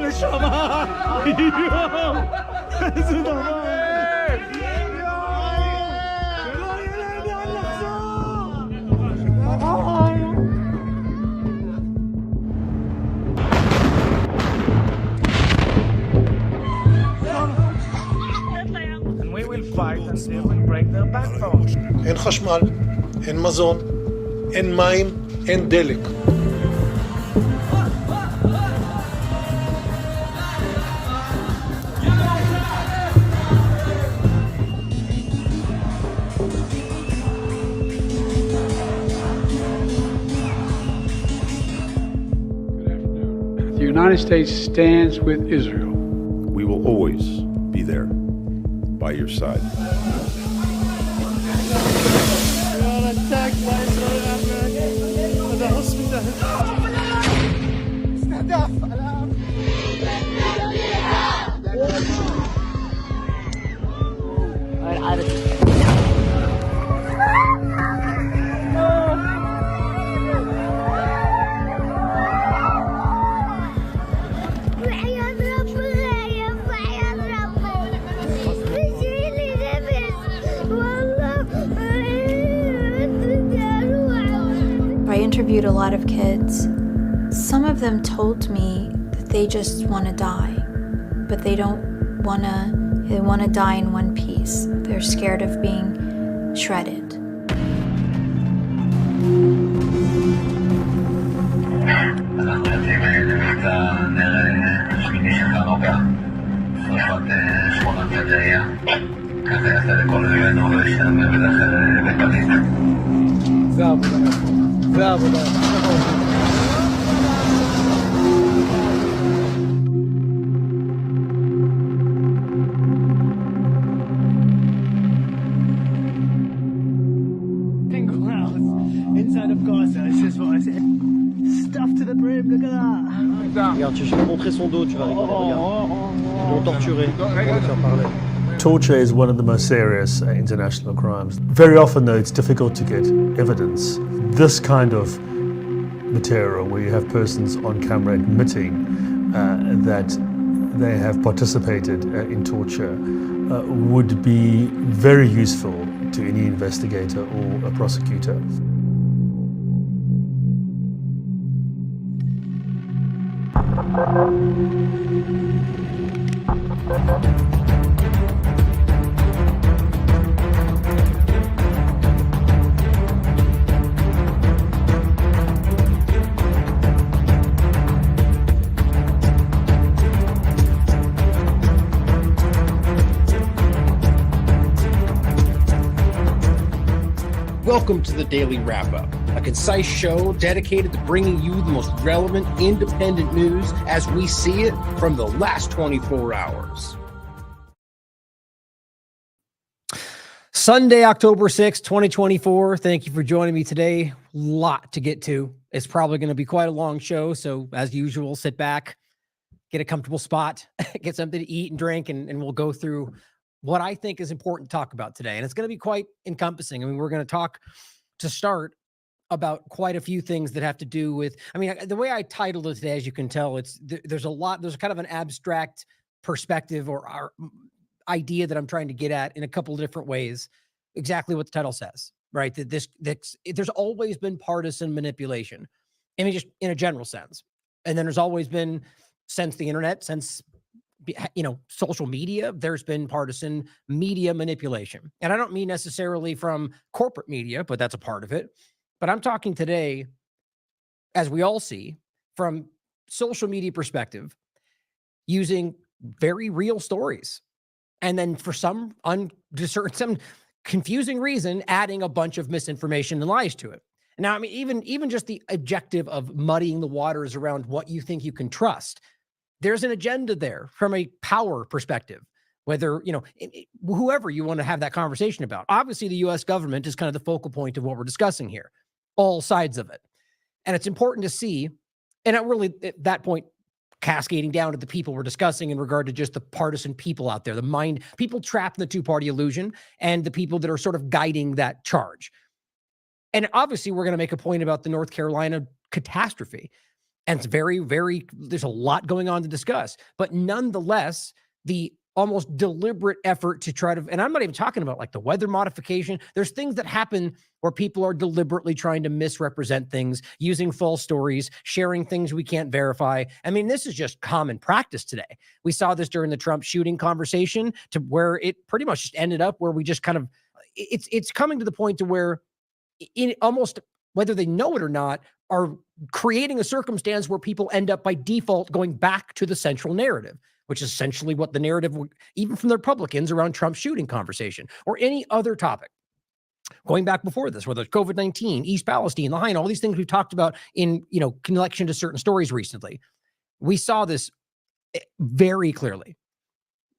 נשמה! יואו! איזה דבר! שלא יהיה להם לאן לחזור! And we will fight until we break their backbone. אין חשמל, אין מזון, אין מים, אין דלק. The United States stands with Israel. We will always be there by your side. We are attacked by Israel at the hospital. استهداف الآن. I interviewed a lot of kids. Some of them told me that they just want to die, but they want to die in one piece. They're scared of being shredded. Single house inside of Gaza, it's just what I said. Stuffed to the brim, look at that. Regarde, je vais montrer son dos, tu vas rigoler, regarde. Ils l'ont torturé. On va faire parler. Torture is one of the most serious international crimes. Very often, though, it's difficult to get evidence. This kind of material, where you have persons on camera admitting that they have participated in torture, would be very useful to any investigator or a prosecutor. Welcome to the Daily Wrap-Up, a concise show dedicated to bringing you the most relevant independent news as we see it from the last 24 hours. Sunday, October 6th, 2024. Thank you for joining me today. Lot to get to. It's probably going to be quite a long show, so as usual, sit back, get a comfortable spot, get something to eat and drink, and we'll go through what I think is important to talk about today. And it's going to be quite encompassing. I mean, we're going to talk to start about quite a few things that have to do with, I mean, the way I titled it today, as you can tell, there's kind of an abstract perspective or idea that I'm trying to get at in a couple of different ways. Exactly what the title says, right? That there's always been partisan manipulation. I mean, just in a general sense. And then there's always been, since the internet, since social media, there's been partisan media manipulation. And I don't mean necessarily from corporate media, but that's a part of it. But I'm talking today, as we all see, from social media perspective, using very real stories. And then for some confusing reason, adding a bunch of misinformation and lies to it. Now, I mean, even just the objective of muddying the waters around what you think you can trust, there's an agenda there from a power perspective, whether, whoever you want to have that conversation about. Obviously, the U.S. government is kind of the focal point of what we're discussing here, all sides of it. And it's important to see, and really at that point, cascading down to the people we're discussing in regard to just the partisan people out there, people trapped in the two-party illusion, and the people that are sort of guiding that charge. And obviously, we're going to make a point about the North Carolina catastrophe. And it's very, very, there's a lot going on to discuss. But nonetheless, the almost deliberate effort to try to, and I'm not even talking about like the weather modification. There's things that happen where people are deliberately trying to misrepresent things, using false stories, sharing things we can't verify. I mean, this is just common practice today. We saw this during the Trump shooting conversation, to where it pretty much just ended up where we just kind of, it's coming to the point to where almost, whether they know it or not, are creating a circumstance where people end up by default going back to the central narrative, which is essentially what the narrative, even from the Republicans around Trump's shooting conversation or any other topic. Going back before this, whether it's COVID-19, East Palestine, Lahaina, all these things we've talked about in, connection to certain stories recently. We saw this very clearly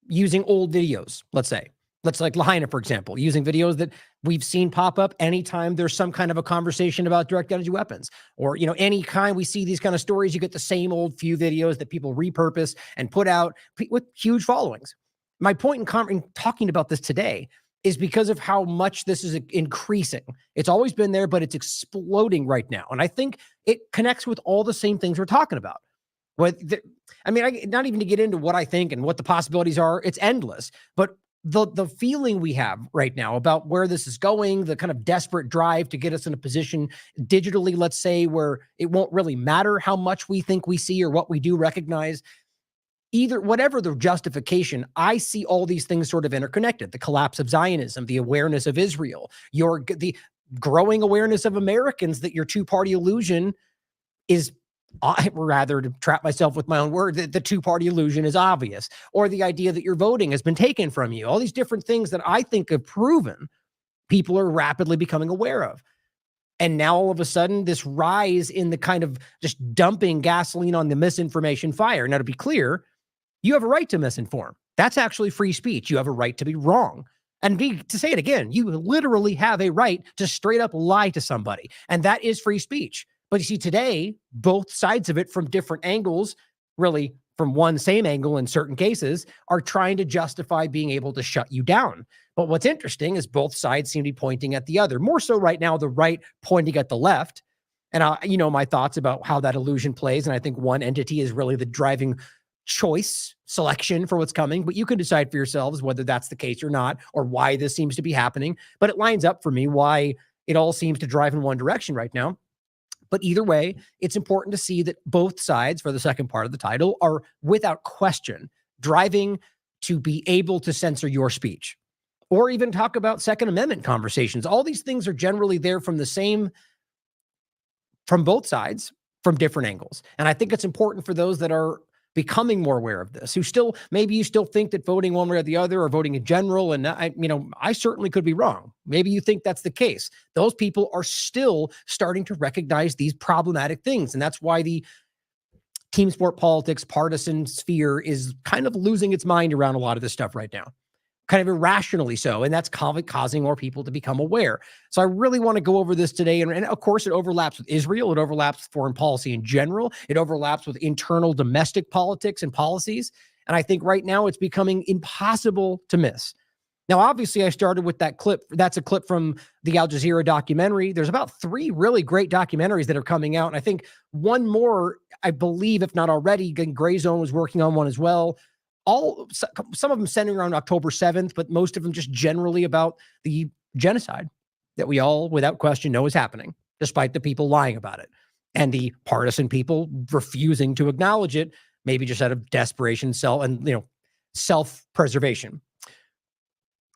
using old videos, let's say. Let's like Lahaina, for example, using videos that we've seen pop up anytime there's some kind of a conversation about direct energy weapons, or, any kind we see these kind of stories, you get the same old few videos that people repurpose and put out with huge followings. My point in talking about this today is because of how much this is increasing. It's always been there, but it's exploding right now. And I think it connects with all the same things we're talking about. Not even to get into what I think and what the possibilities are, it's endless, but the feeling we have right now about where this is going, the kind of desperate drive to get us in a position digitally, let's say, where it won't really matter how much we think we see or what we do recognize, either whatever the justification, I see all these things sort of interconnected. The collapse of Zionism, the awareness of Israel, the growing awareness of Americans that your two-party illusion is, rather to trap myself with my own word, that the two-party illusion is obvious, or the idea that your voting has been taken from you. All these different things that I think have proven people are rapidly becoming aware of. And now all of a sudden, this rise in the kind of just dumping gasoline on the misinformation fire. Now, to be clear, you have a right to misinform. That's actually free speech. You have a right to be wrong. And to say it again, you literally have a right to straight up lie to somebody. And that is free speech. But you see, today, both sides of it from different angles, really from one same angle in certain cases, are trying to justify being able to shut you down. But what's interesting is both sides seem to be pointing at the other. More so right now, the right pointing at the left. And my thoughts about how that illusion plays. And I think one entity is really the driving choice selection for what's coming. But you can decide for yourselves whether that's the case or not, or why this seems to be happening. But it lines up for me why it all seems to drive in one direction right now. But either way, it's important to see that both sides, for the second part of the title, are without question driving to be able to censor your speech, or even talk about Second Amendment conversations. All these things are generally there from both sides, from different angles. And I think it's important for those that are becoming more aware of this, who maybe you still think that voting one way or the other, or voting in general, and I certainly could be wrong. Maybe you think that's the case. Those people are still starting to recognize these problematic things. And that's why the team sport politics, partisan sphere is kind of losing its mind around a lot of this stuff right now. Kind of irrationally so, and that's causing more people to become aware. So I really want to go over this today, and of course it overlaps with Israel, it overlaps with foreign policy in general, it overlaps with internal domestic politics and policies, and I think right now it's becoming impossible to miss. Now, obviously, I started with that clip. That's a clip from the Al Jazeera documentary. There's about 3 really great documentaries that are coming out, and I think one more, I believe, if not already, Gray Zone was working on one as well. Some of them centering around October 7th, but most of them just generally about the genocide that we all, without question, know is happening, despite the people lying about it, and the partisan people refusing to acknowledge it, maybe just out of desperation, self-preservation.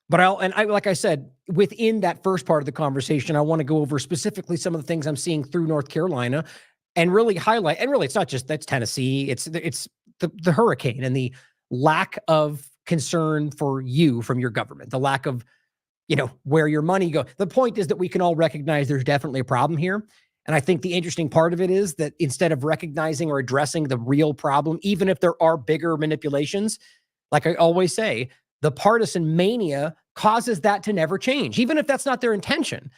But like I said, within that first part of the conversation, I want to go over specifically some of the things I'm seeing through North Carolina, and really highlight. And really, it's not just that's Tennessee; it's the hurricane and the lack of concern for you from your government, the lack of, where your money goes. The point is that we can all recognize there's definitely a problem here. And I think the interesting part of it is that instead of recognizing or addressing the real problem, even if there are bigger manipulations, like I always say, the partisan mania causes that to never change, even if that's not their intention.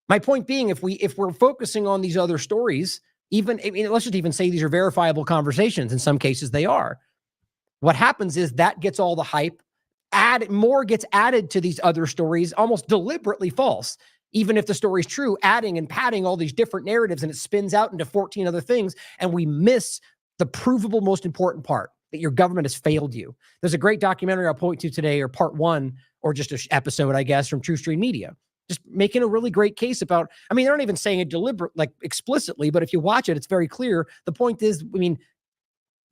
My point being, if we're focusing on these other stories, let's just even say these are verifiable conversations. In some cases they are. What happens is that gets all the hype, more gets added to these other stories, almost deliberately false, even if the story's true, adding and padding all these different narratives, and it spins out into 14 other things, and we miss the provable most important part, that your government has failed you. There's a great documentary I'll point to today, or part one, or just an episode, I guess, from True Stream Media, just making a really great case about, I mean, they're not even saying it deliberate, like explicitly, but if you watch it, it's very clear. The point is, I mean,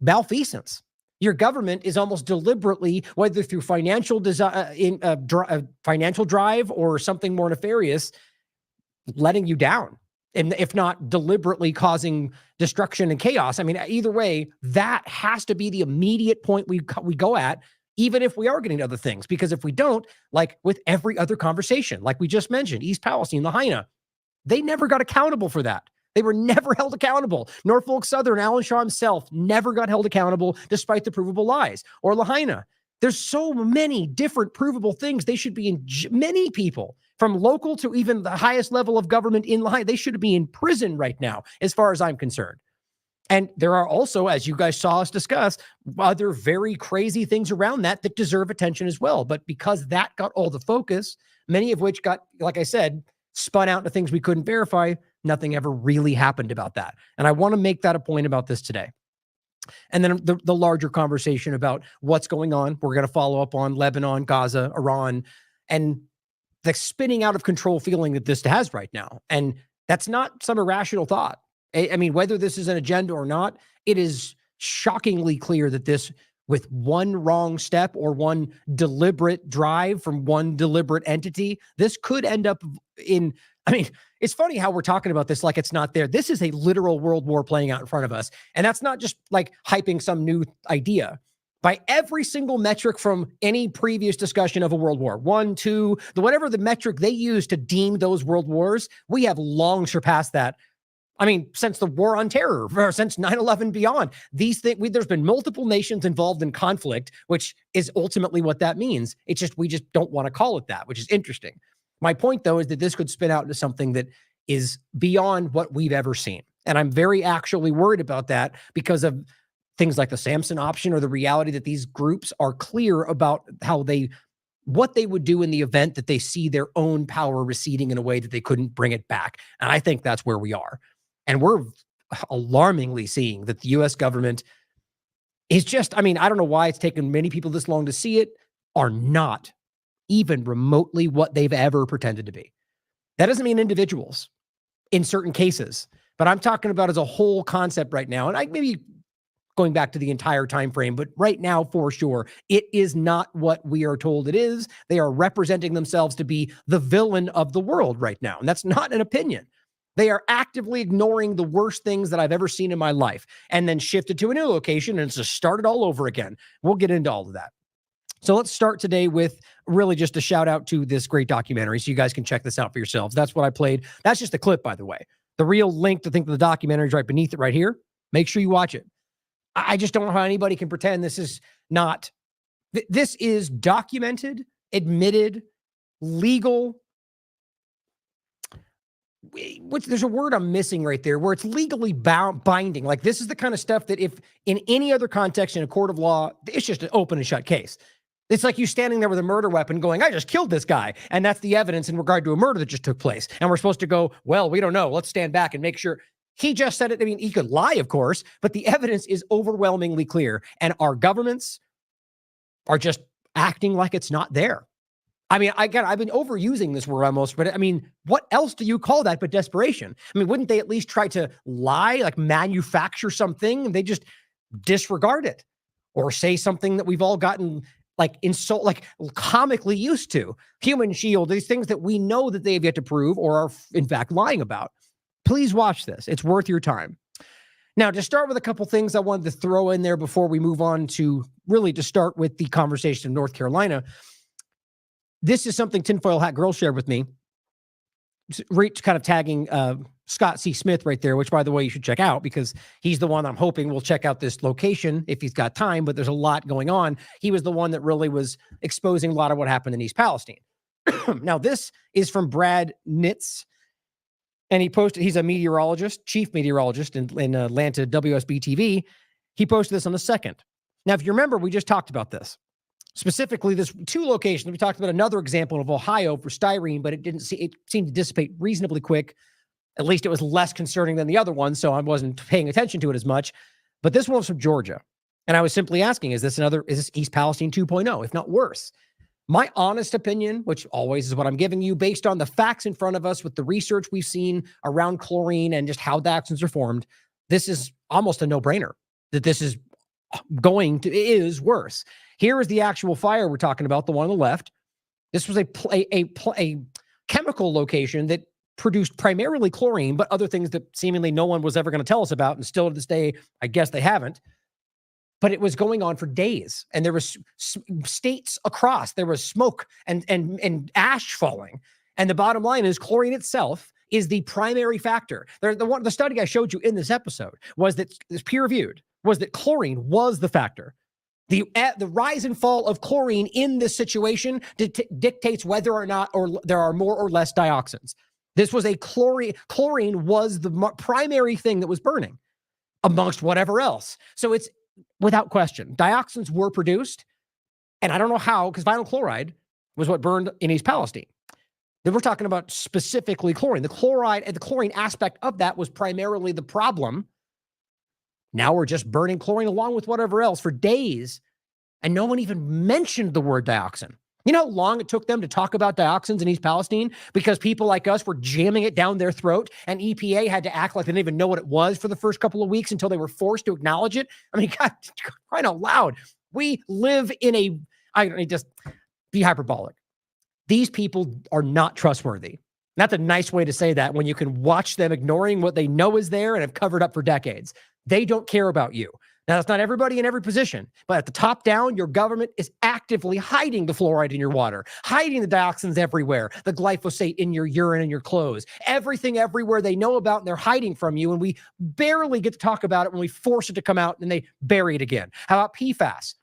malfeasance. Your government is almost deliberately, whether through financial financial drive or something more nefarious, letting you down. And if not deliberately causing destruction and chaos. I mean, either way, that has to be the immediate point we go at, even if we are getting to other things. Because if we don't, like with every other conversation, like we just mentioned, East Palestine, Lahaina, they never got accountable for that. They were never held accountable. Norfolk Southern, Alan Shaw himself, never got held accountable despite the provable lies. Or Lahaina. There's so many different provable things. They should be in, many people, from local to even the highest level of government in Lahaina, they should be in prison right now, as far as I'm concerned. And there are also, as you guys saw us discuss, other very crazy things around that deserve attention as well. But because that got all the focus, many of which got, like I said, spun out into things we couldn't verify, nothing ever really happened about that. And I want to make that a point about this today. And then the larger conversation about what's going on. We're going to follow up on Lebanon, Gaza, Iran, and the spinning out of control feeling that this has right now. And that's not some irrational thought. I mean, whether this is an agenda or not, it is shockingly clear that this, with one wrong step or one deliberate drive from one deliberate entity, this could end up in, I mean, it's funny how we're talking about this like it's not there. This is a literal world war playing out in front of us. And that's not just like hyping some new idea. By every single metric from any previous discussion of a world war, 1, 2, whatever the metric they use to deem those world wars, we have long surpassed that. I mean, since the war on terror, or since 9/11 beyond, these things, there's been multiple nations involved in conflict, which is ultimately what that means. It's just, we just don't want to call it that, which is interesting. My point, though, is that this could spin out into something that is beyond what we've ever seen. And I'm very actually worried about that because of things like the Samson option, or the reality that these groups are clear about what they would do in the event that they see their own power receding in a way that they couldn't bring it back. And I think that's where we are. And we're alarmingly seeing that the U.S. government is just, I mean, I don't know why it's taken many people this long to see it, are not even remotely what they've ever pretended to be. That doesn't mean individuals in certain cases, but I'm talking about as a whole concept right now. And I maybe going back to the entire time frame, but right now for sure, it is not what we are told it is. They are representing themselves to be the villain of the world right now. And that's not an opinion. They are actively ignoring the worst things that I've ever seen in my life, and then shifted to a new location and it's just started all over again. We'll get into all of that. So let's start today with really just a shout out to this great documentary, so you guys can check this out for yourselves. That's what I played. That's just a clip, by the way. The real link to think of the documentary is right beneath it right here. Make sure you watch it. I just don't know how anybody can pretend this is not. This is documented, admitted, legal. There's a word I'm missing right there, where it's legally binding. Like, this is the kind of stuff that if in any other context in a court of law, it's just an open and shut case. It's like you standing there with a murder weapon going, I just killed this guy. And that's the evidence in regard to a murder that just took place. And we're supposed to go, well, we don't know. Let's stand back and make sure. He just said it. I mean, he could lie, of course, but the evidence is overwhelmingly clear. And our governments are just acting like it's not there. I mean, I've been overusing this word almost, but I mean, what else do you call that but desperation? I mean, wouldn't they at least try to lie, like manufacture something, and they just disregard it, or say something that we've all gotten like insult, like comically used to? Human shield, these things that we know that they have yet to prove or are in fact lying about. Please watch this. It's worth your time. Now, to start with a couple things I wanted to throw in there before we move on to really to start with the conversation of North Carolina. This is something Tinfoil Hat Girl shared with me, kind of tagging Scott C. Smith right there, which, by the way, you should check out because he's the one I'm hoping will check out this location if he's got time, but there's a lot going on. He was the one that really was exposing a lot of what happened in East Palestine. Now, this is from Brad Nitz, and he posted, he's a meteorologist, chief meteorologist in Atlanta, WSB TV. He posted this on the 2nd. Now, if you remember, we just talked about this. Specifically, there's 2 locations. We talked about another example of Ohio for styrene, but it seemed to dissipate reasonably quick. At least it was less concerning than the other one, so I wasn't paying attention to it as much. But this one was from Georgia. And I was simply asking, is this East Palestine 2.0, if not worse? My honest opinion, which always is what I'm giving you based on the facts in front of us with the research we've seen around chlorine and just how the dioxins are formed, this is almost a no-brainer that this is worse. Here is the actual fire we're talking about, the one on the left. This was a chemical location that produced primarily chlorine, but other things that seemingly no one was ever going to tell us about, and still to this day, I guess they haven't. But it was going on for days, and there was states across. There was smoke and ash falling, and the bottom line is chlorine itself is the primary factor. The study I showed you in this episode was that it's peer-reviewed. Was that chlorine was the factor. The rise and fall of chlorine in this situation dictates whether or not there are more or less dioxins. This was chlorine was the primary thing that was burning amongst whatever else. So it's without question, dioxins were produced, and I don't know how, because vinyl chloride was what burned in East Palestine. Then we're talking about specifically chlorine. The chloride and the chlorine aspect of that was primarily the problem. Now we're just burning chlorine along with whatever else for days, and no one even mentioned the word dioxin. You know how long it took them to talk about dioxins in East Palestine? Because people like us were jamming it down their throat, and EPA had to act like they didn't even know what it was for the first couple of weeks until they were forced to acknowledge it. I mean, God, crying out loud. We live in just be hyperbolic. These people are not trustworthy. That's a nice way to say that when you can watch them ignoring what they know is there and have covered up for decades. They don't care about you. Now, that's not everybody in every position, but at the top down, your government is actively hiding the fluoride in your water, hiding the dioxins everywhere, the glyphosate in your urine and your clothes, everything everywhere they know about, and they're hiding from you, and we barely get to talk about it when we force it to come out, and they bury it again. How about PFAS?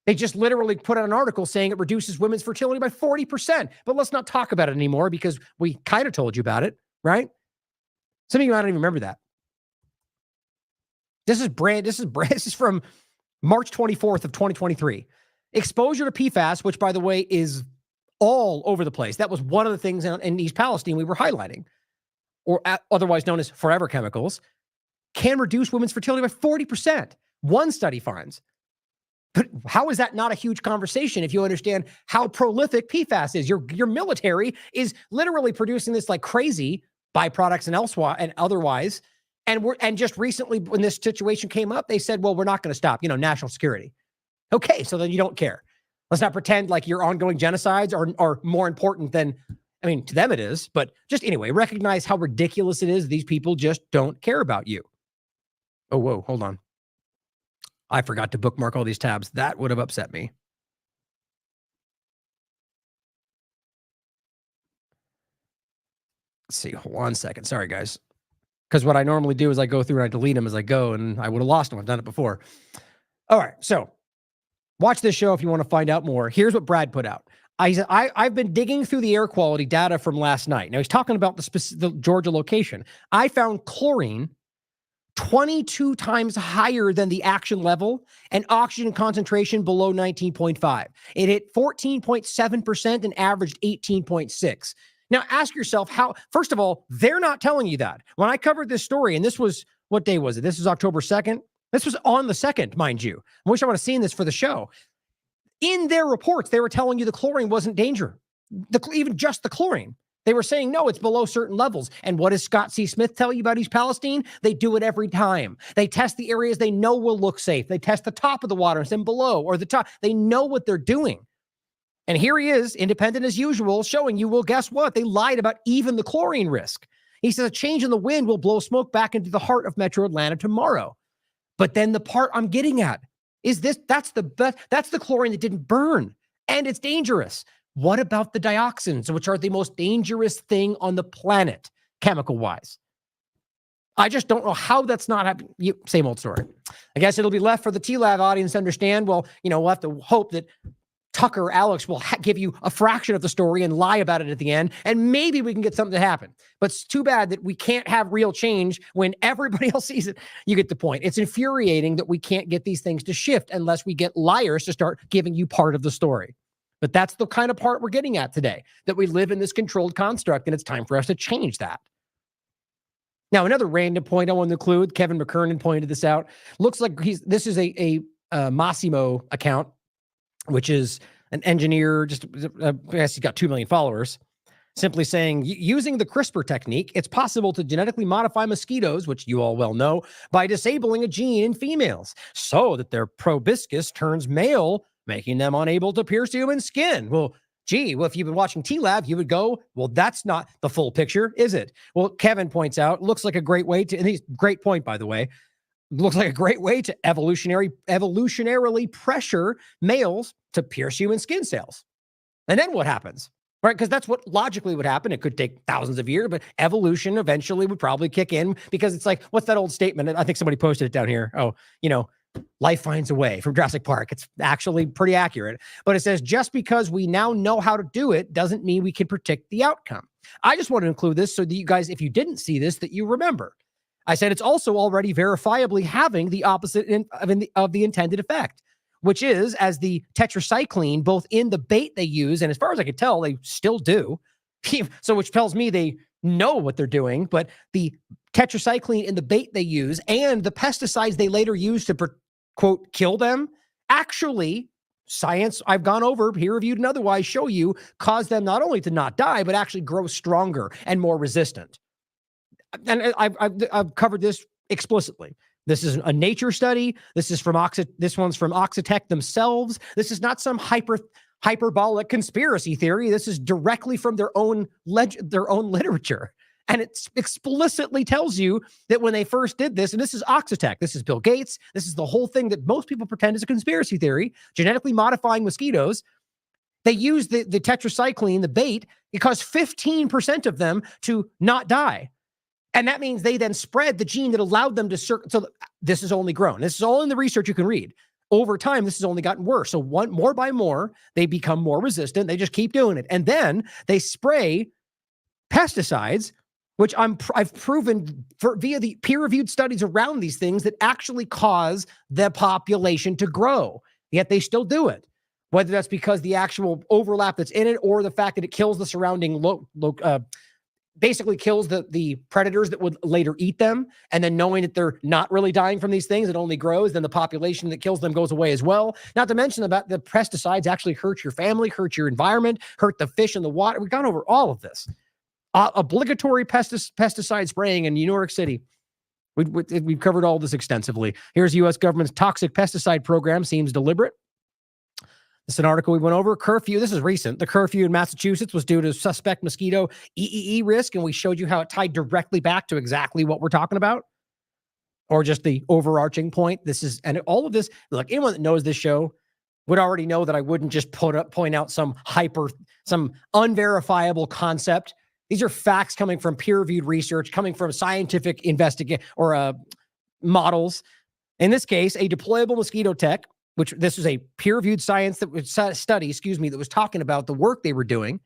They just literally put out an article saying it reduces women's fertility by 40%, but let's not talk about it anymore because we kind of told you about it, right? Some of you might not even remember that. This is from March 24th of 2023. Exposure to PFAS, which by the way is all over the place. That was one of the things in East Palestine we were highlighting, or otherwise known as forever chemicals, can reduce women's fertility by 40%. One study finds. But how is that not a huge conversation if you understand how prolific PFAS is? Your military is literally producing this like crazy byproducts and elsewhere and otherwise. And just recently, when this situation came up, they said, well, we're not going to stop, national security. Okay, so then you don't care. Let's not pretend like your ongoing genocides are more important than, to them it is. But just anyway, recognize how ridiculous it is. These people just don't care about you. Oh, whoa, hold on. I forgot to bookmark all these tabs. That would have upset me. Let's see, hold on a second. Sorry, guys. Because what I normally do is I go through and I delete them as I go, and I would have lost them. I've done it before. All right, so watch this show if you want to find out more. Here's what Brad put out. I've been digging through the air quality data from last night. Now, he's talking about the Georgia location. I found chlorine 22 times higher than the action level and oxygen concentration below 19.5. It hit 14.7% and averaged 18.6. Now, ask yourself how, first of all, they're not telling you that. When I covered this story, and this was, what day was it? This was October 2nd. This was on the 2nd, mind you. I wish I would have seen this for the show. In their reports, they were telling you the chlorine wasn't danger. Even just the chlorine. They were saying, no, it's below certain levels. And what does Scott C. Smith tell you about East Palestine? They do it every time. They test the areas they know will look safe. They test the top of the water and below or the top. They know what they're doing. And here he is, independent as usual, showing you, well, guess what? They lied about even the chlorine risk. He says a change in the wind will blow smoke back into the heart of Metro Atlanta tomorrow. But then the part I'm getting at is this, that's the chlorine that didn't burn, and it's dangerous. What about the dioxins, which are the most dangerous thing on the planet, chemical-wise? I just don't know how that's not happening. Same old story. I guess it'll be left for the TLAV audience to understand. Well, we'll have to hope that Tucker or Alex will give you a fraction of the story and lie about it at the end, and maybe we can get something to happen. But it's too bad that we can't have real change when everybody else sees it. You get the point. It's infuriating that we can't get these things to shift unless we get liars to start giving you part of the story. But that's the kind of part we're getting at today, that we live in this controlled construct, and it's time for us to change that. Now, another random point I want to include, Kevin McKernan pointed this out. Looks like this is a Massimo account, which is an engineer, I guess he's got 2 million followers, simply saying, using the CRISPR technique, it's possible to genetically modify mosquitoes, which you all well know, by disabling a gene in females so that their proboscis turns male, making them unable to pierce human skin. Well, if you've been watching TLAV, you would go, well, that's not the full picture, is it? Well, Kevin points out, looks like a great way to, and he's great point, by the way, looks like a great way to evolutionarily pressure males to pierce human skin cells. And then what happens? Right? Because that's what logically would happen. It could take thousands of years, but evolution eventually would probably kick in, because it's like, what's that old statement? I think somebody posted it down here. Oh, life finds a way, from Jurassic Park. It's actually pretty accurate. But it says, just because we now know how to do it doesn't mean we can predict the outcome. I just want to include this so that you guys, if you didn't see this, that you remember. I said it's also already verifiably having the opposite of the intended effect, which is, as the tetracycline, both in the bait they use, and as far as I can tell, they still do. So which tells me they know what they're doing, but the tetracycline in the bait they use and the pesticides they later use to, quote, kill them, actually, science I've gone over, peer-reviewed and otherwise, show you, cause them not only to not die, but actually grow stronger and more resistant. And I've covered this explicitly. This is a Nature study. This is from this one's from Oxitec themselves. This is not some hyperbolic conspiracy theory. This is directly from their own literature. And it explicitly tells you that when they first did this, and this is Oxitec, this is Bill Gates, this is the whole thing that most people pretend is a conspiracy theory, genetically modifying mosquitoes. They use the tetracycline, the bait, it caused 15% of them to not die. And that means they then spread the gene that allowed them to so this has only grown. This is all in the research you can read. Over time, this has only gotten worse. So more by more, they become more resistant. They just keep doing it. And then they spray pesticides, which I've proven via the peer-reviewed studies around these things, that actually cause the population to grow. Yet they still do it. Whether that's because the actual overlap that's in it, or the fact that it kills the surrounding basically kills the predators that would later eat them. And then knowing that they're not really dying from these things, it only grows, then the population that kills them goes away as well. Not to mention about the pesticides actually hurt your family, hurt your environment, hurt the fish in the water. We've gone over all of this. Obligatory pesticide spraying in New York City. We've covered all this extensively. Here's U.S. government's toxic pesticide program seems deliberate. This is an article we went over. Curfew, this is recent. The curfew in Massachusetts was due to suspect mosquito EEE risk, and we showed you how it tied directly back to exactly what we're talking about, or just the overarching point. And all of this, look, anyone that knows this show would already know that I wouldn't just point out some unverifiable concept. These are facts coming from peer-reviewed research, coming from scientific models. In this case, a deployable mosquito tech, which this was a peer-reviewed study, that was talking about the work they were doing,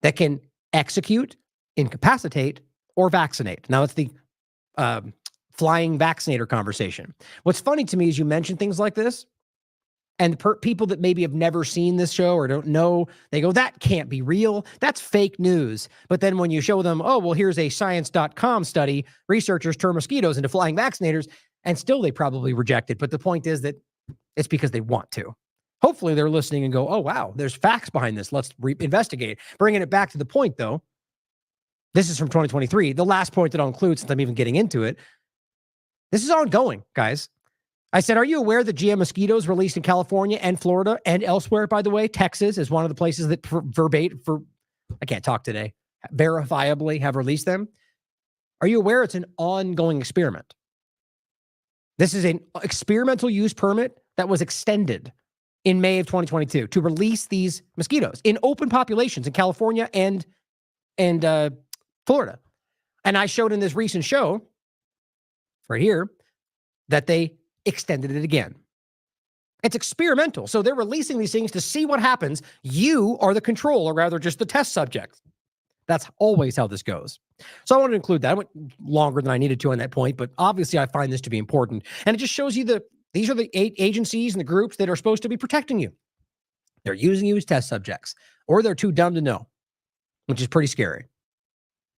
that can execute, incapacitate, or vaccinate. Now, it's the flying vaccinator conversation. What's funny to me is you mention things like this, and people that maybe have never seen this show or don't know, they go, that can't be real. That's fake news. But then when you show them, oh, well, here's a science.com study, researchers turn mosquitoes into flying vaccinators, and still they probably reject it. But the point is that it's because they want to. Hopefully they're listening and go, oh, wow, there's facts behind this. Let's investigate. Bringing it back to the point, though, this is from 2023. The last point that I'll include, since I'm even getting into it, this is ongoing, guys. I said, are you aware that GM mosquitoes released in California and Florida and elsewhere, by the way? Texas is one of the places that I can't talk today, verifiably have released them. Are you aware it's an ongoing experiment? This is an experimental use permit that was extended in May of 2022 to release these mosquitoes in open populations in California and Florida. And I showed in this recent show right here that they extended it again. It's experimental. So they're releasing these things to see what happens. You are the control, or rather just the test subject. That's always how this goes. So I want to include that. I went longer than I needed to on that point, but obviously I find this to be important. And it just shows you that these are the 8 agencies and the groups that are supposed to be protecting you. They're using you as test subjects, or they're too dumb to know, which is pretty scary.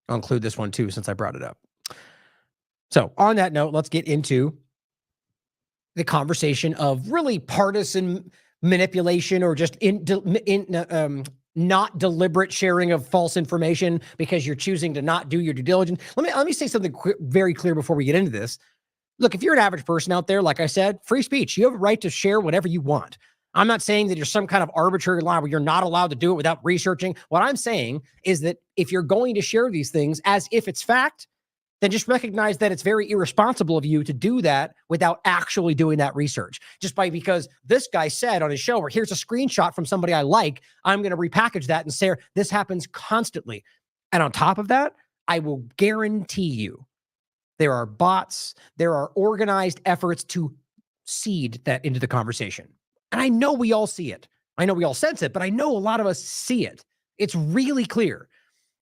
I'll include this one too, since I brought it up. So on that note, let's get into the conversation of really partisan manipulation, or just not deliberate sharing of false information because you're choosing to not do your due diligence. Let me say something very clear before we get into this. Look, if you're an average person out there, like I said, free speech, you have a right to share whatever you want. I'm not saying that you're some kind of arbitrary line where you're not allowed to do it without researching. What I'm saying is that if you're going to share these things as if it's fact, then just recognize that it's very irresponsible of you to do that without actually doing that research. Just because this guy said on his show, or here's a screenshot from somebody I like, I'm going to repackage that and say, this happens constantly. And on top of that, I will guarantee you there are bots, there are organized efforts to seed that into the conversation. And I know we all see it. I know we all sense it, but I know a lot of us see it. It's really clear.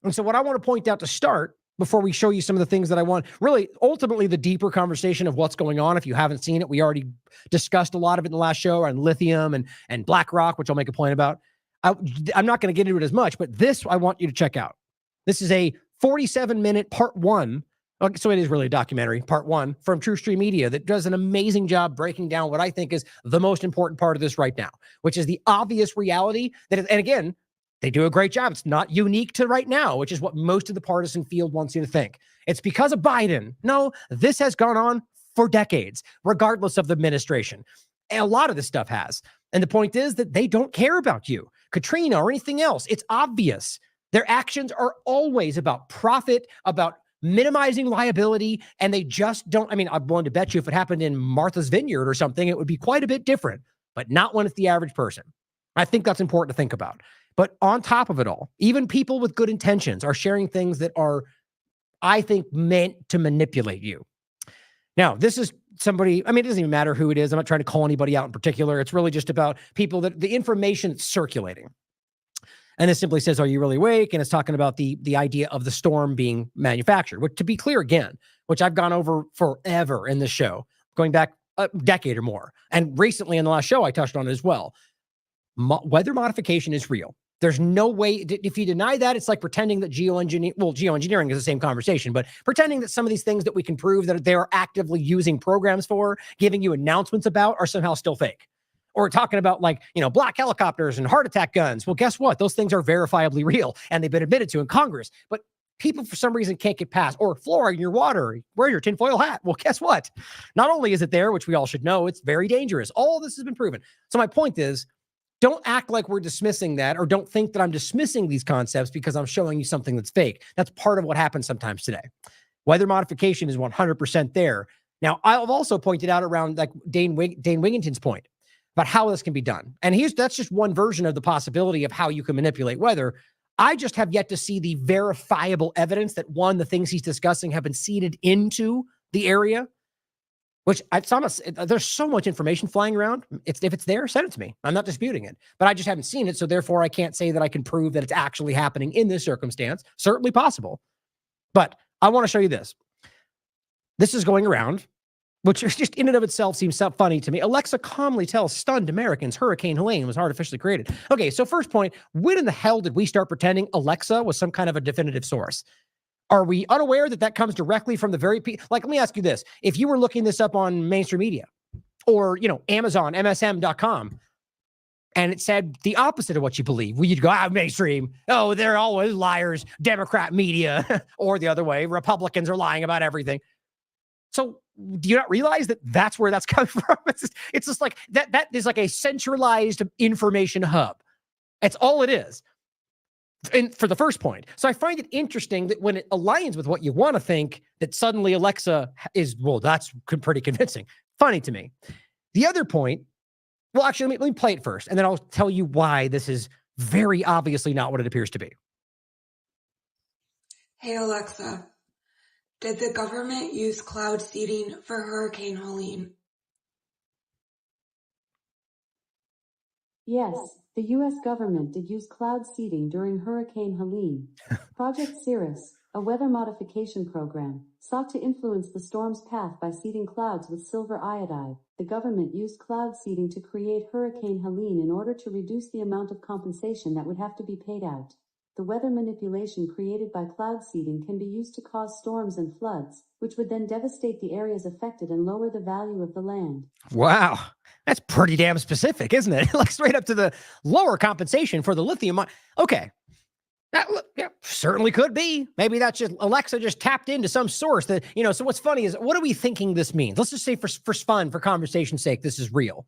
And so what I want to point out to start, before we show you some of the things that I want, really, ultimately, the deeper conversation of what's going on. If you haven't seen it, we already discussed a lot of it in the last show on lithium and BlackRock, which I'll make a point about. I'm not going to get into it as much, but this I want you to check out. This is a 47-minute part 1. So it is really a documentary, part 1, from True Stream Media, that does an amazing job breaking down what I think is the most important part of this right now, which is the obvious reality that, and again, they do a great job. It's not unique to right now, which is what most of the partisan field wants you to think. It's because of Biden. No, this has gone on for decades, regardless of the administration. And a lot of this stuff has. And the point is that they don't care about you, Katrina, or anything else. It's obvious. Their actions are always about profit, about minimizing liability, and they just don't. I mean, I'm willing to bet you if it happened in Martha's Vineyard or something, it would be quite a bit different, but not when it's the average person. I think that's important to think about. But on top of it all, even people with good intentions are sharing things that are, I think, meant to manipulate you. Now, this is somebody, I mean, it doesn't even matter who it is. I'm not trying to call anybody out in particular. It's really just about people that the information that's circulating. And it simply says, are you really awake? And it's talking about the idea of the storm being manufactured, which, to be clear again, which I've gone over forever in this show, going back a decade or more. And recently in the last show, I touched on it as well. Weather modification is real. There's no way, if you deny that, it's like pretending that geoengineering is the same conversation, but pretending that some of these things that we can prove that they're actively using programs for, giving you announcements about, are somehow still fake. Or talking about, like, black helicopters and heart attack guns. Well, guess what? Those things are verifiably real, and they've been admitted to in Congress. But people, for some reason, can't get past. Or fluoride in your water. Wear your tinfoil hat. Well, guess what? Not only is it there, which we all should know, it's very dangerous. All this has been proven. So my point is, don't act like we're dismissing that, or don't think that I'm dismissing these concepts because I'm showing you something that's fake. That's part of what happens sometimes today. Weather modification is 100% there. Now, I've also pointed out around, like, Dane Wigington's point about how this can be done. And that's just one version of the possibility of how you can manipulate weather. I just have yet to see the verifiable evidence that, one, the things he's discussing have been seeded into the area, which there's so much information flying around. If it's there, send it to me. I'm not disputing it, but I just haven't seen it. So therefore I can't say that I can prove that it's actually happening in this circumstance. Certainly possible. But I want to show you this. This is going around, which is just in and of itself seems so funny to me. Alexa calmly tells stunned Americans Hurricane Helene was artificially created. Okay, so first point, when in the hell did we start pretending Alexa was some kind of a definitive source? Are we unaware that comes directly from the very like, let me ask you this. If you were looking this up on mainstream media or, Amazon, MSM.com, and it said the opposite of what you believe, you'd go, mainstream. Oh, they're always liars, Democrat media, or the other way, Republicans are lying about everything. So do you not realize that that's where that's coming from? It's just like that is like a centralized information hub. That's all it is. And for the first point. So I find it interesting that when it aligns with what you want to think, that suddenly Alexa is, well, that's pretty convincing. Funny to me. The other point, well, actually, let me play it first, and then I'll tell you why this is very obviously not what it appears to be. Hey, Alexa. Did the government use cloud seeding for Hurricane Helene? Yes, the U.S. government did use cloud seeding during Hurricane Helene. Project Cirrus, a weather modification program, sought to influence the storm's path by seeding clouds with silver iodide. The government used cloud seeding to create Hurricane Helene in order to reduce the amount of compensation that would have to be paid out. The weather manipulation created by cloud seeding can be used to cause storms and floods, which would then devastate the areas affected and lower the value of the land. Wow. That's pretty damn specific, isn't it? Like straight up to the lower compensation for the lithium. Okay. That certainly could be. Maybe that's just Alexa just tapped into some source that, so what's funny is, what are we thinking this means? Let's just say for fun, for conversation's sake, this is real.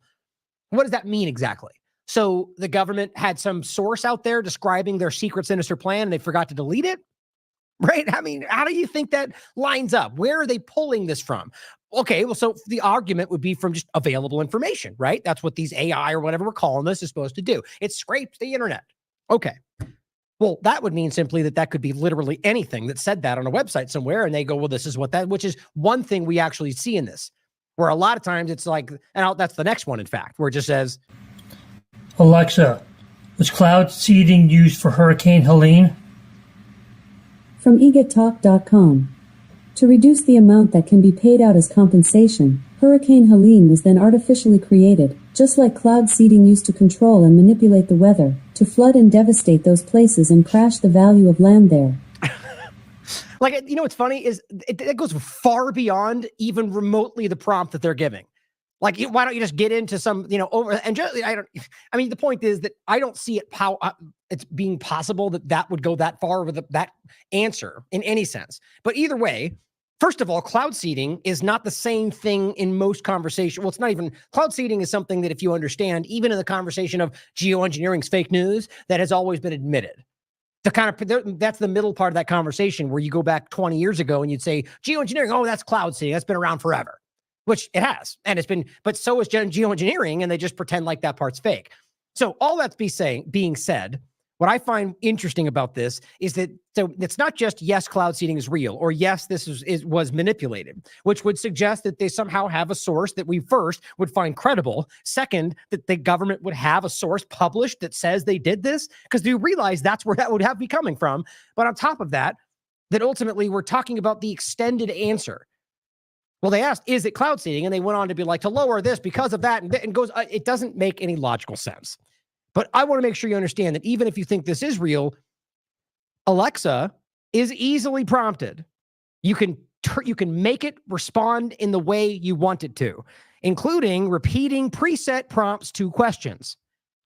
What does that mean exactly? So the government had some source out there describing their secret sinister plan and they forgot to delete it, right? I mean, how do you think that lines up? Where are they pulling this from? Okay, well, so the argument would be from just available information, right? That's what these AI or whatever we're calling this is supposed to do. It scrapes the internet. Okay. Well, that would mean simply that could be literally anything that said that on a website somewhere, and they go, well, this is what that, which is one thing we actually see in this, where a lot of times it's like, and that's the next one, in fact, where it just says, Alexa, was cloud seeding used for Hurricane Helene? From egettalk.com. To reduce the amount that can be paid out as compensation, Hurricane Helene was then artificially created, just like cloud seeding used to control and manipulate the weather, to flood and devastate those places and crash the value of land there. Like, what's funny is it goes far beyond even remotely the prompt that they're giving. Like, why don't you just get into some, over and just, I mean, the point is that I don't see it it's being possible that would go that far with that answer in any sense. But either way, first of all, cloud seeding is not the same thing in most conversation. Well, it's not even, cloud seeding is something that if you understand, even in the conversation of geoengineering's fake news, that has always been admitted. That's the middle part of that conversation where you go back 20 years ago and you'd say, geoengineering, oh, that's cloud seeding. That's been around forever. Which it has, and it's been, but so is geoengineering, and they just pretend like that part's fake. So all that's being said, what I find interesting about this is that, so it's not just, yes, cloud seeding is real, or yes, this was manipulated, which would suggest that they somehow have a source that we first would find credible. Second, that the government would have a source published that says they did this, because you realize that's where that would have be coming from. But on top of that, that ultimately we're talking about the extended answer. Well, they asked, is it cloud seeding? And they went on to be like, to lower this because of that. And goes, it doesn't make any logical sense. But I want to make sure you understand that even if you think this is real, Alexa is easily prompted. You can make it respond in the way you want it to, including repeating preset prompts to questions.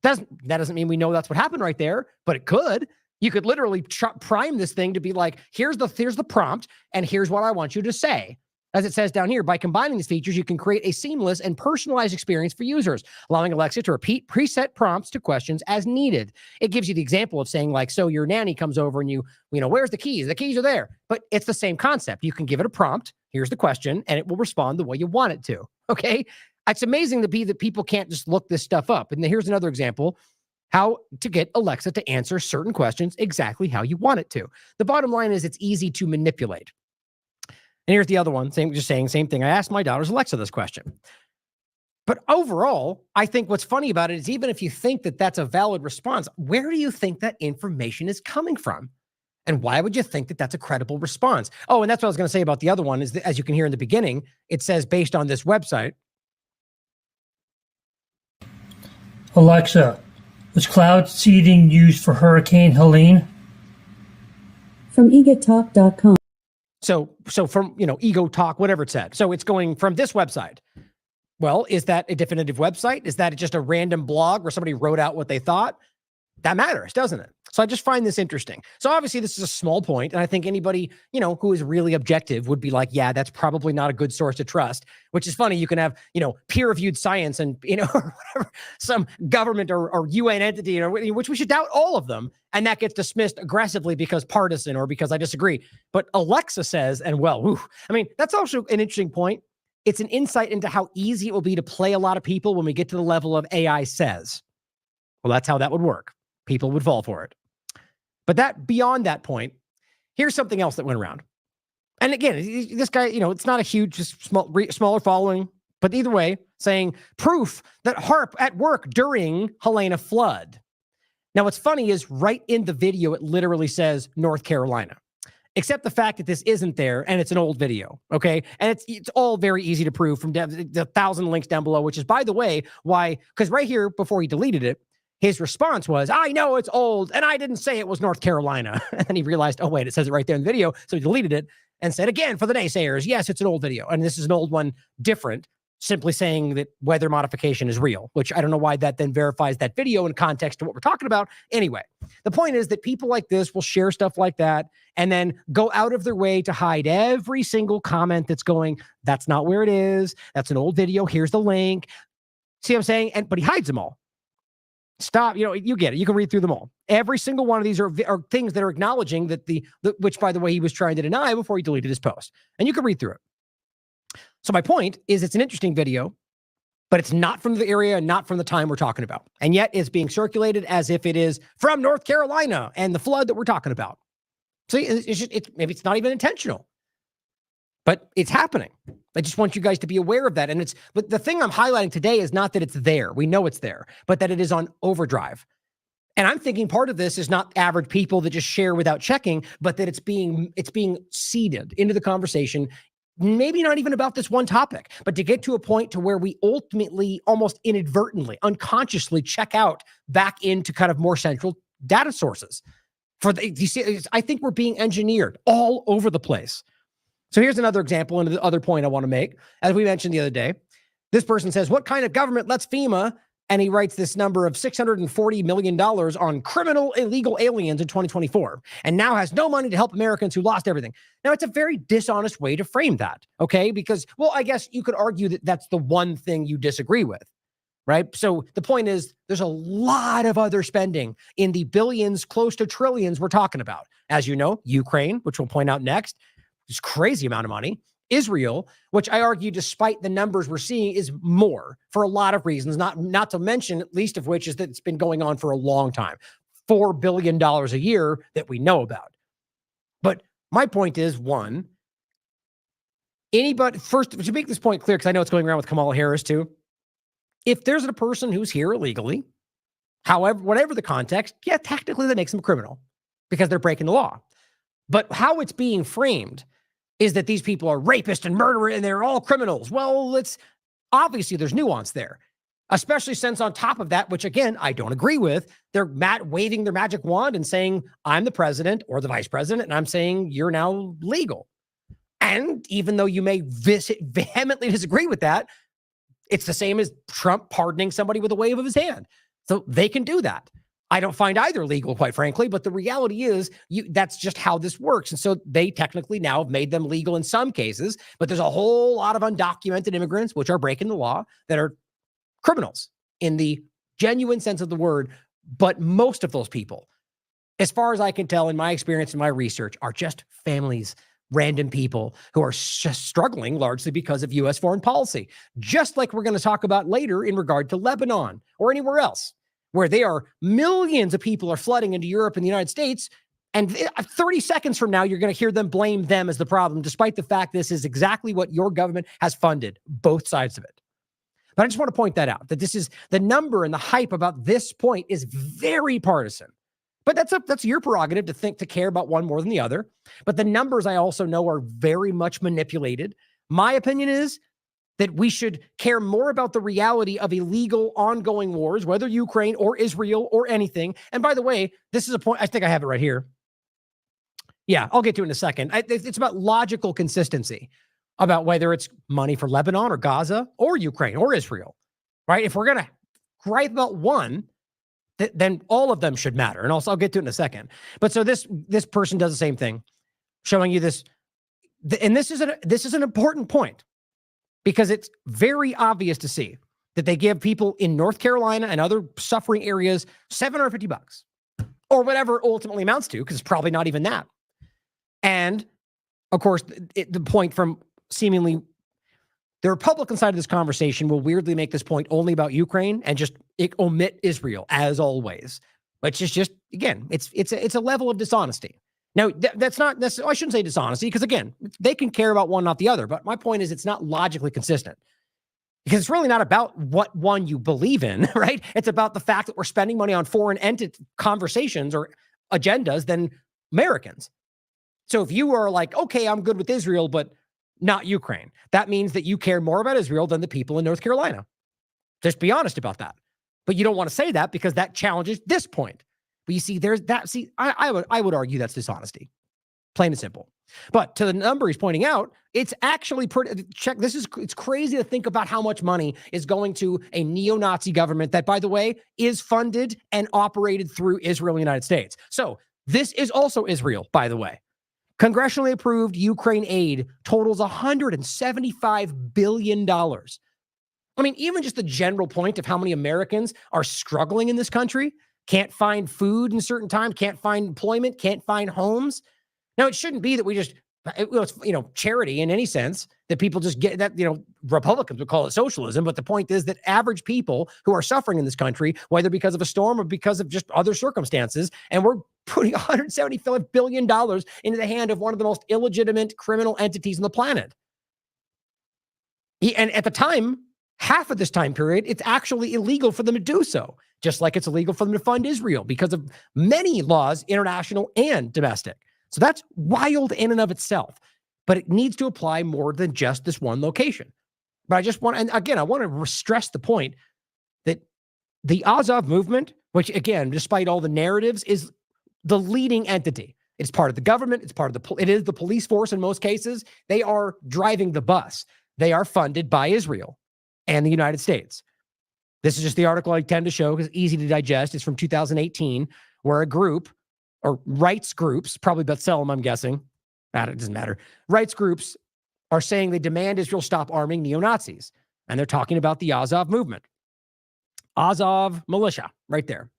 That doesn't mean we know that's what happened right there, but it could. You could literally prime this thing to be like, here's the prompt, and here's what I want you to say. As it says down here, by combining these features, you can create a seamless and personalized experience for users, allowing Alexa to repeat preset prompts to questions as needed. It gives you the example of saying, like, so your nanny comes over and you where's the keys? The keys are there. But it's the same concept. You can give it a prompt. Here's the question, and it will respond the way you want it to. Okay? It's amazing that people can't just look this stuff up. And here's another example. How to get Alexa to answer certain questions exactly how you want it to. The bottom line is it's easy to manipulate. And here's the other one, same thing. I asked my daughter's Alexa this question. But overall, I think what's funny about it is even if you think that that's a valid response, where do you think that information is coming from? And why would you think that that's a credible response? Oh, and that's what I was going to say about the other one is that, as you can hear in the beginning, it says based on this website. Alexa, was cloud seeding used for Hurricane Helene? From egettalk.com. So from, Ego Talk, whatever it said. So it's going from this website. Well, is that a definitive website? Is that just a random blog where somebody wrote out what they thought? That matters, doesn't it? So I just find this interesting. So obviously this is a small point, and I think anybody, who is really objective would be like, yeah, that's probably not a good source to trust, which is funny. You can have, peer-reviewed science and, or whatever, some government or UN entity, which we should doubt all of them. And that gets dismissed aggressively because partisan or because I disagree. But Alexa says, and that's also an interesting point. It's an insight into how easy it will be to play a lot of people when we get to the level of AI says. Well, that's how that would work. People would fall for it. But beyond that point, here's something else that went around. And again, this guy, it's not a huge, just smaller following. But either way, saying proof that HARP at work during Helena flood. Now, what's funny is right in the video, it literally says North Carolina, except the fact that this isn't there and it's an old video. Okay. And it's all very easy to prove from the 1,000 links down below, which is, by the way, why, because right here before he deleted it, his response was, I know it's old and I didn't say it was North Carolina. And then he realized, oh, wait, it says it right there in the video. So he deleted it and said again for the naysayers, yes, it's an old video. And this is an old one, different, simply saying that weather modification is real, which I don't know why that then verifies that video in context to what we're talking about. Anyway, the point is that people like this will share stuff like that and then go out of their way to hide every single comment that's going, that's not where it is. That's an old video. Here's the link. See what I'm saying? But he hides them all. Stop. You get it. You can read through them all. Every single one of these are things that are acknowledging that which, by the way, he was trying to deny before he deleted his post. And you can read through it. So my point is it's an interesting video, but it's not from the area and not from the time we're talking about. And yet it's being circulated as if it is from North Carolina and the flood that we're talking about. See, maybe it's not even intentional, but it's happening. I just want you guys to be aware of that. But the thing I'm highlighting today is not that it's there. We know it's there, but that it is on overdrive. And I'm thinking part of this is not average people that just share without checking, but that it's being seeded into the conversation. Maybe not even about this one topic, but to get to a point to where we ultimately, almost inadvertently, unconsciously check out back into kind of more central data sources. You see, I think we're being engineered all over the place. So here's another example and the other point I want to make. As we mentioned the other day, this person says, what kind of government lets FEMA, and he writes this number of $640 million on criminal illegal aliens in 2024, and now has no money to help Americans who lost everything. Now, it's a very dishonest way to frame that, okay? Because, well, I guess you could argue that that's the one thing you disagree with, right? So the point is there's a lot of other spending in the billions, close to trillions we're talking about. As you know, Ukraine, which we'll point out next, this crazy amount of money. Israel, which I argue, despite the numbers we're seeing, is more for a lot of reasons, not to mention, least of which is that it's been going on for a long time. $4 billion a year that we know about. But my point is, one, first, to make this point clear, because I know it's going around with Kamala Harris too, if there's a person who's here illegally, however, whatever the context, yeah, technically that makes them a criminal because they're breaking the law. But how it's being framed is that these people are rapists and murderers and they're all criminals. Well, obviously there's nuance there, especially since on top of that, which again, I don't agree with, they're waving their magic wand and saying, I'm the president or the vice president, and I'm saying you're now legal. And even though you may vehemently disagree with that, it's the same as Trump pardoning somebody with a wave of his hand. So they can do that. I don't find either legal, quite frankly, but the reality is that's just how this works. And so they technically now have made them legal in some cases, but there's a whole lot of undocumented immigrants, which are breaking the law, that are criminals in the genuine sense of the word. But most of those people, as far as I can tell in my experience and my research, are just families, random people who are just struggling largely because of U.S. foreign policy, just like we're going to talk about later in regard to Lebanon or anywhere else, where millions of people are flooding into Europe and the United States. And 30 seconds from now, you're going to hear them blame them as the problem, despite the fact this is exactly what your government has funded, both sides of it. But I just want to point that out, that this is the number and the hype about this point is very partisan. But that's your prerogative to care about one more than the other. But the numbers I also know are very much manipulated. My opinion is that we should care more about the reality of illegal ongoing wars, whether Ukraine or Israel or anything. And by the way, this is a point, I think I have it right here. Yeah, I'll get to it in a second. It's about logical consistency about whether it's money for Lebanon or Gaza or Ukraine or Israel, right? If we're going to gripe about one, then all of them should matter. And also I'll get to it in a second. But so this person does the same thing, showing you this. And this is an important point, because it's very obvious to see that they give people in North Carolina and other suffering areas $750 or whatever it ultimately amounts to, because it's probably not even that. And of course, the point from seemingly the Republican side of this conversation will weirdly make this point only about Ukraine and just omit Israel as always, which is just, again, it's a level of dishonesty. Now, that's not necessarily, I shouldn't say dishonesty, because again, they can care about one, not the other. But my point is, it's not logically consistent. Because it's really not about what one you believe in, right? It's about the fact that we're spending money on foreign conversations or agendas than Americans. So if you are like, okay, I'm good with Israel, but not Ukraine, that means that you care more about Israel than the people in North Carolina. Just be honest about that. But you don't want to say that because that challenges this point. But you see, there's that. See, I would argue that's dishonesty, plain and simple. But to the number he's pointing out, it's actually pretty. It's crazy to think about how much money is going to a neo-Nazi government that, by the way, is funded and operated through Israel and the United States. So this is also Israel, by the way. Congressionally approved Ukraine aid totals $175 billion. I mean, even just the general point of how many Americans are struggling in this country, can't find food in certain times, can't find employment, can't find homes. Now, it shouldn't be that we just, it's, charity in any sense, that people just get that, Republicans would call it socialism. But the point is that average people who are suffering in this country, whether because of a storm or because of just other circumstances, and we're putting $175 billion into the hand of one of the most illegitimate criminal entities on the planet. And at the time, half of this time period, it's actually illegal for them to do so, just like it's illegal for them to fund Israel because of many laws, international and domestic. So that's wild in and of itself, but it needs to apply more than just this one location. But I just want, and again, I want to stress the point that the Azov movement, which again, despite all the narratives, is the leading entity. It's part of the government. It's part of it is the police force in most cases. They are driving the bus. They are funded by Israel and the United States. This is just the article I tend to show because it's easy to digest. It's from 2018, where a group or rights groups, probably B'Tselem, I'm guessing, it doesn't matter. Rights groups are saying they demand Israel stop arming neo-Nazis. And they're talking about the Azov movement. Azov militia, right there.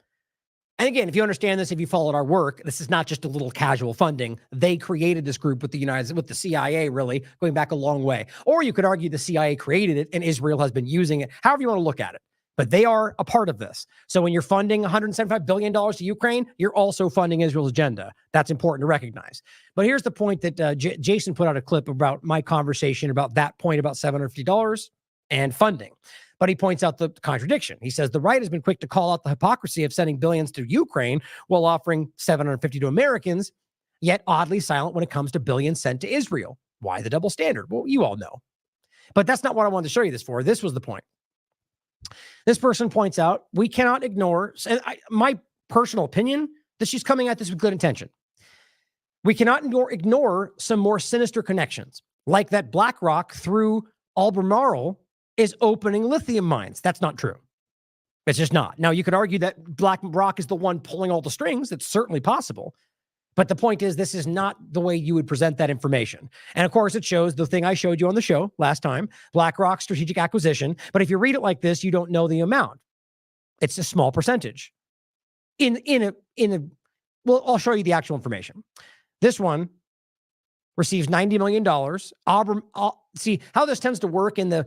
And again, if you understand this, if you followed our work, this is not just a little casual funding. They created this group with the CIA, really, going back a long way. Or you could argue the CIA created it and Israel has been using it, however you want to look at it. But they are a part of this. So when you're funding $175 billion to Ukraine, you're also funding Israel's agenda. That's important to recognize. But here's the point that Jason put out a clip about my conversation about that point about $750 and funding. But he points out the contradiction. He says the right has been quick to call out the hypocrisy of sending billions to Ukraine while offering $750 to Americans, yet oddly silent when it comes to billions sent to Israel. Why the double standard? Well, you all know. But that's not what I wanted to show you this for. This was the point. This person points out we cannot ignore, and my personal opinion, that she's coming at this with good intention. We cannot ignore some more sinister connections, like that BlackRock through Albemarle is opening lithium mines. That's not true. It's just not. Now, you could argue that BlackRock is the one pulling all the strings. It's certainly possible. But the point is, this is not the way you would present that information. And of course, it shows the thing I showed you on the show last time, BlackRock strategic acquisition. But if you read it like this, you don't know the amount. It's a small percentage. Well, I'll show you the actual information. This one receives $90 million. See how this tends to work in the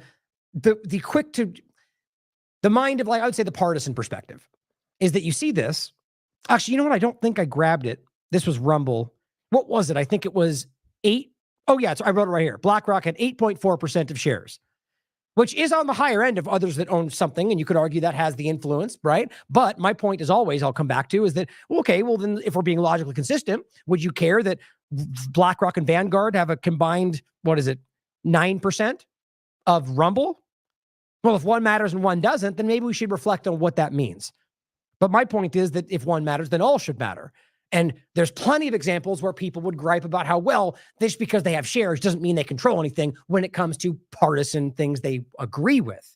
mind of, like, I would say the partisan perspective is that you see this. Actually, you know what? I don't think I grabbed it. This was Rumble. What was it? I think it was 8. Oh, yeah. So I wrote it right here. BlackRock had 8.4% of shares, which is on the higher end of others that own something. And you could argue that has the influence, right? But my point is always, I'll come back to, is that, okay, well, then if we're being logically consistent, would you care that BlackRock and Vanguard have a combined, 9% of Rumble? Well, if one matters and one doesn't, then maybe we should reflect on what that means. But my point is that if one matters, then all should matter. And there's plenty of examples where people would gripe about how, well, just because they have shares doesn't mean they control anything when it comes to partisan things they agree with.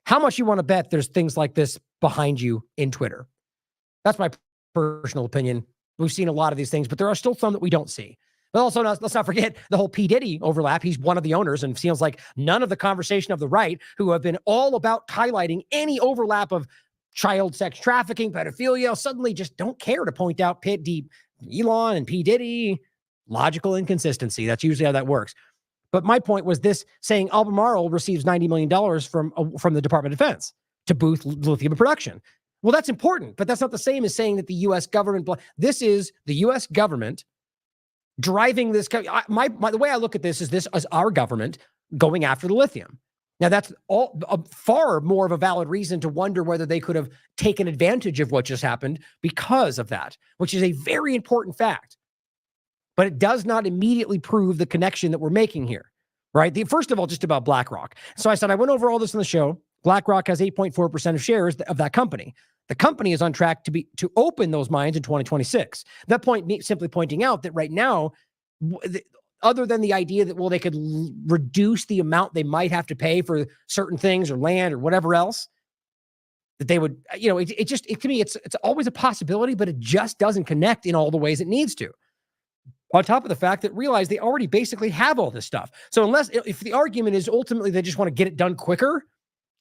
How much you want to bet there's things like this behind you in Twitter? That's my personal opinion. We've seen a lot of these things, but there are still some that we don't see. But also, let's not forget the whole P. Diddy overlap. He's one of the owners, and it feels like none of the conversation of the right, who have been all about highlighting any overlap of child sex trafficking, pedophilia, suddenly just don't care to point out Elon and P. Diddy. Logical inconsistency. That's usually how that works. But my point was this, saying Albemarle receives $90 million from the Department of Defense to boost lithium production. Well, that's important, but that's not the same as saying that the U.S. government, this is the U.S. government driving this. The way I look at this is our government going after the lithium. Now, that's all far more of a valid reason to wonder whether they could have taken advantage of what just happened because of that, which is a very important fact. But it does not immediately prove the connection that we're making here, right? First of all, just about BlackRock. So I said, I went over all this on the show. BlackRock has 8.4% of shares of that company. The company is on track to open those mines in 2026. That point simply pointing out that right now, other than the idea that, well, they could reduce the amount they might have to pay for certain things or land or whatever else, that they would, to me, it's always a possibility, but it just doesn't connect in all the ways it needs to. On top of the fact that realize they already basically have all this stuff. So if the argument is ultimately they just want to get it done quicker,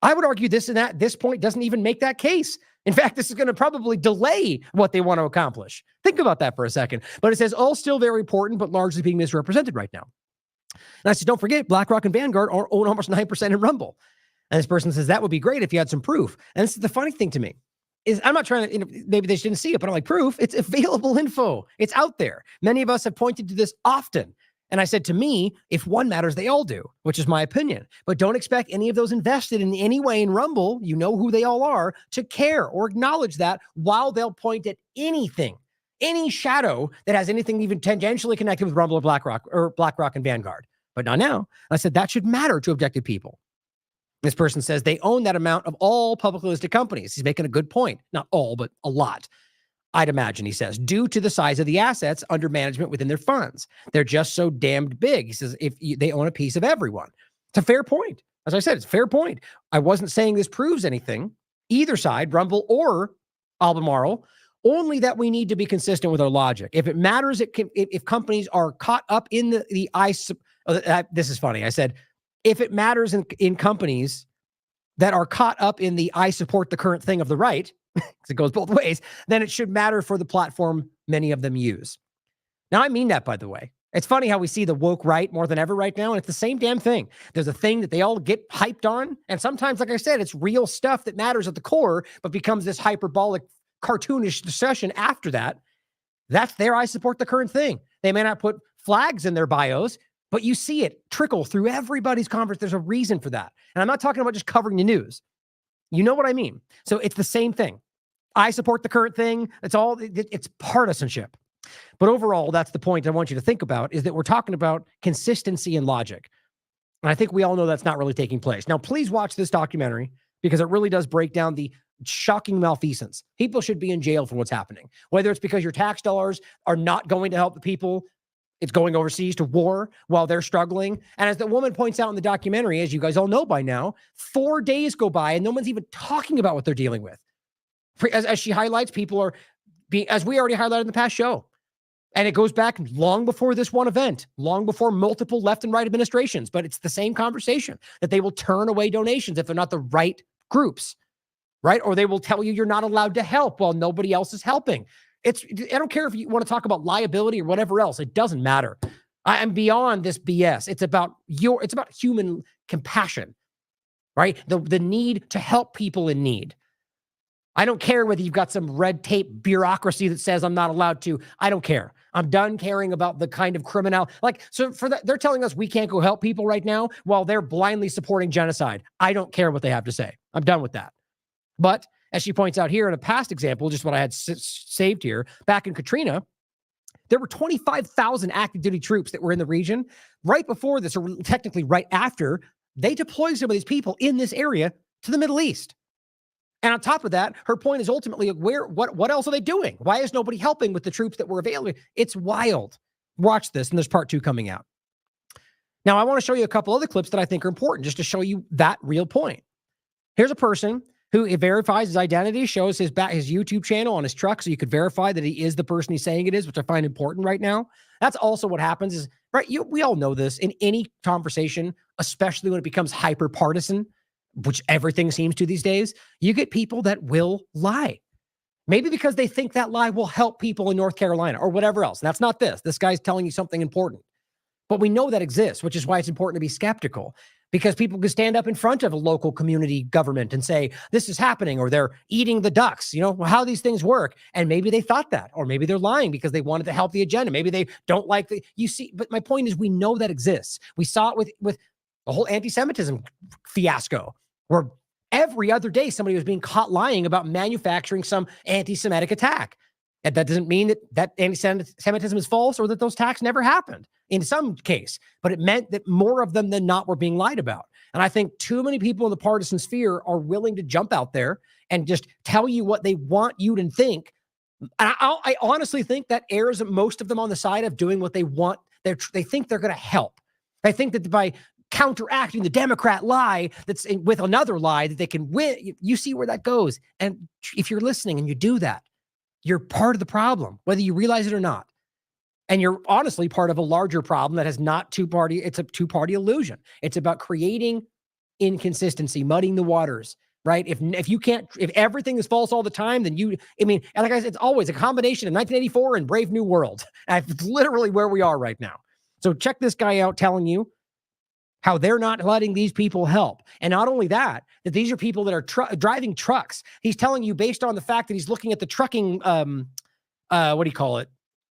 I would argue this point doesn't even make that case. In fact, this is going to probably delay what they want to accomplish. Think about that for a second. But it says all still very important, but largely being misrepresented right now. And I said, don't forget, BlackRock and Vanguard own almost 9% in Rumble. And this person says, that would be great if you had some proof. And this is the funny thing to me. Is I'm not trying to, maybe they didn't see it, but I'm like, proof, it's available info. It's out there. Many of us have pointed to this often. And I said, to me, if one matters, they all do, which is my opinion. But don't expect any of those invested in any way in Rumble, you know who they all are, to care or acknowledge that while they'll point at anything, any shadow that has anything even tangentially connected with Rumble or BlackRock and Vanguard. But not now. I said, that should matter to objective people. This person says they own that amount of all publicly listed companies. He's making a good point. Not all, but a lot. I'd imagine, he says, due to the size of the assets under management within their funds. They're just so damned big. He says, they own a piece of everyone. It's a fair point. As I said, it's a fair point. I wasn't saying this proves anything, either side, Rumble or Albemarle, only that we need to be consistent with our logic. If it matters, if companies are caught up in this is funny. I said, if it matters in companies that are caught up in the I support the current thing of the right, because it goes both ways, then it should matter for the platform many of them use. Now, I mean that, by the way. It's funny how we see the woke right more than ever right now, and it's the same damn thing. There's a thing that they all get hyped on, and sometimes, like I said, it's real stuff that matters at the core, but becomes this hyperbolic, cartoonish discussion after that. That's their I support the current thing. They may not put flags in their bios, but you see it trickle through everybody's conference. There's a reason for that. And I'm not talking about just covering the news. You know what I mean? So it's the same thing. I support the current thing. It's partisanship. But overall, that's the point I want you to think about, is that we're talking about consistency and logic. And I think we all know that's not really taking place. Now, please watch this documentary because it really does break down the shocking malfeasance. People should be in jail for what's happening, whether it's because your tax dollars are not going to help the people. It's going overseas to war while they're struggling. And as the woman points out in the documentary, as you guys all know by now, 4 days go by and no one's even talking about what they're dealing with. As she highlights, people are being, as we already highlighted in the past show. And it goes back long before this one event, long before multiple left and right administrations. But it's the same conversation, that they will turn away donations if they're not the right groups, right? Or they will tell you you're not allowed to help while nobody else is helping. I don't care if you want to talk about liability or whatever else. It doesn't matter. I am beyond this BS. It's about human compassion, right? The need to help people in need. I don't care whether you've got some red tape bureaucracy that says I'm not allowed to. I don't care. I'm done caring about the kind of criminal. So for that, they're telling us we can't go help people right now while they're blindly supporting genocide. I don't care what they have to say. I'm done with that. But as she points out here in a past example, just what I had saved here, back in Katrina, there were 25,000 active duty troops that were in the region. Right before this, or technically right after, they deployed some of these people in this area to the Middle East. And on top of that, her point is ultimately what else are they doing? Why is nobody helping with the troops that were available? It's wild. Watch this, and there's part 2 coming out. Now, I want to show you a couple other clips that I think are important just to show you that real point. Here's a person who verifies his identity, shows his YouTube channel on his truck so you could verify that he is the person he's saying it is, which I find important right now. That's also what happens is, right, we all know this in any conversation, especially when it becomes hyper-partisan, which everything seems to these days, you get people that will lie. Maybe because they think that lie will help people in North Carolina or whatever else. That's not this. This guy's telling you something important. But we know that exists, which is why it's important to be skeptical. Because people can stand up in front of a local community government and say, this is happening, or they're eating the ducks, how these things work. And maybe they thought that, or maybe they're lying because they wanted to help the agenda. Maybe they don't like but my point is we know that exists. We saw it with The whole anti-Semitism fiasco, where every other day somebody was being caught lying about manufacturing some anti-Semitic attack. And that doesn't mean that anti-Semitism is false or that those attacks never happened in some case, but it meant that more of them than not were being lied about. And I think too many people in the partisan sphere are willing to jump out there and just tell you what they want you to think. And I honestly think that errs most of them on the side of doing what they want. They think they're going to help. They think that by counteracting the Democrat lie that's with another lie that they can win. You see where that goes. And if you're listening and you do that, you're part of the problem, whether you realize it or not. And you're honestly part of a larger problem that has not two-party. It's a two-party illusion. It's about creating inconsistency, muddying the waters, right? If everything is false all the time, then and like I said, it's always a combination of 1984 and Brave New World. And it's literally where we are right now. So check this guy out telling you how they're not letting these people help. And not only that these are people that are driving trucks. He's telling you based on the fact that he's looking at the trucking, what do you call it?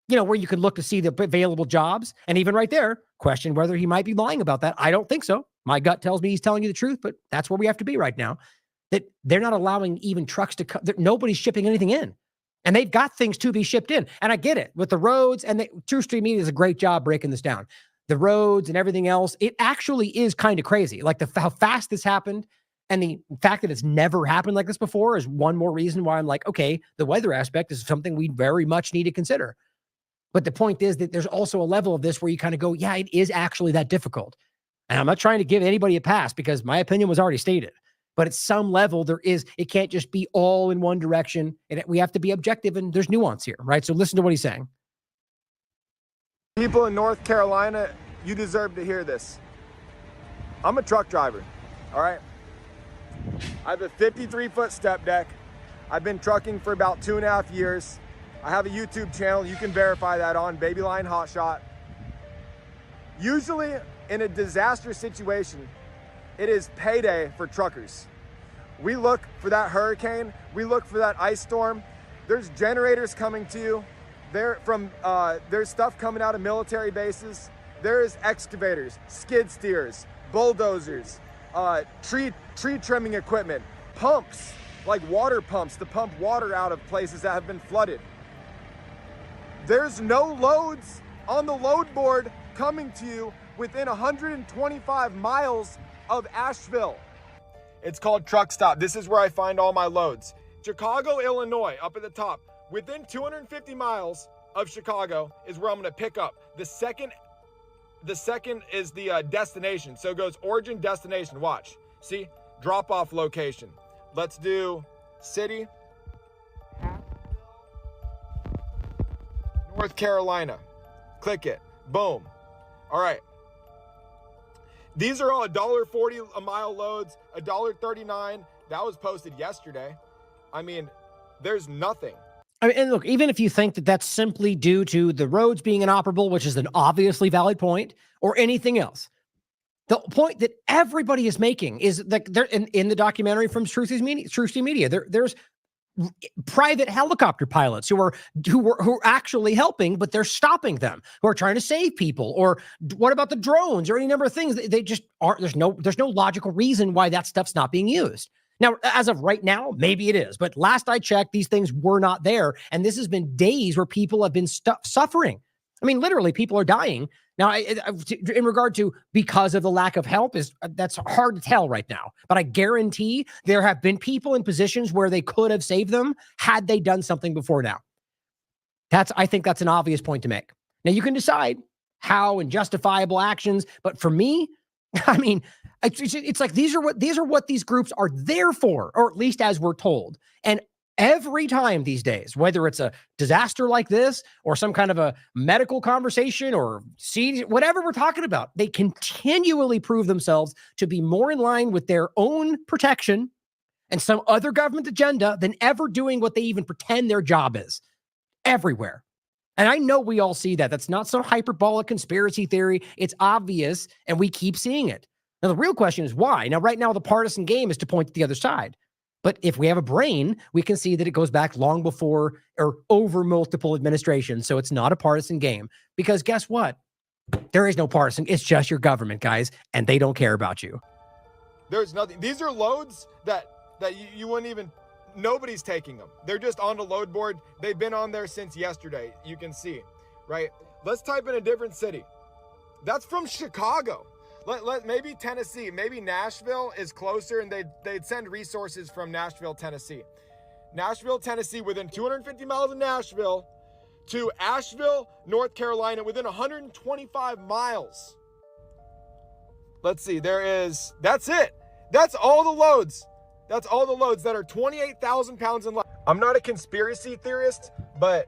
Where you can look to see the available jobs. And even right there, question whether he might be lying about that. I don't think so. My gut tells me he's telling you the truth, but that's where we have to be right now. That they're not allowing even trucks to come. Nobody's shipping anything in. And they've got things to be shipped in. And I get it with the roads, and True Stream Media does a great job breaking this down. The roads and everything else, it actually is kind of crazy. Like how fast this happened and the fact that it's never happened like this before is one more reason why I'm like, okay, the weather aspect is something we very much need to consider. But the point is that there's also a level of this where you kind of go, yeah, it is actually that difficult. And I'm not trying to give anybody a pass because my opinion was already stated. But at some level, it can't just be all in one direction. We have to be objective, and there's nuance here, right? So listen to what he's saying. People in North Carolina, you deserve to hear this. I'm a truck driver, all right? I have a 53-foot step deck. I've been trucking for about 2.5 years. I have a YouTube channel. You can verify that on Babyline Hotshot. Usually in a disaster situation, it is payday for truckers. We look for that hurricane. We look for that ice storm. There's generators coming to you. There's stuff coming out of military bases. There's excavators, skid steers, bulldozers, tree trimming equipment, pumps, like water pumps to pump water out of places that have been flooded. There's no loads on the load board coming to you within 125 miles of Asheville. It's called Truck Stop. This is where I find all my loads. Chicago, Illinois, up at the top. Within 250 miles of Chicago is where I'm gonna pick up. The second is the destination. So it goes origin, destination, watch. See, drop off location. Let's do city, North Carolina. Click it, boom. All right. These are all $1.40 a mile loads, $1.39. That was posted yesterday. I mean, there's nothing. I mean, and look, even if you think that that's simply due to the roads being inoperable, which is an obviously valid point, or anything else, the point that everybody is making is that they're in the documentary from True Stream Media. There's private helicopter pilots who are actually helping, but they're stopping them, who are trying to save people. Or what about the drones or any number of things? They just aren't. There's no logical reason why that stuff's not being used. Now, as of right now, maybe it is, but last I checked, these things were not there. And this has been days where people have been suffering. I mean, literally, people are dying. Now, in regard to because of the lack of help, that's hard to tell right now. But I guarantee there have been people in positions where they could have saved them had they done something before now. I think that's an obvious point to make. Now, you can decide how and justifiable actions, but for me, I mean, it's like these are what these groups are there for, or at least as we're told. And every time these days, whether it's a disaster like this or some kind of a medical conversation or whatever we're talking about, they continually prove themselves to be more in line with their own protection and some other government agenda than ever doing what they even pretend their job is everywhere. And I know we all see that. That's not some hyperbolic conspiracy theory. It's obvious, and we keep seeing it. Now, the real question is why. Now, right now, the partisan game is to point to the other side. But if we have a brain, we can see that it goes back long before or over multiple administrations. So it's not a partisan game. Because guess what? There is no partisan. It's just your government, guys, and they don't care about you. There's nothing. These are loads that you wouldn't even, nobody's taking them. They're just on the load board. They've been on there since yesterday. You can see, right? Let's type in a different city. That's from Chicago. Maybe Tennessee, maybe Nashville is closer, and they'd send resources from Nashville, Tennessee. Nashville, Tennessee, within 250 miles of Nashville, to Asheville, North Carolina, within 125 miles. Let's see, that's it. That's all the loads. That's all the loads that are 28,000 pounds and less. I'm not a conspiracy theorist, but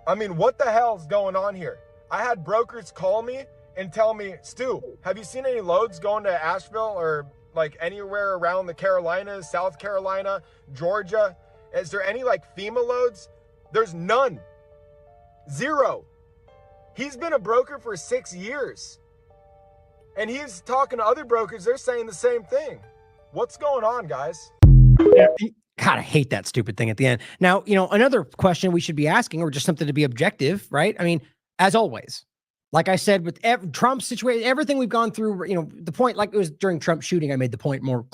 I mean, what the hell's going on here? I had brokers call me and tell me, Stu, have you seen any loads going to Asheville or like anywhere around the Carolinas, South Carolina, Georgia? Is there any like FEMA loads? There's none. Zero. He's been a broker for 6 years. And he's talking to other brokers. They're saying the same thing. What's going on, guys? God, I hate that stupid thing at the end. Now, another question we should be asking, or just something to be objective, right? I mean, as always, like I said, with Trump's situation, everything we've gone through, the point, like it was during Trump's shooting, I made the point more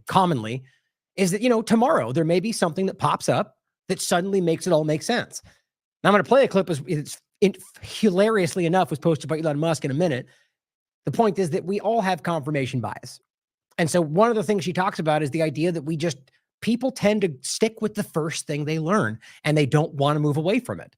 commonly, is that, tomorrow there may be something that pops up that suddenly makes it all make sense. Now I'm going to play a clip. It's hilariously enough was posted by Elon Musk in a minute. The point is that we all have confirmation bias. And so one of the things she talks about is the idea that people tend to stick with the first thing they learn, and they don't want to move away from it.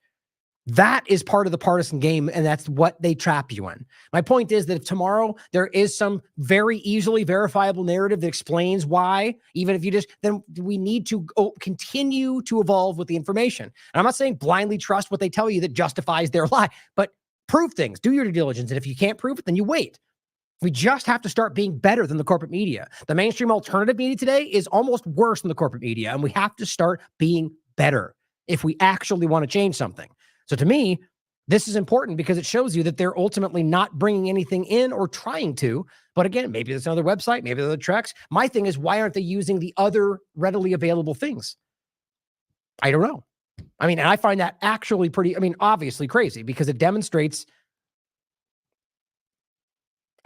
That is part of the partisan game, and that's what they trap you in. My point is that if tomorrow there is some very easily verifiable narrative that explains why, even if then we need to continue to evolve with the information. And I'm not saying blindly trust what they tell you that justifies their lie, but prove things, do your due diligence. And if you can't prove it, then you wait. We just have to start being better than the corporate media. The mainstream alternative media today is almost worse than the corporate media, and we have to start being better if we actually want to change something. So to me, this is important because it shows you that they're ultimately not bringing anything in or trying to. But again, maybe there's another website, maybe there's other tracks. My thing is, why aren't they using the other readily available things? I don't know. I mean, and I find that actually obviously crazy, because it demonstrates,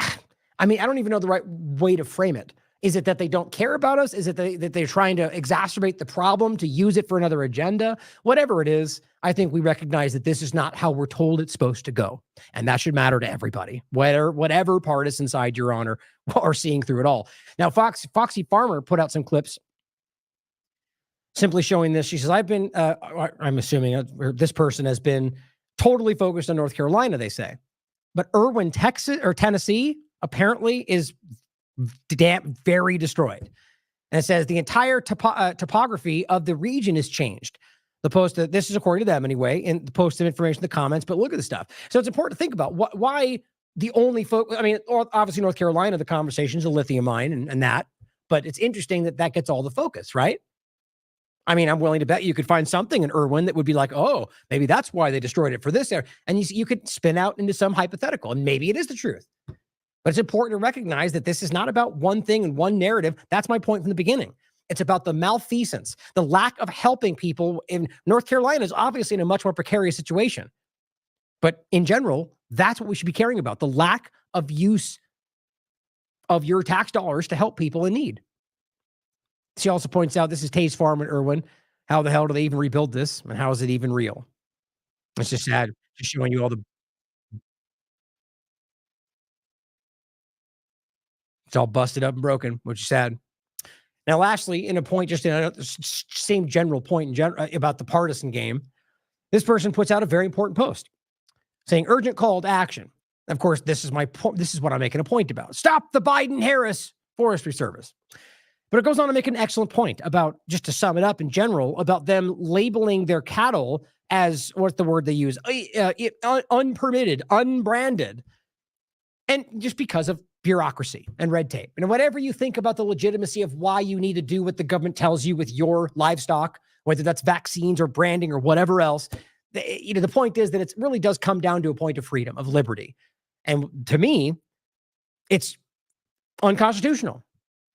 I don't even know the right way to frame it. Is it that they don't care about us? Is it that they're trying to exacerbate the problem to use it for another agenda? Whatever it is, I think we recognize that this is not how we're told it's supposed to go. And that should matter to everybody, whatever partisan side you're on or seeing through it all. Now, Foxy Farmer put out some clips simply showing this. She says, I'm assuming this person has been totally focused on North Carolina, they say. But Irwin, Tennessee, apparently is very destroyed. And it says the entire topography of the region is changed. The post, this is according to them anyway, and the post of information in the comments, but look at the stuff. So it's important to think about why the only focus, obviously North Carolina, the conversation is a lithium mine and that, but it's interesting that gets all the focus, right? I'm willing to bet you could find something in Irwin that would be like, oh, maybe that's why they destroyed it for this area. And you could spin out into some hypothetical, and maybe it is the truth. But it's important to recognize that this is not about one thing and one narrative. That's my point from the beginning. It's about the malfeasance, the lack of helping people. In North Carolina is obviously in a much more precarious situation. But in general, that's what we should be caring about, the lack of use of your tax dollars to help people in need. She also points out, this is Tay's Farm in Irwin. How the hell do they even rebuild this? And how is it even real? It's just sad, just showing you all the... It's all busted up and broken, which is sad. Now, lastly, in a point, just in a same general point about the partisan game, this person puts out a very important post saying urgent call to action. Of course, this is my point. This is what I'm making a point about. Stop the Biden-Harris Forestry Service. But it goes on to make an excellent point about, just to sum it up in general, about them labeling their cattle as, what's the word they use? Unpermitted, unbranded. And just because of bureaucracy and red tape. And whatever you think about the legitimacy of why you need to do what the government tells you with your livestock, whether that's vaccines or branding or whatever else, the point is that it really does come down to a point of freedom, of liberty. And to me, it's unconstitutional,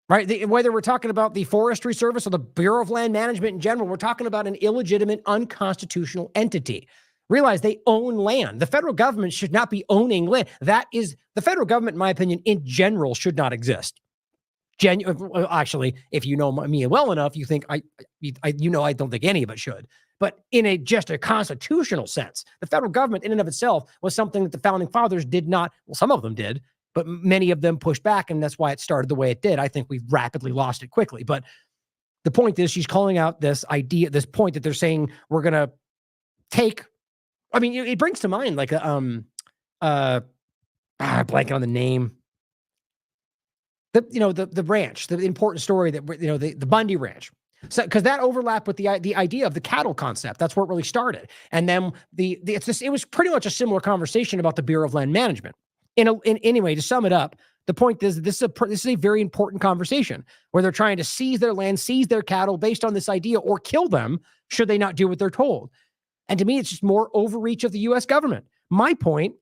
right? Whether we're talking about the Forestry Service or the Bureau of Land Management in general, we're talking about an illegitimate, unconstitutional entity. Realize they own land. The federal government should not be owning land. That is, the federal government, in my opinion, in general, should not exist. Actually, if you know me well enough, you think I don't think any of it should. But in just a constitutional sense, the federal government in and of itself was something that the founding fathers did not, well, some of them did, but many of them pushed back, and that's why it started the way it did. I think we've rapidly lost it quickly. But the point is, she's calling out this idea, this point that they're saying we're going to take, I mean, it brings to mind like blanking on the name. The ranch, the important story that, the Bundy Ranch. So, because that overlapped with the idea of the cattle concept. That's where it really started. And then it was pretty much a similar conversation about the Bureau of Land Management. Anyway, to sum it up, the point is this is a very important conversation where they're trying to seize their land, seize their cattle based on this idea, or kill them should they not do what they're told. And to me, it's just more overreach of the U.S. government. My point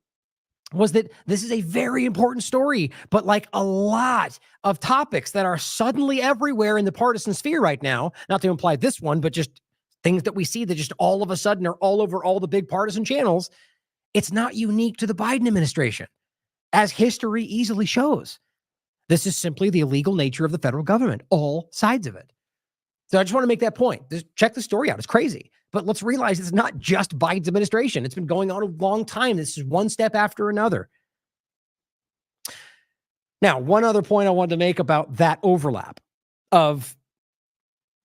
was that this is a very important story, but like a lot of topics that are suddenly everywhere in the partisan sphere right now, not to imply this one, but just things that we see that just all of a sudden are all over all the big partisan channels. It's not unique to the Biden administration, as history easily shows. This is simply the illegal nature of the federal government, all sides of it. So I just want to make that point. Just check the story out. It's crazy. But let's realize it's not just Biden's administration. It's been going on a long time. This is one step after another. Now, one other point I wanted to make about that overlap of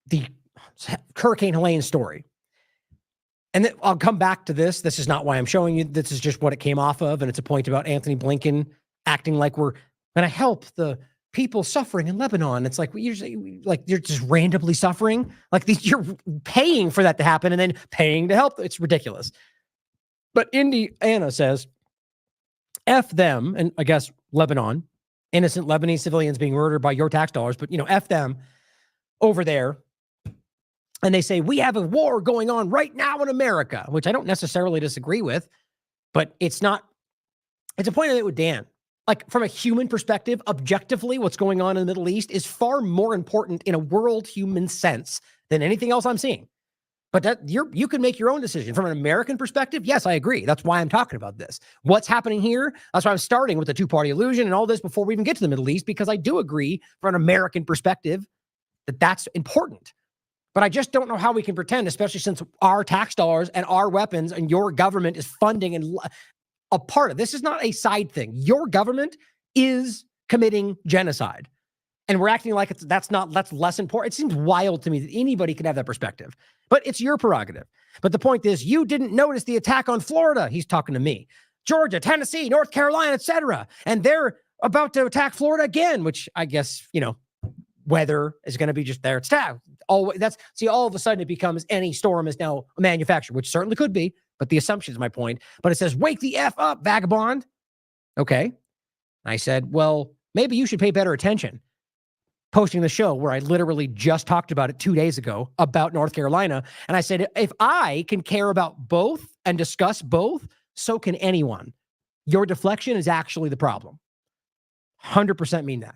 the Hurricane Helene story. And then I'll come back to this. This is not why I'm showing you. This is just what it came off of. And it's a point about Anthony Blinken acting like we're going to help the people suffering in Lebanon. It's like, you're just randomly suffering. Like you're paying for that to happen and then paying to help. It's ridiculous. But Indiana says, F them, and I guess Lebanon, innocent Lebanese civilians being murdered by your tax dollars, but F them over there. And they say, we have a war going on right now in America, which I don't necessarily disagree with, but it's a point I made with Dan. Like from a human perspective, objectively, what's going on in the Middle East is far more important in a world human sense than anything else I'm seeing. But you can make your own decision. From an American perspective, yes, I agree. That's why I'm talking about this. What's happening here? That's why I'm starting with the two-party illusion and all this before we even get to the Middle East, because I do agree from an American perspective that that's important. But I just don't know how we can pretend, especially since our tax dollars and our weapons and your government is funding and a part of this is not a side thing. Your government is committing genocide. And we're acting like that's less important. It seems wild to me that anybody could have that perspective, but it's your prerogative. But the point is, you didn't notice the attack on Florida. He's talking to me. Georgia, Tennessee, North Carolina, etc. And they're about to attack Florida again, which I guess, weather is going to be just there. It's all of a sudden it becomes any storm is now a manufacturer, which certainly could be, but the assumption is my point. But it says, wake the F up, Vagabond. Okay. I said, well, maybe you should pay better attention. Posting the show where I literally just talked about it 2 days ago about North Carolina. And I said, if I can care about both and discuss both, so can anyone. Your deflection is actually the problem. 100% mean that.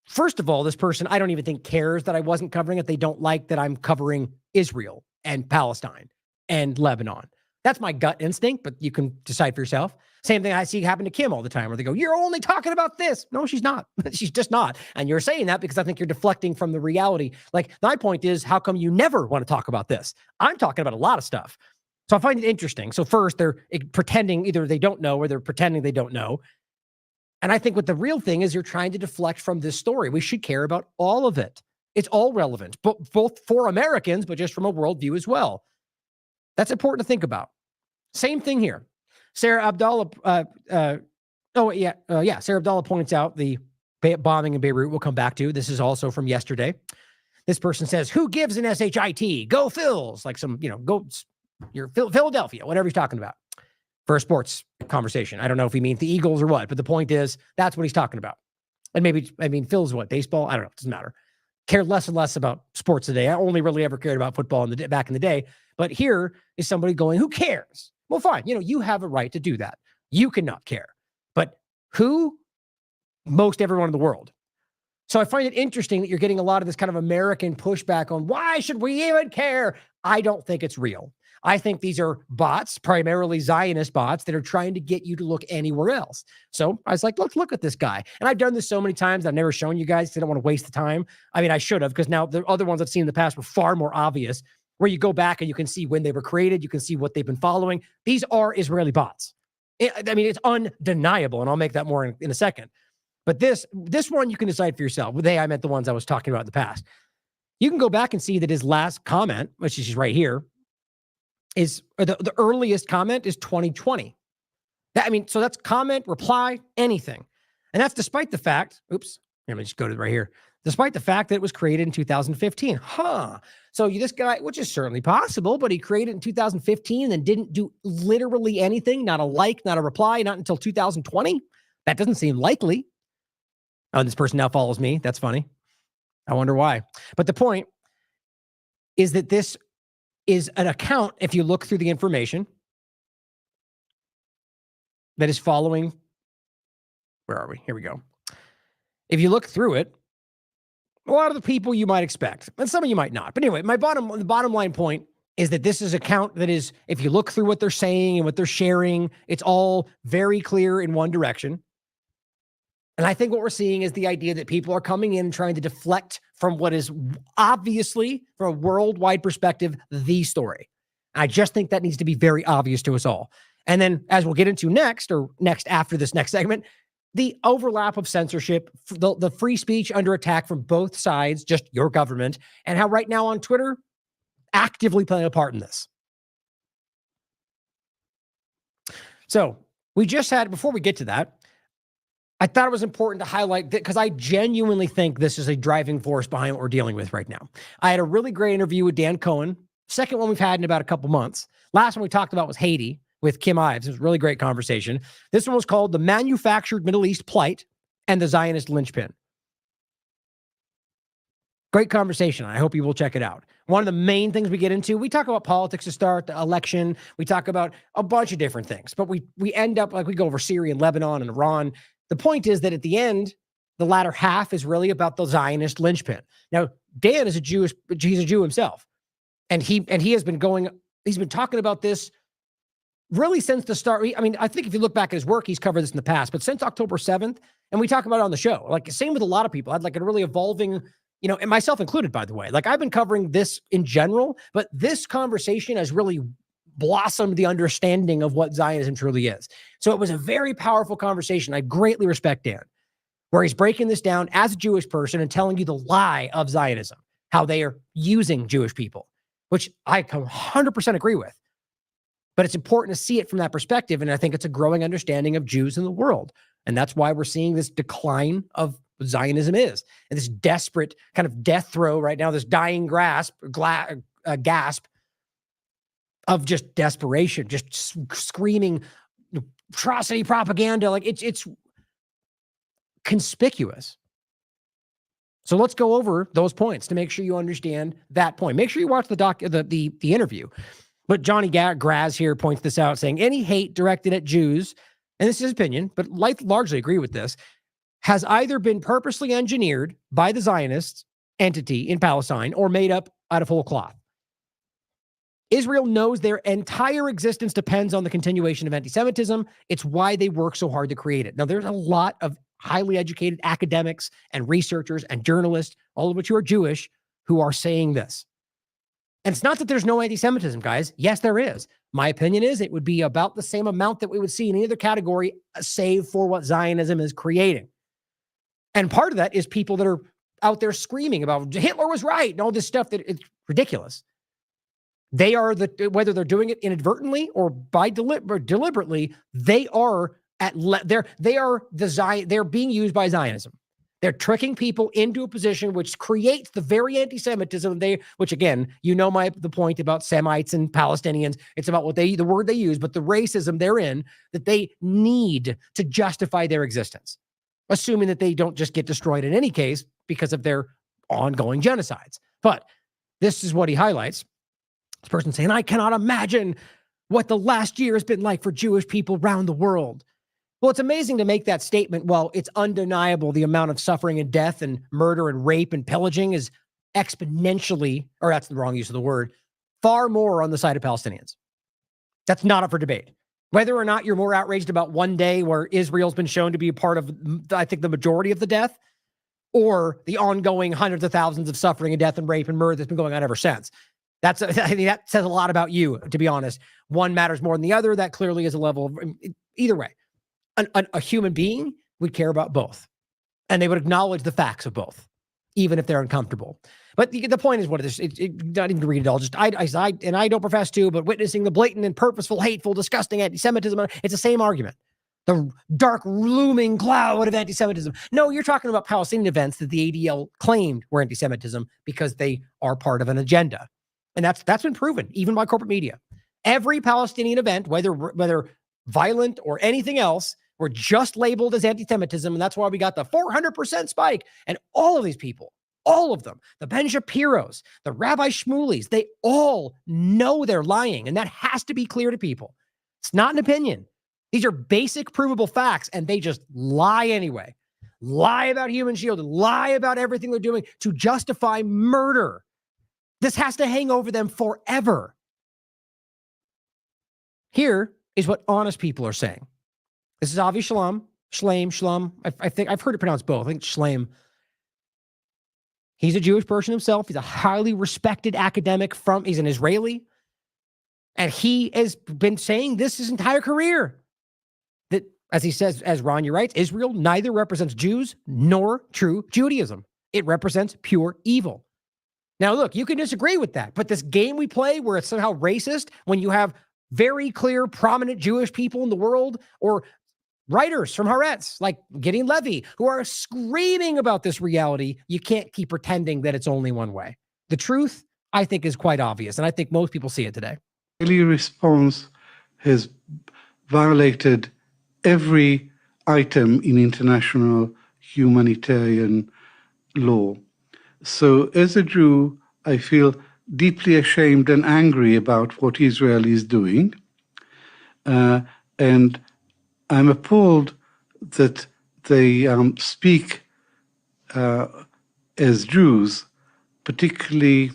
First of all, this person, I don't even think cares that I wasn't covering it. They don't like that I'm covering Israel and Palestine and Lebanon. That's my gut instinct, but you can decide for yourself. Same thing I see happen to Kim all the time where they go, you're only talking about this. No, she's not. She's just not. And you're saying that because I think you're deflecting from the reality. Like my point is, how come you never want to talk about this? I'm talking about a lot of stuff. So I find it interesting. So first they're pretending either they don't know or they're pretending they don't know. And I think what the real thing is, you're trying to deflect from this story. We should care about all of it. It's all relevant, both for Americans, but just from a worldview as well. That's important to think about. Same thing here. Sarah Abdallah, Sarah Abdallah points out the bombing in Beirut. We'll come back to. This is also from yesterday. This person says, who gives an SHIT? Go Phils. Like some, go, you're Philadelphia, whatever he's talking about. For a sports conversation. I don't know if he means the Eagles or what, but the point is that's what he's talking about. And maybe Phil's what, baseball? I don't know. It doesn't matter. Care less and less about sports today. I only really ever cared about football back in the day. But here is somebody going, who cares? Well, fine. You have a right to do that. You cannot care. But who? Most everyone in the world. So I find it interesting that you're getting a lot of this kind of American pushback on why should we even care? I don't think it's real. I think these are bots, primarily Zionist bots, that are trying to get you to look anywhere else. So I was like, let's look at this guy. And I've done this so many times. I've never shown you guys because I don't want to waste the time. I mean, I should have, because now the other ones I've seen in the past were far more obvious, where you go back and you can see when they were created. You can see what they've been following. These are Israeli bots. I mean, it's undeniable, and I'll make that more in a second. But this one, you can decide for yourself. I meant the ones I was talking about in the past. You can go back and see that his last comment, which is right here, is the earliest comment is 2020. So that's comment, reply, anything. And that's despite the fact, let me just go to right here. Despite the fact that it was created in 2015. So this guy, which is certainly possible, but he created it in 2015 and then didn't do literally anything, not a like, not a reply, not until 2020. That doesn't seem likely. Oh, this person now follows me. That's funny. I wonder why. But the point is that this is an account, if you look through the information, that is following. Where are we? Here we go. If you look through it, a lot of the people you might expect, and some of you might not. But anyway, the bottom line point is that this is an account that is, if you look through what they're saying and what they're sharing, it's all very clear in one direction. And I think what we're seeing is the idea that people are coming in and trying to deflect from what is obviously, from a worldwide perspective, the story. I just think that needs to be very obvious to us all. And then, as we'll get into next after this next segment, the overlap of censorship, the free speech under attack from both sides, just your government, and how right now on Twitter, actively playing a part in this. So we just had, before we get to that, I thought it was important to highlight that because I genuinely think this is a driving force behind what we're dealing with right now. I had a really great interview with Dan Cohen, second one we've had in about a couple months. Last one we talked about was Haiti with Kim Ives. It was a really great conversation. This one was called The Manufactured Middle East Plight and the Zionist Linchpin. Great conversation. I hope you will check it out. One of the main things we get into, we talk about politics to start, the election. We talk about a bunch of different things, but we end up, we go over Syria and Lebanon and Iran. The point is that at the end, the latter half is really about the Zionist linchpin. Now, Dan is he's a Jew himself. And he has been he's been talking about this really since the start. I mean, I think if you look back at his work, he's covered this in the past, but since October 7th, and we talk about it on the show, like same with a lot of people. I'd like a really evolving, and myself included, by the way. Like I've been covering this in general, but this conversation has really blossomed the understanding of what Zionism truly is. So it was a very powerful conversation. I greatly respect Dan, where he's breaking this down as a Jewish person and telling you the lie of Zionism, how they are using Jewish people, which I 100% agree with. But it's important to see it from that perspective, and I think it's a growing understanding of Jews in the world. And that's why we're seeing this decline of what Zionism is, and this desperate kind of death throw right now, this dying gasp of just desperation, just screaming atrocity propaganda. Like it's conspicuous. So let's go over those points to make sure you understand that point. Make sure you watch the interview. But Johnny Graz here points this out, saying any hate directed at Jews, and this is his opinion, but largely agree with this, has either been purposely engineered by the Zionist entity in Palestine or made up out of whole cloth. Israel knows their entire existence depends on the continuation of anti-Semitism. It's why they work so hard to create it. Now, there's a lot of highly educated academics and researchers and journalists, all of which who are Jewish, who are saying this. And it's not that there's no anti-Semitism, guys. Yes, there is. My opinion is it would be about the same amount that we would see in either category, save for what Zionism is creating. And part of that is people that are out there screaming about Hitler was right and all this stuff that it's ridiculous. They are whether they're doing it inadvertently or by deliberately, they are they're being used by Zionism. They're tricking people into a position which creates the very anti-Semitism which again, the point about Semites and Palestinians. It's about the word they use, but the racism they're in that they need to justify their existence, assuming that they don't just get destroyed in any case because of their ongoing genocides. But this is what he highlights. This person saying, I cannot imagine what the last year has been like for Jewish people around the world. Well, it's amazing to make that statement. Well, it's undeniable the amount of suffering and death and murder and rape and pillaging is exponentially, or that's the wrong use of the word, far more on the side of Palestinians. That's not up for debate. Whether or not you're more outraged about one day where Israel's been shown to be a part of, I think, the majority of the death, or the ongoing hundreds of thousands of suffering and death and rape and murder that's been going on ever since. I think that says a lot about you, to be honest. One matters more than the other. That clearly is a level of, either way, a human being would care about both. And they would acknowledge the facts of both, even if they're uncomfortable. But the point is what it is. Not even to read it all. Just I don't profess to, but witnessing the blatant and purposeful, hateful, disgusting anti-Semitism, it's the same argument. The dark, looming cloud of anti-Semitism. No, you're talking about Palestinian events that the ADL claimed were anti-Semitism because they are part of an agenda. And that's been proven, even by corporate media. Every Palestinian event, whether violent or anything else, were just labeled as anti-Semitism, and that's why we got the 400% spike. And all of these people, all of them, the Ben Shapiros, the Rabbi Shmulis, they all know they're lying, and that has to be clear to people. It's not an opinion. These are basic, provable facts, and they just lie anyway. Lie about Human Shield, lie about everything they're doing to justify murder. This has to hang over them forever. Here is what honest people are saying. This is Avi Shalom. I think I've heard it pronounced both. I think Shlaim. He's a Jewish person himself. He's a highly respected academic he's an Israeli. And he has been saying this his entire career. That, as he says, as Rania writes, Israel neither represents Jews nor true Judaism. It represents pure evil. Now, look, you can disagree with that, but this game we play where it's somehow racist when you have very clear, prominent Jewish people in the world, or writers from Haaretz, like Gideon Levy, who are screaming about this reality, you can't keep pretending that it's only one way. The truth, I think, is quite obvious, and I think most people see it today. Israeli response has violated every item in international humanitarian law. So as a Jew, I feel deeply ashamed and angry about what Israel is doing. And I'm appalled that they speak as Jews, particularly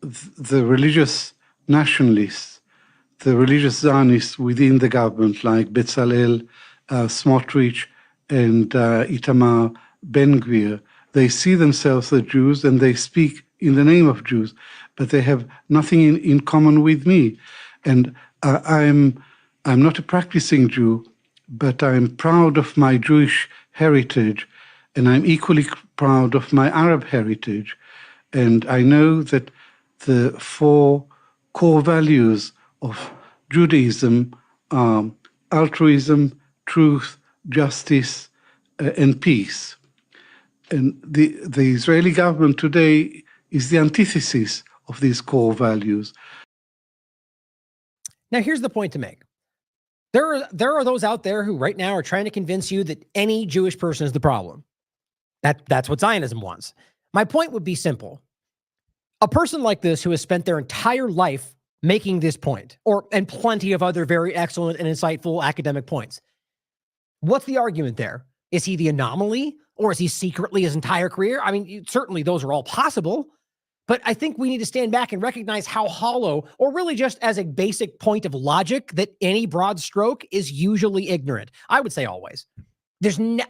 the religious nationalists, the religious Zionists within the government, like Bezalel, Smotrich, and Itamar Ben-Gvir. They see themselves as Jews and they speak in the name of Jews, but they have nothing in common with me. And I'm not a practicing Jew, but I'm proud of my Jewish heritage, and I'm equally proud of my Arab heritage. And I know that the four core values of Judaism are altruism, truth, justice, and peace. And the Israeli government today is the antithesis of these core values. Now, here's the point to make. There are those out there who right now are trying to convince you that any Jewish person is the problem. That's what Zionism wants. My point would be simple. A person like this who has spent their entire life making this point, and plenty of other very excellent and insightful academic points. What's the argument there? Is he the anomaly, or is he secretly his entire career? I mean, certainly those are all possible, but I think we need to stand back and recognize how hollow, or really just as a basic point of logic, that any broad stroke is usually ignorant. I would say always. In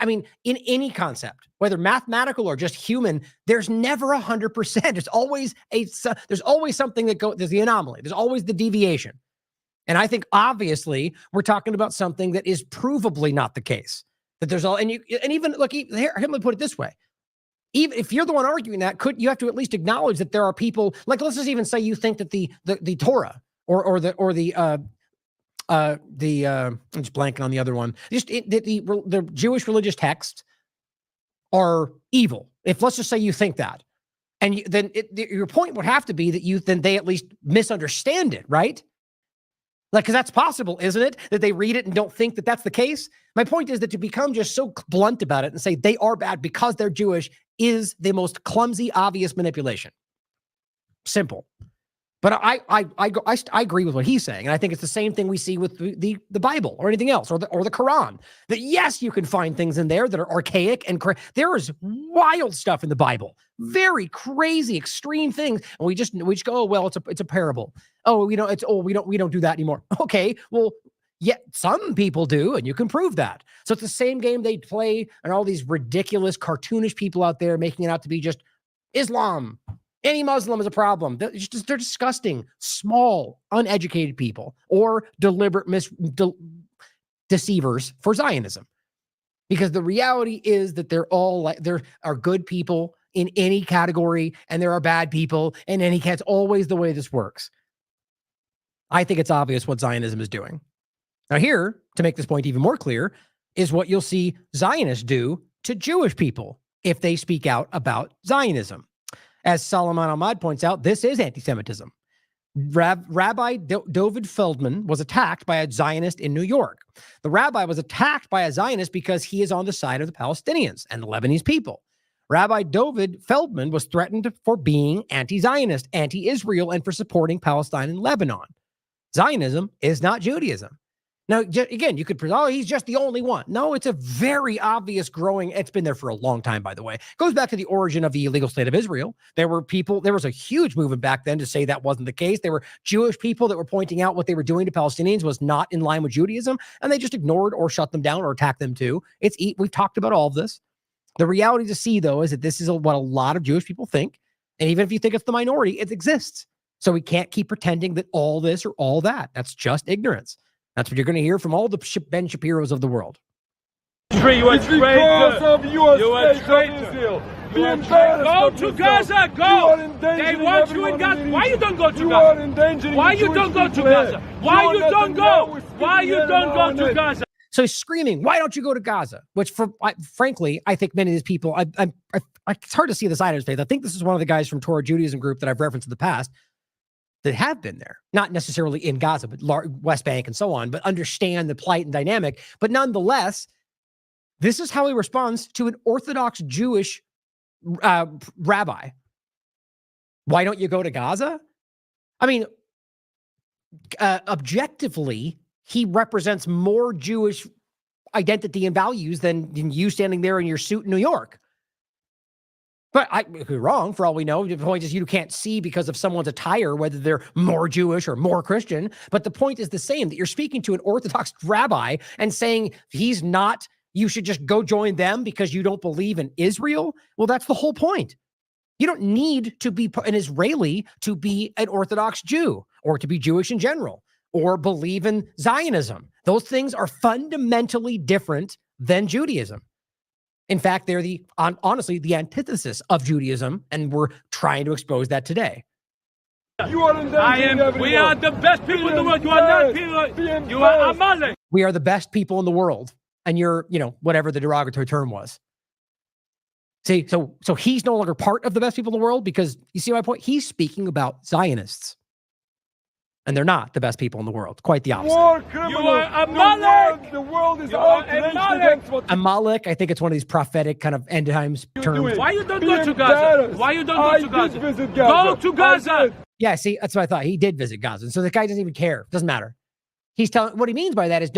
any concept, whether mathematical or just human, there's never 100%. There's always something there's the anomaly. There's always the deviation. And I think obviously we're talking about something that is provably not the case. That there's let me put it this way. Even if you're the one arguing that, you have to at least acknowledge that there are people, like, let's just even say you think that the Torah I'm just blanking on the other one. The Jewish religious texts are evil. Let's just say you think that, and then your point would have to be that they at least misunderstand it, right? Like, because that's possible, isn't it? That they read it and don't think that that's the case. My point is that to become just so blunt about it and say they are bad because they're Jewish is the most clumsy, obvious manipulation. Simple. But I agree with what he's saying, and I think it's the same thing we see with the Bible or anything else, or the Quran. That yes, you can find things in there that are archaic and there is wild stuff in the Bible, very crazy, extreme things, and we just go, oh well, it's a parable. Oh, we don't do that anymore. Okay, well, yeah, some people do, and you can prove that. So it's the same game they play, and all these ridiculous, cartoonish people out there making it out to be just Islam. Any Muslim is a problem. They're disgusting, small, uneducated people or deliberate deceivers for Zionism. Because the reality is that there are good people in any category and there are bad people in any category. It's always the way this works. I think it's obvious what Zionism is doing. Now here, to make this point even more clear, is what you'll see Zionists do to Jewish people if they speak out about Zionism. As Salman Ahmad points out, this is anti-Semitism. Rabbi David Feldman was attacked by a Zionist in New York. The rabbi was attacked by a Zionist because he is on the side of the Palestinians and the Lebanese people. Rabbi David Feldman was threatened for being anti-Zionist, anti-Israel, and for supporting Palestine and Lebanon. Zionism is not Judaism. Now, again, you could, oh, he's just the only one. No, it's a very obvious growing, it's been there for a long time, by the way. It goes back to the origin of the illegal state of Israel. There was a huge movement back then to say that wasn't the case. There were Jewish people that were pointing out what they were doing to Palestinians was not in line with Judaism, and they just ignored or shut them down or attacked them too. We've talked about all of this. The reality to see, though, is that this is what a lot of Jewish people think, and even if you think it's the minority, it exists. So we can't keep pretending that all this or all that. That's just ignorance. That's what you're going to hear from all the Ben Shapiros of the world. You are because of your state of Israel. Go to Gaza, go! They want you in Gaza. Why you don't go to Gaza? Why you don't go to Gaza? Why you don't go? Why you don't go to Gaza? So he's screaming, why don't you go to Gaza? Which, frankly, I think many of these people, it's hard to see the side of his face. I think this is one of the guys from Torah Judaism group that I've referenced in the past that have been there, not necessarily in Gaza, but West Bank and so on, but understand the plight and dynamic. But nonetheless, this is how he responds to an Orthodox Jewish rabbi. Why don't you go to Gaza? I mean, objectively, he represents more Jewish identity and values than you standing there in your suit in New York. But I could be wrong for all we know. The point is you can't see because of someone's attire whether they're more Jewish or more Christian. But the point is the same, that you're speaking to an Orthodox rabbi and saying he's not, you should just go join them because you don't believe in Israel. Well, that's the whole point. You don't need to be an Israeli to be an Orthodox Jew or to be Jewish in general or believe in Zionism. Those things are fundamentally different than Judaism. In fact, they're honestly the antithesis of Judaism, and we're trying to expose that today. We are the best people in the world. You are not people. You are Amalek. We are the best people in the world, and you're, whatever the derogatory term was. See, so he's no longer part of the best people in the world because you see my point? He's speaking about Zionists. And they're not the best people in the world. Quite the opposite. You are Amalek. The world is Amalek. Amalek, I think it's one of these prophetic kind of end times terms. Why you don't go to Gaza? Why you don't go to Gaza? Go to Gaza. Yeah, see, that's what I thought. He did visit Gaza. And so the guy doesn't even care. Doesn't matter. He's telling, what he means by that is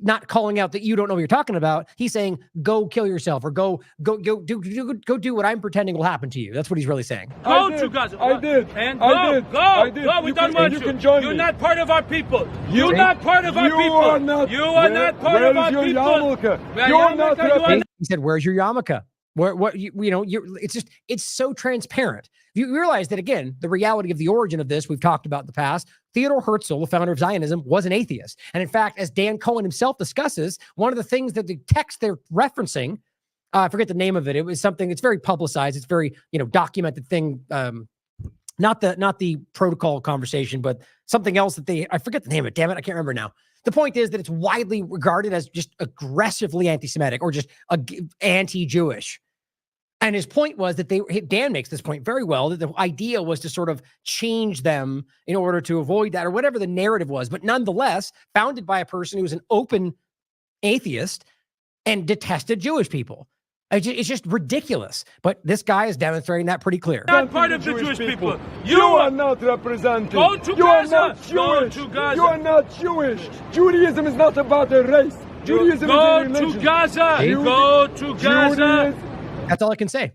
not calling out that you don't know what you're talking about. He's saying, go kill yourself or go do what I'm pretending will happen to you. That's what he's really saying. Go to Gaza. I did. And go. We don't want you. You're not part of our people. You're not part of our people. You are not part of our people. He said, where's your yarmulke? It's so transparent. You realize that, again, the reality of the origin of this, we've talked about in the past. Theodore Herzl, the founder of Zionism, was an atheist. And in fact, as Dan Cohen himself discusses, one of the things that the text they're referencing, I forget the name of it. It was something, it's very publicized. It's very, documented thing. Not the protocol conversation, but something else I forget the name of it. Damn it. I can't remember now. The point is that it's widely regarded as just aggressively anti-Semitic or just anti-Jewish. And his point was that Dan makes this point very well, that the idea was to sort of change them in order to avoid that or whatever the narrative was. But nonetheless, founded by a person who was an open atheist and detested Jewish people. It's just ridiculous. But this guy is demonstrating that pretty clear. Not part of the Jewish people. You are not represented. Go to you Gaza. Are not Jewish. Go to Gaza. You are not Jewish. Judaism is not about a race. Judaism go is a religion. To Gaza. Go to Gaza. That's all I can say.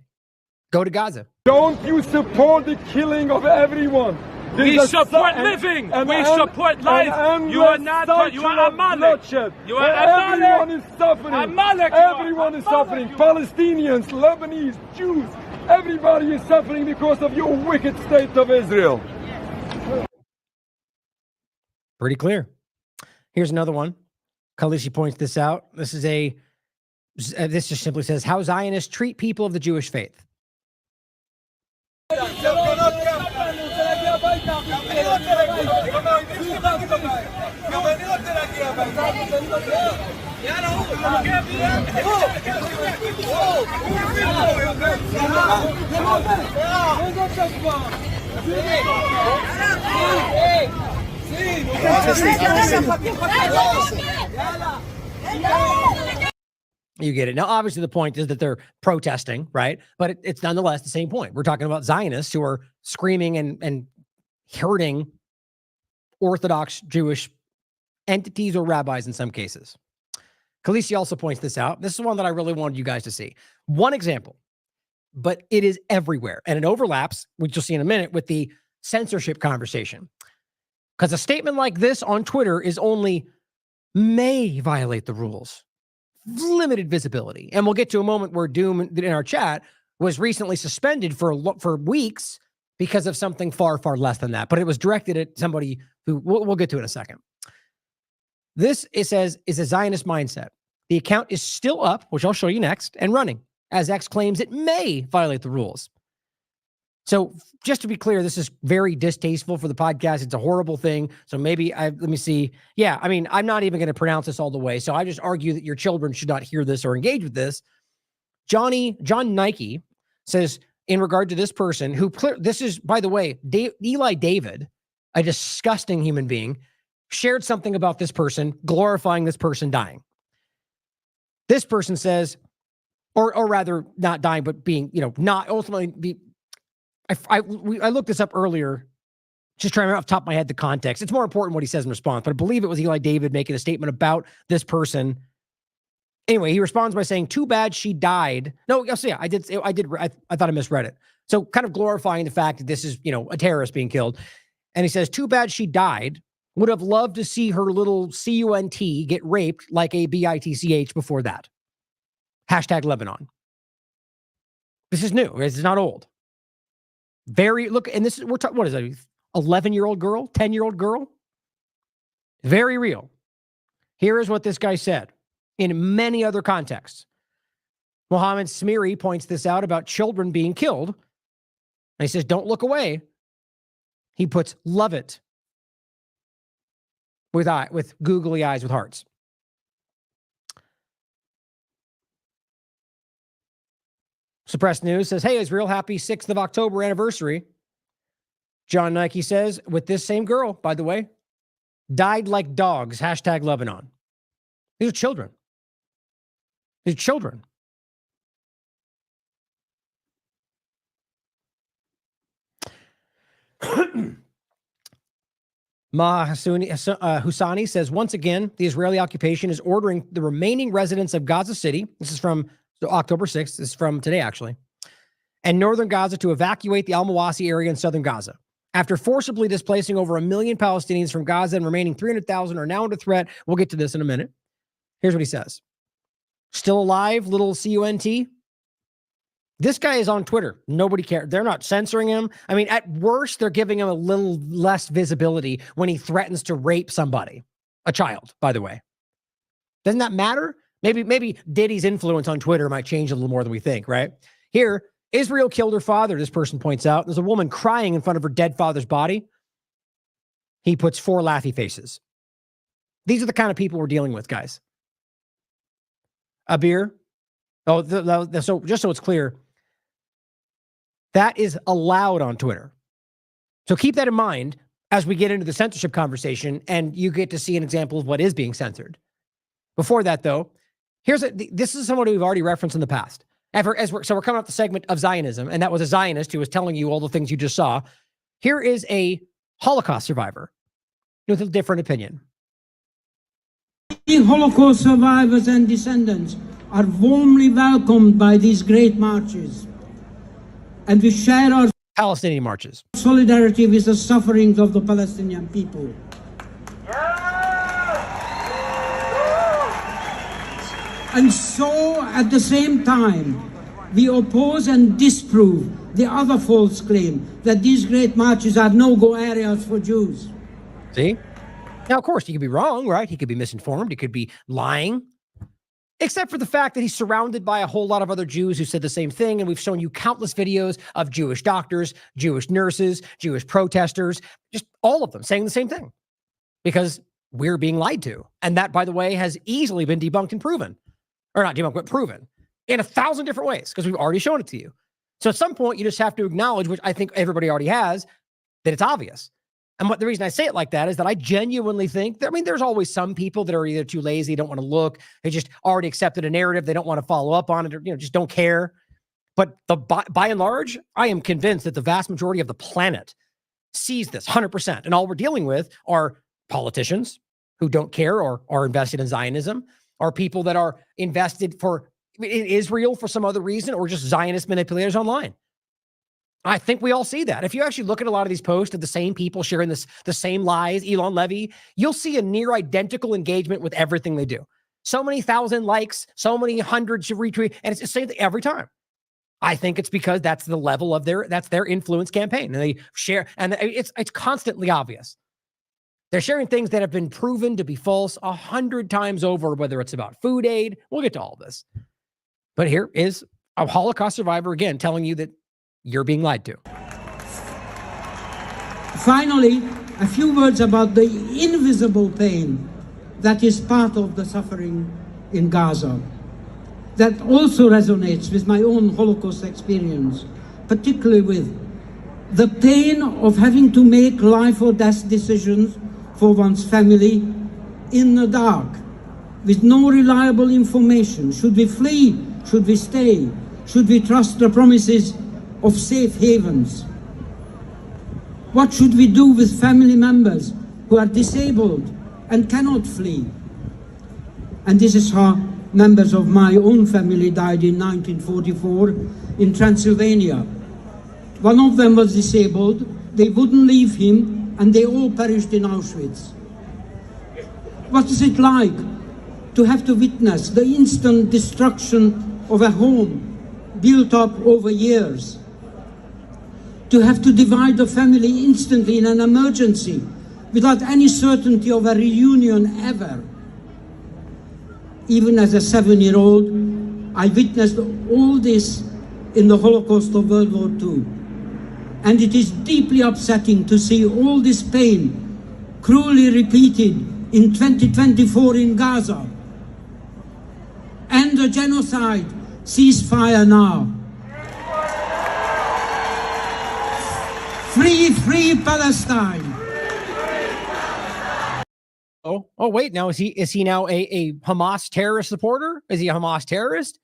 Go to Gaza. Don't you support the killing of everyone? We support living. We support life. You are not. You are Amalek. You are Amalek. Everyone is suffering. Amalek. Everyone is suffering. Palestinians, Lebanese, Jews. Everybody is suffering because of your wicked state of Israel. Pretty clear. Here's another one. Khaleesi points this out. This is this just simply says how Zionists treat people of the Jewish faith. You get it. Now, obviously, the point is that they're protesting, right? But it's nonetheless the same point. We're talking about Zionists who are screaming and hurting Orthodox Jewish entities or rabbis in some cases. Khaleesi also points this out. This is one that I really wanted you guys to see. One example, but it is everywhere. And it overlaps, which you'll see in a minute, with the censorship conversation. Because a statement like this on Twitter is only may violate the rules. Limited visibility. And we'll get to a moment where Doom in our chat was recently suspended for weeks because of something far, far less than that. But it was directed at somebody who we'll get to in a second. This, it says, is a Zionist mindset. The account is still up, which I'll show you next, and running, as X claims it may violate the rules. So just to be clear, this is very distasteful for the podcast. It's a horrible thing. So maybe let me see. Yeah, I mean, I'm not even going to pronounce this all the way. So I just argue that your children should not hear this or engage with this. John Nike says, in regard to this person who, this is, by the way, Eli David, a disgusting human being, shared something about this person, glorifying this person dying. This person says, or rather not dying, but being, not ultimately be, I looked this up earlier, just trying to remember off the top of my head the context. It's more important what he says in response, but I believe it was Eli David making a statement about this person. Anyway, he responds by saying, "Too bad she died." No, so yeah, I thought I misread it. So kind of glorifying the fact that this is, a terrorist being killed. And he says, "Too bad she died. Would have loved to see her little CUNT get raped like a BITCH before that." Hashtag Lebanon. This is new. It's not old. And this is, we're talking, what is that? 11-year-old girl, 10-year-old girl? Very real. Here is what this guy said in many other contexts. Mohammed Smiri points this out about children being killed. And he says, "Don't look away." He puts "love it" with googly eyes with hearts. Suppressed News says, "Hey, Israel, happy 6th of October anniversary." John Nike says, with this same girl, by the way, "Died like dogs, hashtag Lebanon." These are children. These are children. Husani says, "Once again, the Israeli occupation is ordering the remaining residents of Gaza City," this is from October 6th, this is from today actually, "and northern Gaza to evacuate the Al-Mawasi area in southern Gaza. After forcibly displacing over 1 million Palestinians from Gaza and remaining 300,000 are now under threat." We'll get to this in a minute. Here's what he says. Still alive, little CUNT? This guy is on Twitter. Nobody cares. They're not censoring him. I mean, at worst, they're giving him a little less visibility when he threatens to rape somebody. A child, by the way. Doesn't that matter? Maybe Diddy's influence on Twitter might change a little more than we think, right? Here, Israel killed her father, this person points out. There's a woman crying in front of her dead father's body. He puts 4 laughy faces. These are the kind of people we're dealing with, guys. Abir. So just so it's clear, that is allowed on Twitter. So keep that in mind as we get into the censorship conversation and you get to see an example of what is being censored. Before that, though, this is someone we've already referenced in the past. So we're coming off the segment of Zionism, and that was a Zionist who was telling you all the things you just saw. Here is a Holocaust survivor with a different opinion. Holocaust survivors and descendants are warmly welcomed by these great marches, and we share our Palestinian marches. Solidarity with the sufferings of the Palestinian people. And so, at the same time, we oppose and disprove the other false claim that these great marches are no-go areas for Jews. See? Now, of course, he could be wrong, right? He could be misinformed. He could be lying. Except for the fact that he's surrounded by a whole lot of other Jews who said the same thing. And we've shown you countless videos of Jewish doctors, Jewish nurses, Jewish protesters, just all of them saying the same thing. Because we're being lied to. And that, by the way, has easily been debunked and proven. Or not debunked, but proven in 1,000 different ways, because we've already shown it to you. So at some point, you just have to acknowledge, which I think everybody already has, that it's obvious. And the reason I say it like that is that I genuinely think that, there's always some people that are either too lazy, don't want to look, they just already accepted a narrative, they don't want to follow up on it, or just don't care. But by and large, I am convinced that the vast majority of the planet sees this 100%. And all we're dealing with are politicians who don't care or are invested in Zionism, are people that are invested in Israel for some other reason, or just Zionist manipulators online. I think we all see that. If you actually look at a lot of these posts of the same people sharing the same lies, Elon Levy, you'll see a near identical engagement with everything they do. So many thousand likes, so many hundreds of retweets, and it's the same thing every time. I think it's because that's the level of that's their influence campaign, and they share, and it's constantly obvious. They're sharing things that have been proven to be false 100 times over, whether it's about food aid. We'll get to all this. But here is a Holocaust survivor again telling you that you're being lied to. Finally, a few words about the invisible pain that is part of the suffering in Gaza. That also resonates with my own Holocaust experience, particularly with the pain of having to make life or death decisions for one's family in the dark, with no reliable information. Should we flee? Should we stay? Should we trust the promises of safe havens? What should we do with family members who are disabled and cannot flee? And this is how members of my own family died in 1944 in Transylvania. One of them was disabled, they wouldn't leave him, and they all perished in Auschwitz. What is it like to have to witness the instant destruction of a home built up over years? To have to divide the family instantly in an emergency without any certainty of a reunion ever. Even as a 7-year-old, I witnessed all this in the Holocaust of World War II. And it is deeply upsetting to see all this pain cruelly repeated in 2024 in Gaza. End the genocide, ceasefire now. Free Palestine. Oh, wait, now is he now a Hamas terrorist supporter? Is he a Hamas terrorist?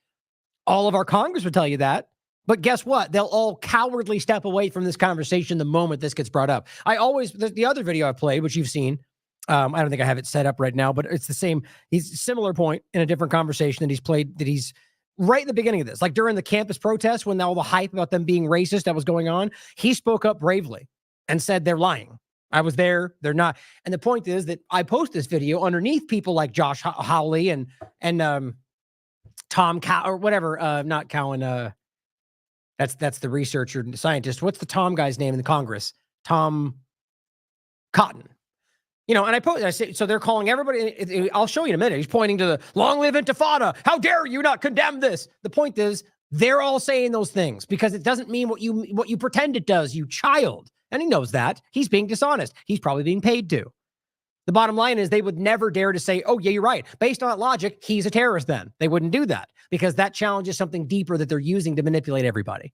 All of our Congress would tell you that. But guess what? They'll all cowardly step away from this conversation the moment this gets brought up. The other video I played, which you've seen, I don't think I have it set up right now, but it's the same. He's a similar point in a different conversation that he's played, that he's right in the beginning of this, like during the campus protest, when all the hype about them being racist that was going on, he spoke up bravely and said they're lying. I was there. They're not. And the point is that I post this video underneath people like Josh Hawley and Tom Cow or whatever. Not Cowan. That's the researcher and scientist. What's the Tom guy's name in the Congress? Tom Cotton. And I say, so they're calling everybody. I'll show you in a minute. He's pointing to the long live Intifada. How dare you not condemn this? The point is, they're all saying those things because it doesn't mean what you pretend it does, you child. And he knows that. He's being dishonest. He's probably being paid to. The bottom line is they would never dare to say, oh, yeah, you're right. Based on that logic, he's a terrorist then. They wouldn't do that because that challenges something deeper that they're using to manipulate everybody.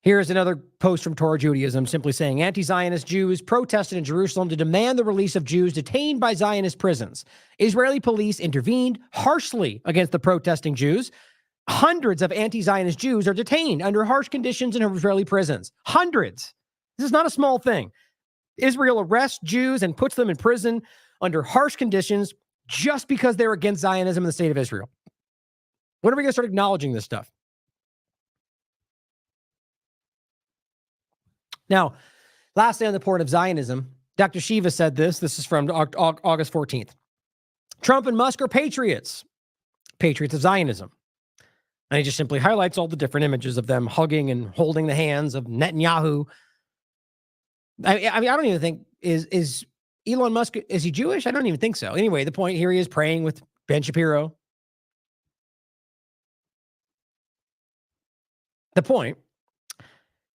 Here's another post from Torah Judaism simply saying, anti-Zionist Jews protested in Jerusalem to demand the release of Jews detained by Zionist prisons. Israeli police intervened harshly against the protesting Jews. Hundreds of anti-Zionist Jews are detained under harsh conditions in Israeli prisons. Hundreds. This is not a small thing. Israel arrests Jews and puts them in prison under harsh conditions just because they're against Zionism in the state of Israel. When are we going to start acknowledging this stuff? Now, lastly on the point of Zionism, Dr. Shiva said this. This is from August 14th. Trump and Musk are patriots. Patriots of Zionism. And he just simply highlights all the different images of them hugging and holding the hands of Netanyahu. I mean, I don't even think, is Elon Musk, is he Jewish? I don't even think so. Anyway, the point here, he is praying with Ben Shapiro. The point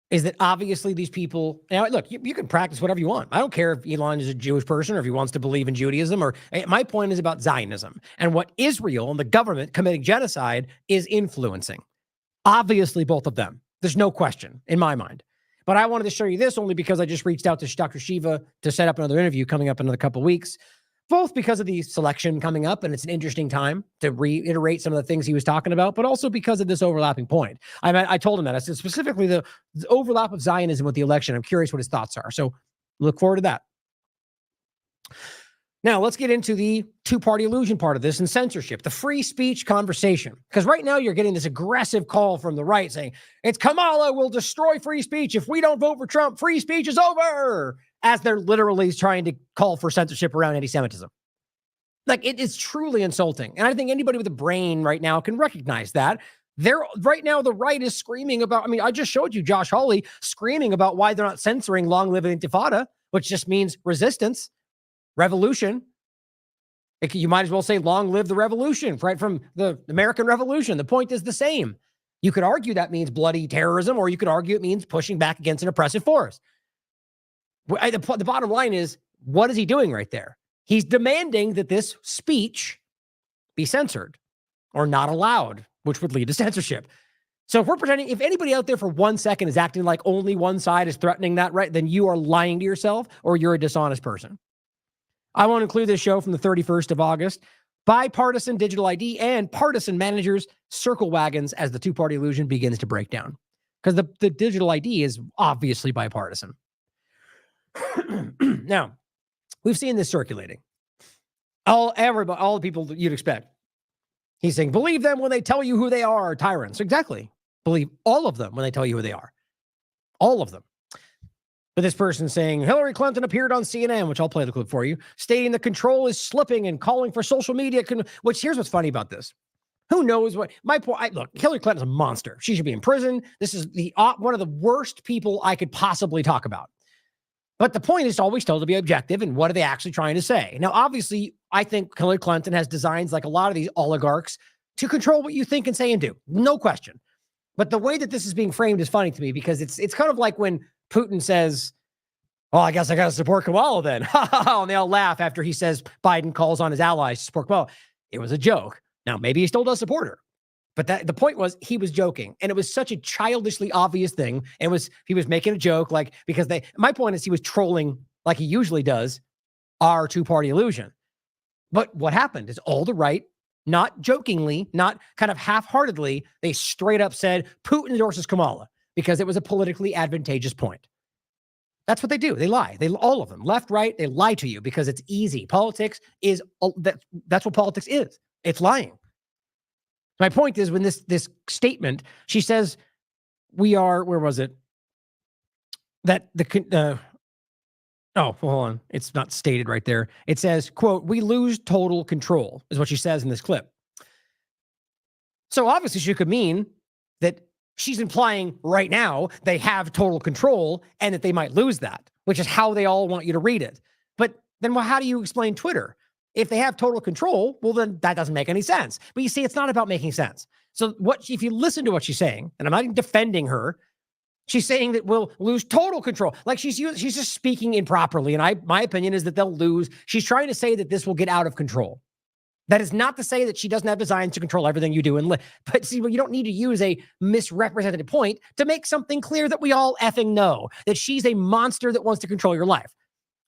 is that obviously these people, now look, you can practice whatever you want. I don't care if Elon is a Jewish person or if he wants to believe in Judaism, or my point is about Zionism and what Israel and the government committing genocide is influencing. Obviously, both of them. There's no question in my mind. But I wanted to show you this only because I just reached out to Dr. Shiva to set up another interview coming up in another couple of weeks, both because of the selection coming up, and it's an interesting time to reiterate some of the things he was talking about, but also because of this overlapping point. I told him that. I said specifically the overlap of Zionism with the election. I'm curious what his thoughts are. So look forward to that. Now, let's get into the two-party illusion part of this and censorship, the free speech conversation. Because right now you're getting this aggressive call from the right saying, it's Kamala will destroy free speech. If we don't vote for Trump, free speech is over, as they're literally trying to call for censorship around anti-Semitism. Like, it is truly insulting. And I think anybody with a brain right now can recognize that. Right now, the right is screaming about, I mean, I just showed you Josh Hawley screaming about why they're not censoring Long Live Intifada, which just means resistance. Revolution. You might as well say long live the revolution, right? From the American Revolution. The point is the same. You could argue that means bloody terrorism, or you could argue it means pushing back against an oppressive force. The bottom line is, what is he doing right there? He's demanding that this speech be censored or not allowed, which would lead to censorship. So if we're pretending, if anybody out there for 1 second is acting like only one side is threatening that, right, then you are lying to yourself or you're a dishonest person. I want to include this show from the 31st of August. Bipartisan digital ID and partisan managers circle wagons as the two-party illusion begins to break down. Because the digital ID is obviously bipartisan. Now, we've seen this circulating. All the people that you'd expect. He's saying, believe them when they tell you who they are, tyrants. Exactly. Believe all of them when they tell you who they are. All of them. But this person saying, Hillary Clinton appeared on CNN, which I'll play the clip for you, stating the control is slipping and calling for social media. Which here's what's funny about this. Who knows what my point? Look, Hillary Clinton's a monster. She should be in prison. This is one of the worst people I could possibly talk about. But the point is always told to be objective and what are they actually trying to say? Now, obviously, I think Hillary Clinton has designs like a lot of these oligarchs to control what you think and say and do. No question. But the way that this is being framed is funny to me because it's kind of like when Putin says, well, I guess I got to support Kamala then. And they all laugh after he says Biden calls on his allies to support Kamala. It was a joke. Now, maybe he still does support her. But the point was he was joking. And it was such a childishly obvious thing. He was making a joke because my point is he was trolling like he usually does our two-party illusion. But what happened is all the right, not jokingly, not kind of half-heartedly, they straight up said Putin endorses Kamala because it was a politically advantageous point. That's what they do. They lie. All of them, left, right, they lie to you because it's easy. Politics is that's what politics is. It's lying. My point is when this statement, she says we are, where was it? That hold on. It's not stated right there. It says, quote, we lose total control is what she says in this clip. So obviously she could mean that she's implying right now they have total control and that they might lose that, which is how they all want you to read it. But then how do you explain Twitter? If they have total control, well, then that doesn't make any sense. But you see, it's not about making sense. So if you listen to what she's saying, and I'm not even defending her, she's saying that we'll lose total control. Like she's just speaking improperly. And my opinion is that they'll lose. She's trying to say that this will get out of control. That is not to say that she doesn't have designs to control everything you do and live. But see, you don't need to use a misrepresented point to make something clear that we all effing know, that she's a monster that wants to control your life.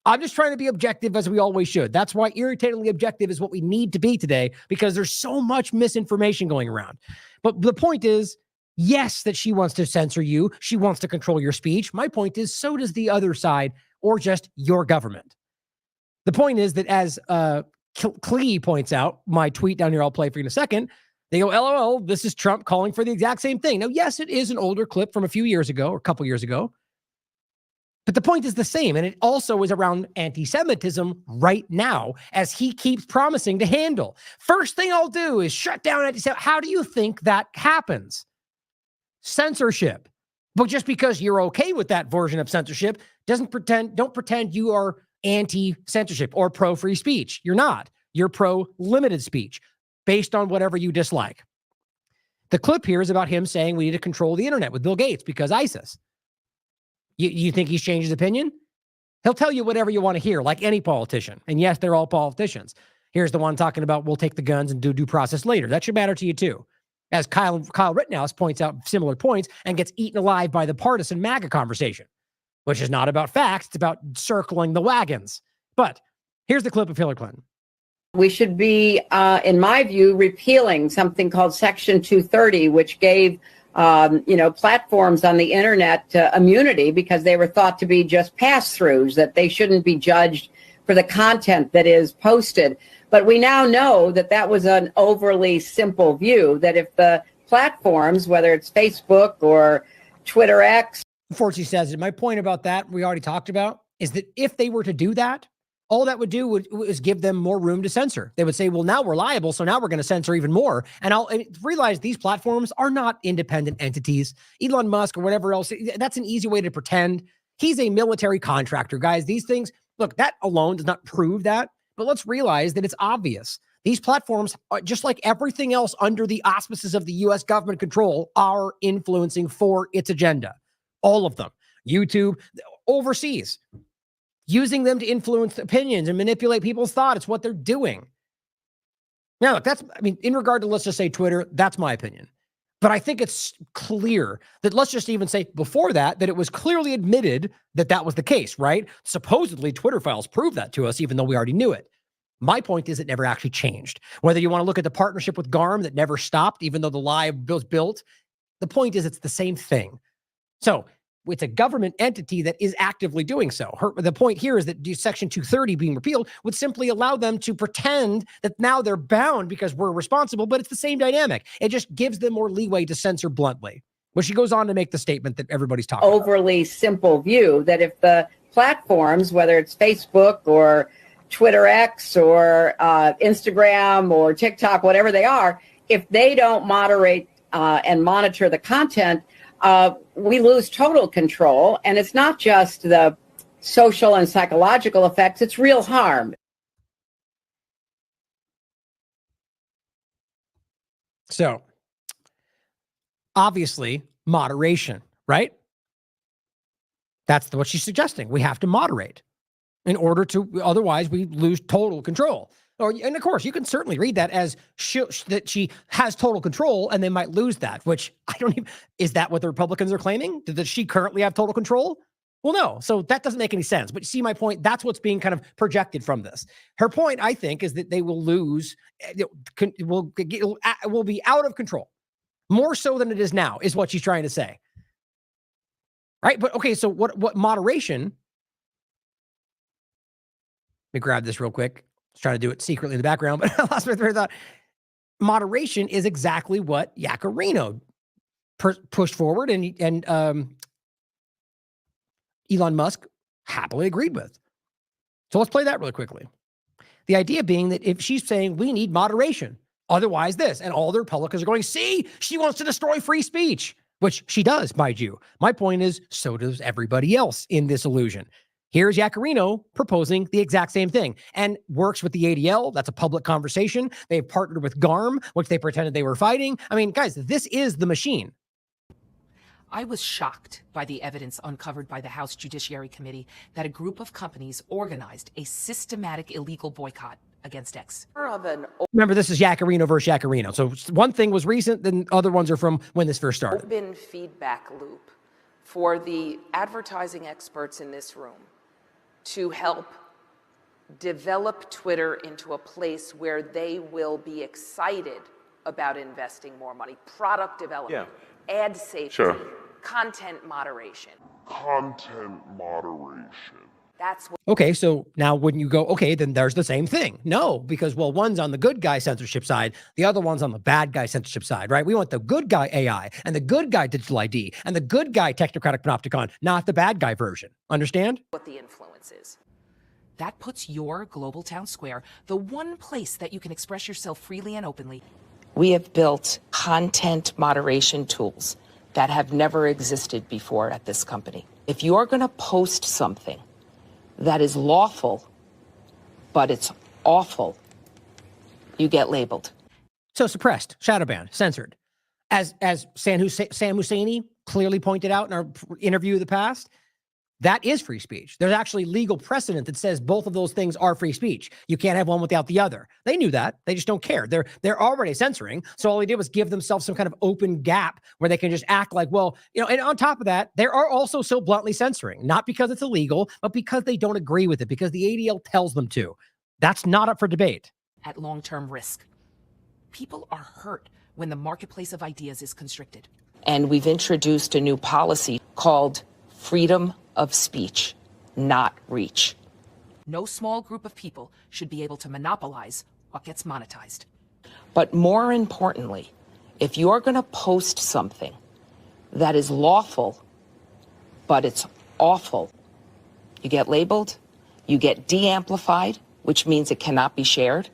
I'm just trying to be objective, as we always should. That's why irritatingly objective is what we need to be today, because there's so much misinformation going around. But the point is, yes, that she wants to censor you. She wants to control your speech. My point is, so does the other side, or just your government. The point is that, as Klee points out, my tweet down here I'll play for you in a second, they go, LOL, this is Trump calling for the exact same thing. Now, yes, it is an older clip from a few years ago, or a couple years ago, but the point is the same. And it also is around anti-Semitism right now, as he keeps promising to handle. First thing I'll do is shut down anti-Semitism. How do you think that happens? Censorship. But just because you're okay with that version of censorship, don't pretend you are anti-censorship or pro-free speech. You're not. You're pro-limited speech based on whatever you dislike. The clip here is about him saying we need to control the internet with Bill Gates because ISIS. You think he's changed his opinion? He'll tell you whatever you want to hear, like any politician. And yes, they're all politicians. Here's the one talking about we'll take the guns and do due process later. That should matter to you too. As Kyle Rittenhouse points out similar points and gets eaten alive by the partisan MAGA conversation, which is not about facts. It's about circling the wagons. But here's the clip of Hillary Clinton. We should be, in my view, repealing something called Section 230, which gave platforms on the internet immunity because they were thought to be just pass-throughs, that they shouldn't be judged for the content that is posted. But we now know that that was an overly simple view, that if the platforms, whether it's Facebook or Twitter X. Unfortunately, says it. My point about that, we already talked about, is that if they were to do that, all that would do is give them more room to censor. They would say, well, now we're liable, so now we're going to censor even more. And I'll realize these platforms are not independent entities. Elon Musk or whatever else, that's an easy way to pretend. He's a military contractor, guys. These things, look, that alone does not prove that, but let's realize that it's obvious. These platforms, just like everything else under the auspices of the U.S. government control, are influencing for its agenda. All of them. YouTube, overseas. Using them to influence opinions and manipulate people's thought. It's what they're doing. Now, look, in regard to, let's just say Twitter, that's my opinion. But I think it's clear that, let's just even say before that it was clearly admitted that that was the case, right? Supposedly, Twitter files prove that to us, even though we already knew it. My point is it never actually changed. Whether you want to look at the partnership with GARM that never stopped, even though the lie was built, the point is it's the same thing. So, it's a government entity that is actively doing so. The point here is that Section 230 being repealed would simply allow them to pretend that now they're bound because we're responsible, but it's the same dynamic. It just gives them more leeway to censor bluntly. Well, she goes on to make the statement that everybody's talking about. Overly simple view that if the platforms, whether it's Facebook or Twitter X or Instagram or TikTok, whatever they are, if they don't moderate and monitor the content, we lose total control. And it's not just the social and psychological effects, it's real harm. So, obviously, moderation, right? That's what she's suggesting. We have to moderate in order to, otherwise we lose total control. And of course, you can certainly read that as that she has total control and they might lose that, which I don't even, is that what the Republicans are claiming? Does she currently have total control? Well, no. So that doesn't make any sense. But you see my point? That's what's being kind of projected from this. Her point, I think, is that they will lose, will be out of control. More so than it is now, is what she's trying to say. Right? But okay, so what moderation, let me grab this real quick. I was trying to do it secretly in the background, but I lost my thread of thought. Moderation is exactly what Yaccarino pushed forward and Elon Musk happily agreed with. So let's play that really quickly. The idea being that if she's saying we need moderation, otherwise this, and all the Republicans are going, see, she wants to destroy free speech, which she does, mind you. My point is, so does everybody else in this illusion. Here's Yaccarino proposing the exact same thing and works with the ADL. That's a public conversation. They've partnered with GARM, which they pretended they were fighting. I mean, guys, this is the machine. I was shocked by the evidence uncovered by the House Judiciary Committee that a group of companies organized a systematic illegal boycott against X. Remember, this is Yacarino versus Yacarino. So one thing was recent, then other ones are from when this first started. Open feedback loop for the advertising experts in this room to help develop Twitter into a place where they will be excited about investing more money, product development, ad safety, content moderation. That's what. Okay, so now wouldn't you go, okay, then there's the same thing? No, because, well, one's on the good guy censorship side, the other one's on the bad guy censorship side, right? We want the good guy AI and the good guy digital ID and the good guy technocratic panopticon, not the bad guy version. Understand? What the influence is. That puts your global town square, the one place that you can express yourself freely and openly. We have built content moderation tools that have never existed before at this company. If you're going to post something that is lawful, but it's awful, you get labeled. So suppressed, shadow banned, censored. As Sam Husseini clearly pointed out in our interview of the past, that is free speech. There's actually legal precedent that says both of those things are free speech. You can't have one without the other. They knew that. They just don't care. They're already censoring. So all they did was give themselves some kind of open gap where they can just act like, well, you know, and on top of that, they are also so bluntly censoring, not because it's illegal, but because they don't agree with it, because the ADL tells them to. That's not up for debate. At long-term risk. People are hurt when the marketplace of ideas is constricted. And we've introduced a new policy called freedom of speech, not reach. No small group of people should be able to monopolize what gets monetized. But more importantly, if you're going to post something that is lawful, but it's awful, you get labeled, you get de-amplified, which means it cannot be shared,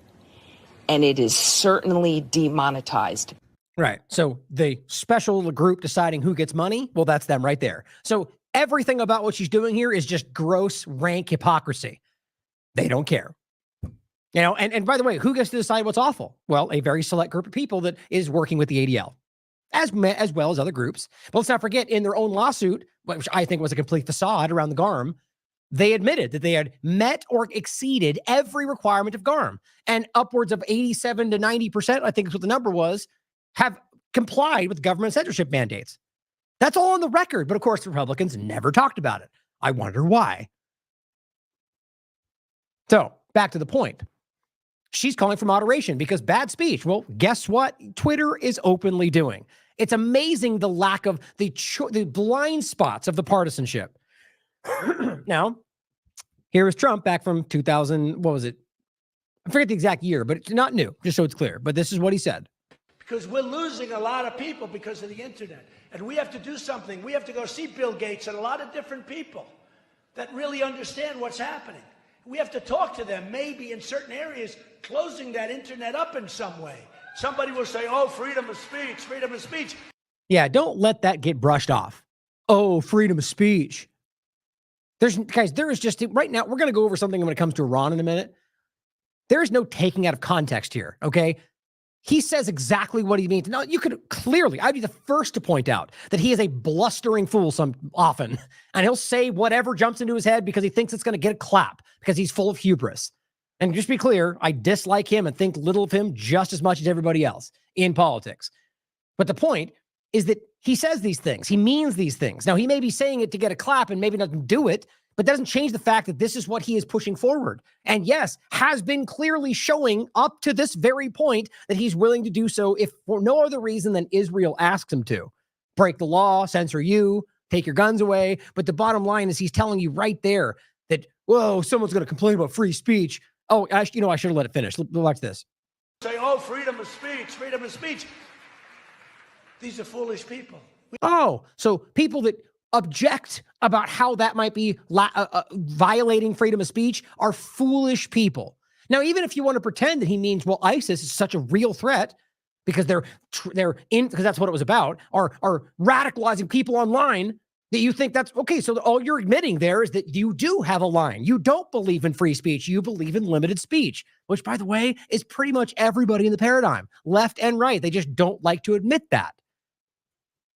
and it is certainly demonetized. Right. So the special group deciding who gets money, well, that's them right there. So everything about what she's doing here is just gross, rank hypocrisy. They don't care. You know, and by the way, who gets to decide what's awful? Well, a very select group of people that is working with the ADL, as well as other groups. But let's not forget, in their own lawsuit, which I think was a complete facade around the GARM, they admitted that they had met or exceeded every requirement of GARM. And upwards of 87 to 90%, I think is what the number was, have complied with government censorship mandates. That's all on the record. But of course, the Republicans never talked about it. I wonder why. So back to the point. She's calling for moderation because bad speech. Well, guess what? Twitter is openly doing. It's amazing the lack of the blind spots of the partisanship. Now, here is Trump back from 2000. What was it? I forget the exact year, but it's not new, just so it's clear. But this is what he said. Because we're losing a lot of people because of the internet. And we have to do something. We have to go see Bill Gates and a lot of different people that really understand what's happening. We have to talk to them, maybe in certain areas, closing that internet up in some way. Somebody will say, oh, freedom of speech, freedom of speech. Yeah, don't let that get brushed off. Oh, freedom of speech. Guys, there is just, right now, we're going to go over something when it comes to Iran in a minute. There is no taking out of context here, okay? He says exactly what he means. Now, you could clearly, I'd be the first to point out that he is a blustering fool often, and he'll say whatever jumps into his head because he thinks it's going to get a clap because he's full of hubris. And just be clear, I dislike him and think little of him just as much as everybody else in politics. But the point is that he says these things. He means these things. Now, he may be saying it to get a clap and maybe doesn't do it, but doesn't change the fact that this is what he is pushing forward. And yes, has been clearly showing up to this very point that he's willing to do so if for no other reason than Israel asks him to. Break the law, censor you, take your guns away. But the bottom line is he's telling you right there that, whoa, someone's going to complain about free speech. Oh, I should have let it finish. Watch this. Say, oh, freedom of speech, freedom of speech. These are foolish people. Oh, so people that object about how that might be violating freedom of speech are foolish people. Now, even if you want to pretend that he means, well, ISIS is such a real threat because they're in, because that's what it was about, are radicalizing people online, that you think that's okay. So all you're admitting there is that you do have a line. You don't believe in free speech. You believe in limited speech, which, by the way, is pretty much everybody in the paradigm, left and right. They just don't like to admit that.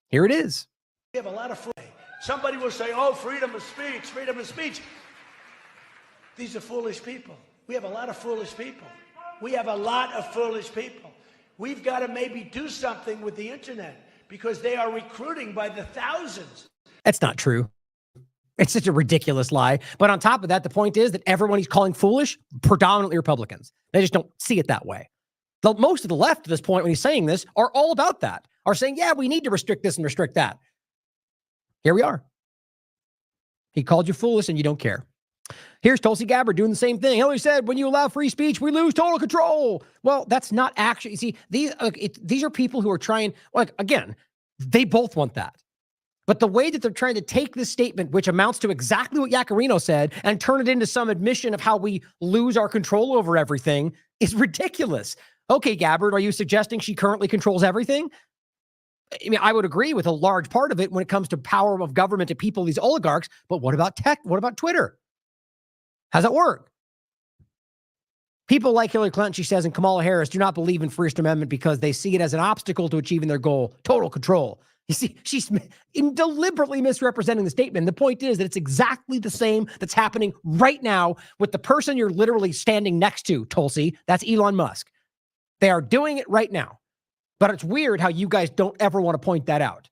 Here it is. We have a lot of freedom. Somebody will say, oh, freedom of speech, freedom of speech. These are foolish people. We have a lot of foolish people. We have a lot of foolish people. We've got to maybe do something with the internet because they are recruiting by the thousands. That's not true. It's such a ridiculous lie. But on top of that, the point is that everyone he's calling foolish, predominantly Republicans. They just don't see it that way. Most of the left at this point, when he's saying this, are all about that, are saying, yeah, we need to restrict this and restrict that. Here we are. He called you foolish and you don't care. Here's Tulsi Gabbard doing the same thing. Hillary said, when you allow free speech, we lose total control. Well, that's not actually, you see, these are people who are trying, like, again, they both want that. But the way that they're trying to take this statement, which amounts to exactly what Yaccarino said, and turn it into some admission of how we lose our control over everything is ridiculous. Okay, Gabbard, are you suggesting she currently controls everything? I mean, I would agree with a large part of it when it comes to power of government to people, these oligarchs, but what about tech? What about Twitter? How's that work? People like Hillary Clinton, she says, and Kamala Harris do not believe in First Amendment because they see it as an obstacle to achieving their goal, total control. You see, she's deliberately misrepresenting the statement. The point is that it's exactly the same that's happening right now with the person you're literally standing next to, Tulsi. That's Elon Musk. They are doing it right now. But it's weird how you guys don't ever want to point that out.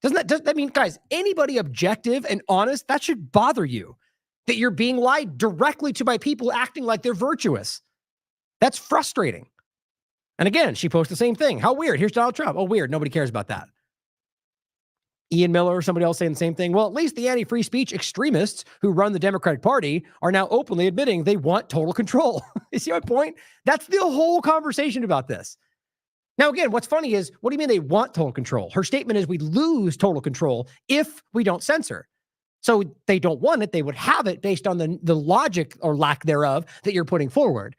Does that mean, guys, anybody objective and honest, that should bother you. That you're being lied directly to by people acting like they're virtuous. That's frustrating. And again, she posts the same thing. How weird. Here's Donald Trump. Oh, weird. Nobody cares about that. Ian Miller or somebody else saying the same thing. Well, at least the anti-free speech extremists who run the Democratic Party are now openly admitting they want total control. You see my point? That's the whole conversation about this. Now, again, what's funny is, what do you mean they want total control? Her statement is we lose total control if we don't censor. So they don't want it. They would have it based on the logic or lack thereof that you're putting forward.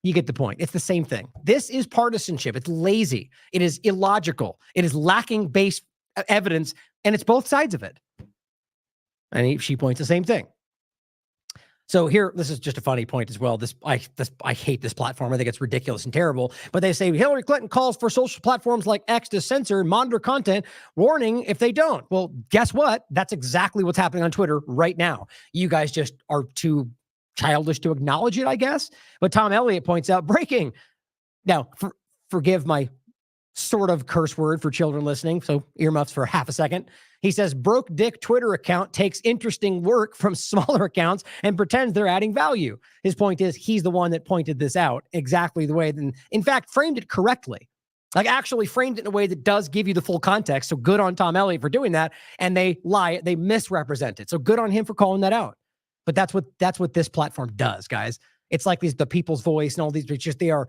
You get the point. It's the same thing. This is partisanship. It's lazy. It is illogical. It is lacking base evidence, and it's both sides of it. And she points the same thing. So here, this is just a funny point as well. I hate this platform. I think it's ridiculous and terrible. But they say Hillary Clinton calls for social platforms like X to censor and monitor content, warning if they don't. Well, guess what? That's exactly what's happening on Twitter right now. You guys just are too childish to acknowledge it, I guess. But Tom Elliott points out, breaking. Now, forgive my sort of curse word for children listening, so earmuffs for half a second. He says, broke dick Twitter account takes interesting work from smaller accounts and pretends they're adding value. His point is he's the one that pointed this out exactly the way, and in fact, framed it correctly. Like actually framed it in a way that does give you the full context. So good on Tom Elliott for doing that. And they lie, they misrepresent it. So good on him for calling that out. But that's what this platform does, guys. It's like the People's Voice and all these, it's just, they are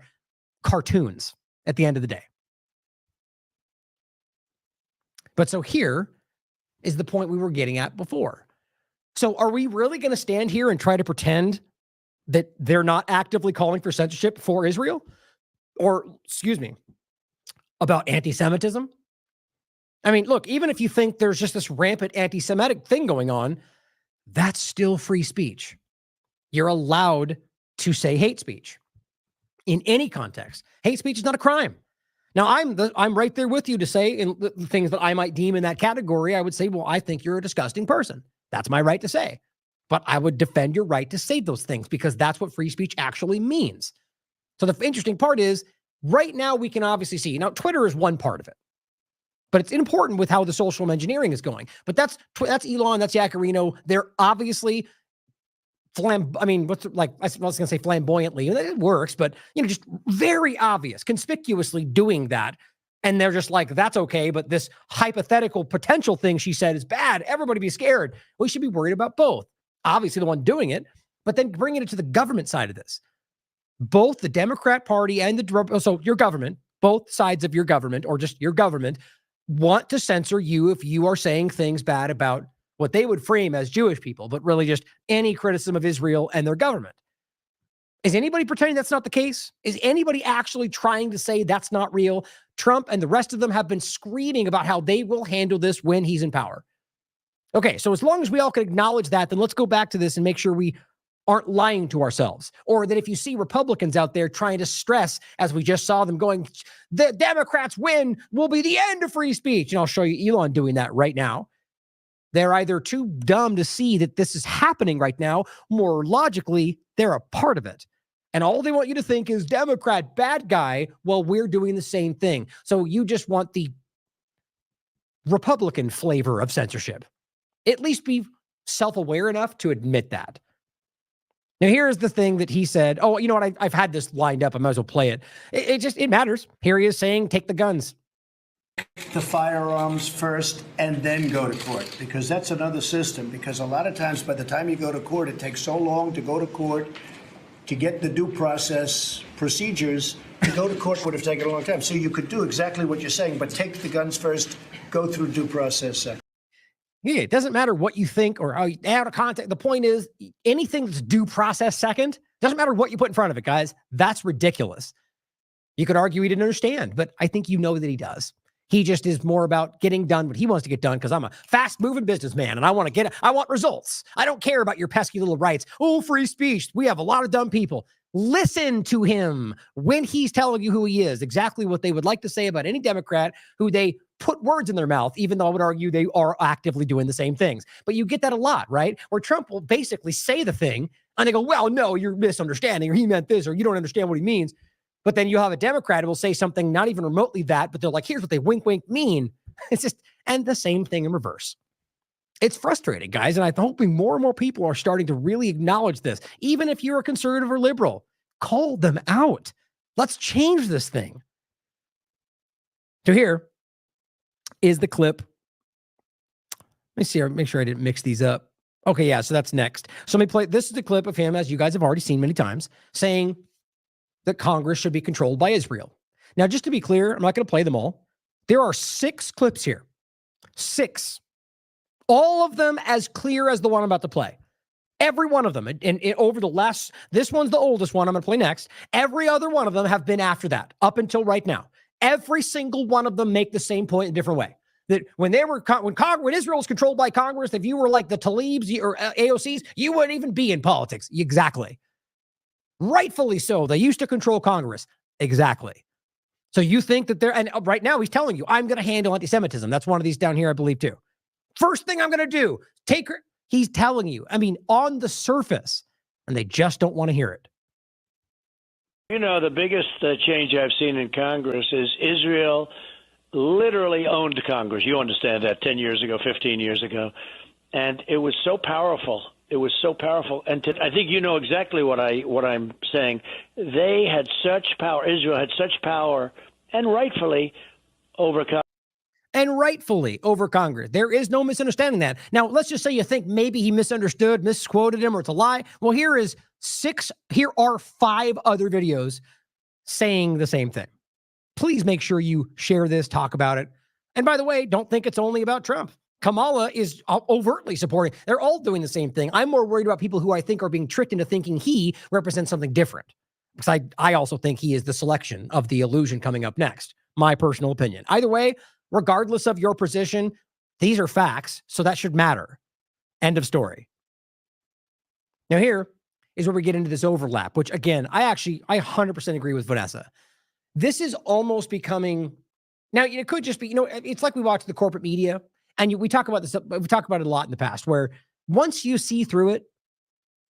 cartoons at the end of the day. But so here is the point we were getting at before. So are we really going to stand here and try to pretend that they're not actively calling for censorship for Israel? Or, excuse me, about anti-Semitism? I mean, look, even if you think there's just this rampant anti-Semitic thing going on, that's still free speech. You're allowed to say hate speech in any context. Hate speech is not a crime. Now, I'm right there with you to say in the things that I might deem in that category. I would say, well, I think you're a disgusting person. That's my right to say. But I would defend your right to say those things because that's what free speech actually means. So the interesting part is right now we can obviously see, now Twitter is one part of it, but it's important with how the social engineering is going. But that's Elon, that's Yaccarino. They're obviously I was going to say flamboyantly. It works, but, just very obvious, conspicuously doing that. And they're just like, that's okay, but this hypothetical potential thing she said is bad. Everybody be scared. We should be worried about both. Obviously the one doing it, but then bringing it to the government side of this. Both the Democrat Party and so your government, both sides of your government, or just your government, want to censor you if you are saying things bad about what they would frame as Jewish people, but really just any criticism of Israel and their government. Is anybody pretending that's not the case? Is anybody actually trying to say that's not real? Trump and the rest of them have been screaming about how they will handle this when he's in power. Okay, so as long as we all can acknowledge that, then let's go back to this and make sure we aren't lying to ourselves. Or that if you see Republicans out there trying to stress, as we just saw them going, the Democrats win will be the end of free speech. And I'll show you Elon doing that right now. They're either too dumb to see that this is happening right now, more logically, they're a part of it. And all they want you to think is Democrat, bad guy, while we're doing the same thing. So you just want the Republican flavor of censorship. At least be self-aware enough to admit that. Now, here's the thing that he said. Oh, you know what? I've had this lined up. I might as well play it. It matters. Here he is saying, take the guns. The firearms first and then go to court, because that's another system. Because a lot of times by the time you go to court, it takes so long to go to court to get the due process procedures. To go to court would have taken a long time. So you could do exactly what you're saying, but take the guns first, go through due process second. Yeah, it doesn't matter what you think or how you out of context. The point is, anything that's due process second, doesn't matter what you put in front of it, guys. That's ridiculous. You could argue he didn't understand, but I think you know that he does. He just is more about getting done what he wants to get done, because I'm a fast-moving businessman and I want results. I don't care about your pesky little rights. Oh, free speech. We have a lot of dumb people. Listen to him when he's telling you who he is, exactly what they would like to say about any Democrat who they put words in their mouth, even though I would argue they are actively doing the same things. But you get that a lot, right? Where Trump will basically say the thing and they go, well, no, you're misunderstanding, or he meant this, or you don't understand what he means. But then you have a Democrat who will say something not even remotely that, but they're like, here's what they wink, wink mean. It's just, and the same thing in reverse. It's frustrating, guys. And I'm hoping more and more people are starting to really acknowledge this. Even if you're a conservative or liberal, call them out. Let's change this thing. So here is the clip. Let me see, make sure I didn't mix these up. Okay, yeah, so that's next. So let me play, this is the clip of him, as you guys have already seen many times, saying that Congress should be controlled by Israel. Now, just to be clear, I'm not going to play them all. There are 6 clips here. 6. All of them as clear as the one I'm about to play. Every one of them. And over the last, this one's the oldest one I'm going to play next. Every other one of them have been after that, up until right now. Every single one of them make the same point in a different way. That when Israel was controlled by Congress, if you were like the TLAVs or AOCs, you wouldn't even be in politics. Exactly. Rightfully so. They used to control Congress. Exactly. So you think that they're, and right now he's telling you, I'm going to handle anti-Semitism. That's one of these down here, I believe, too. First thing I'm going to do, take her. He's telling you, I mean, on the surface, and they just don't want to hear it. You know, the biggest change I've seen in Congress is Israel literally owned Congress. You understand that 10 years ago, 15 years ago. And it was so powerful. It was so powerful. And I think you know exactly what I'm saying. They had such power. Israel had such power, and rightfully, over Congress. And rightfully over Congress. There is no misunderstanding that. Now, let's just say you think maybe he misunderstood, misquoted him, or it's a lie. Well, here are 5 other videos saying the same thing. Please make sure you share this, talk about it. And by the way, don't think it's only about Trump. Kamala is overtly supporting. They're all doing the same thing. I'm more worried about people who I think are being tricked into thinking he represents something different. Because I also think he is the selection of the illusion coming up next. My personal opinion. Either way, regardless of your position, these are facts, so that should matter. End of story. Now here is where we get into this overlap, which again, I 100% agree with Vanessa. This is almost becoming, now it could just be, it's like we watch the corporate media, and we talk about this, we talked about it a lot in the past, where once you see through it,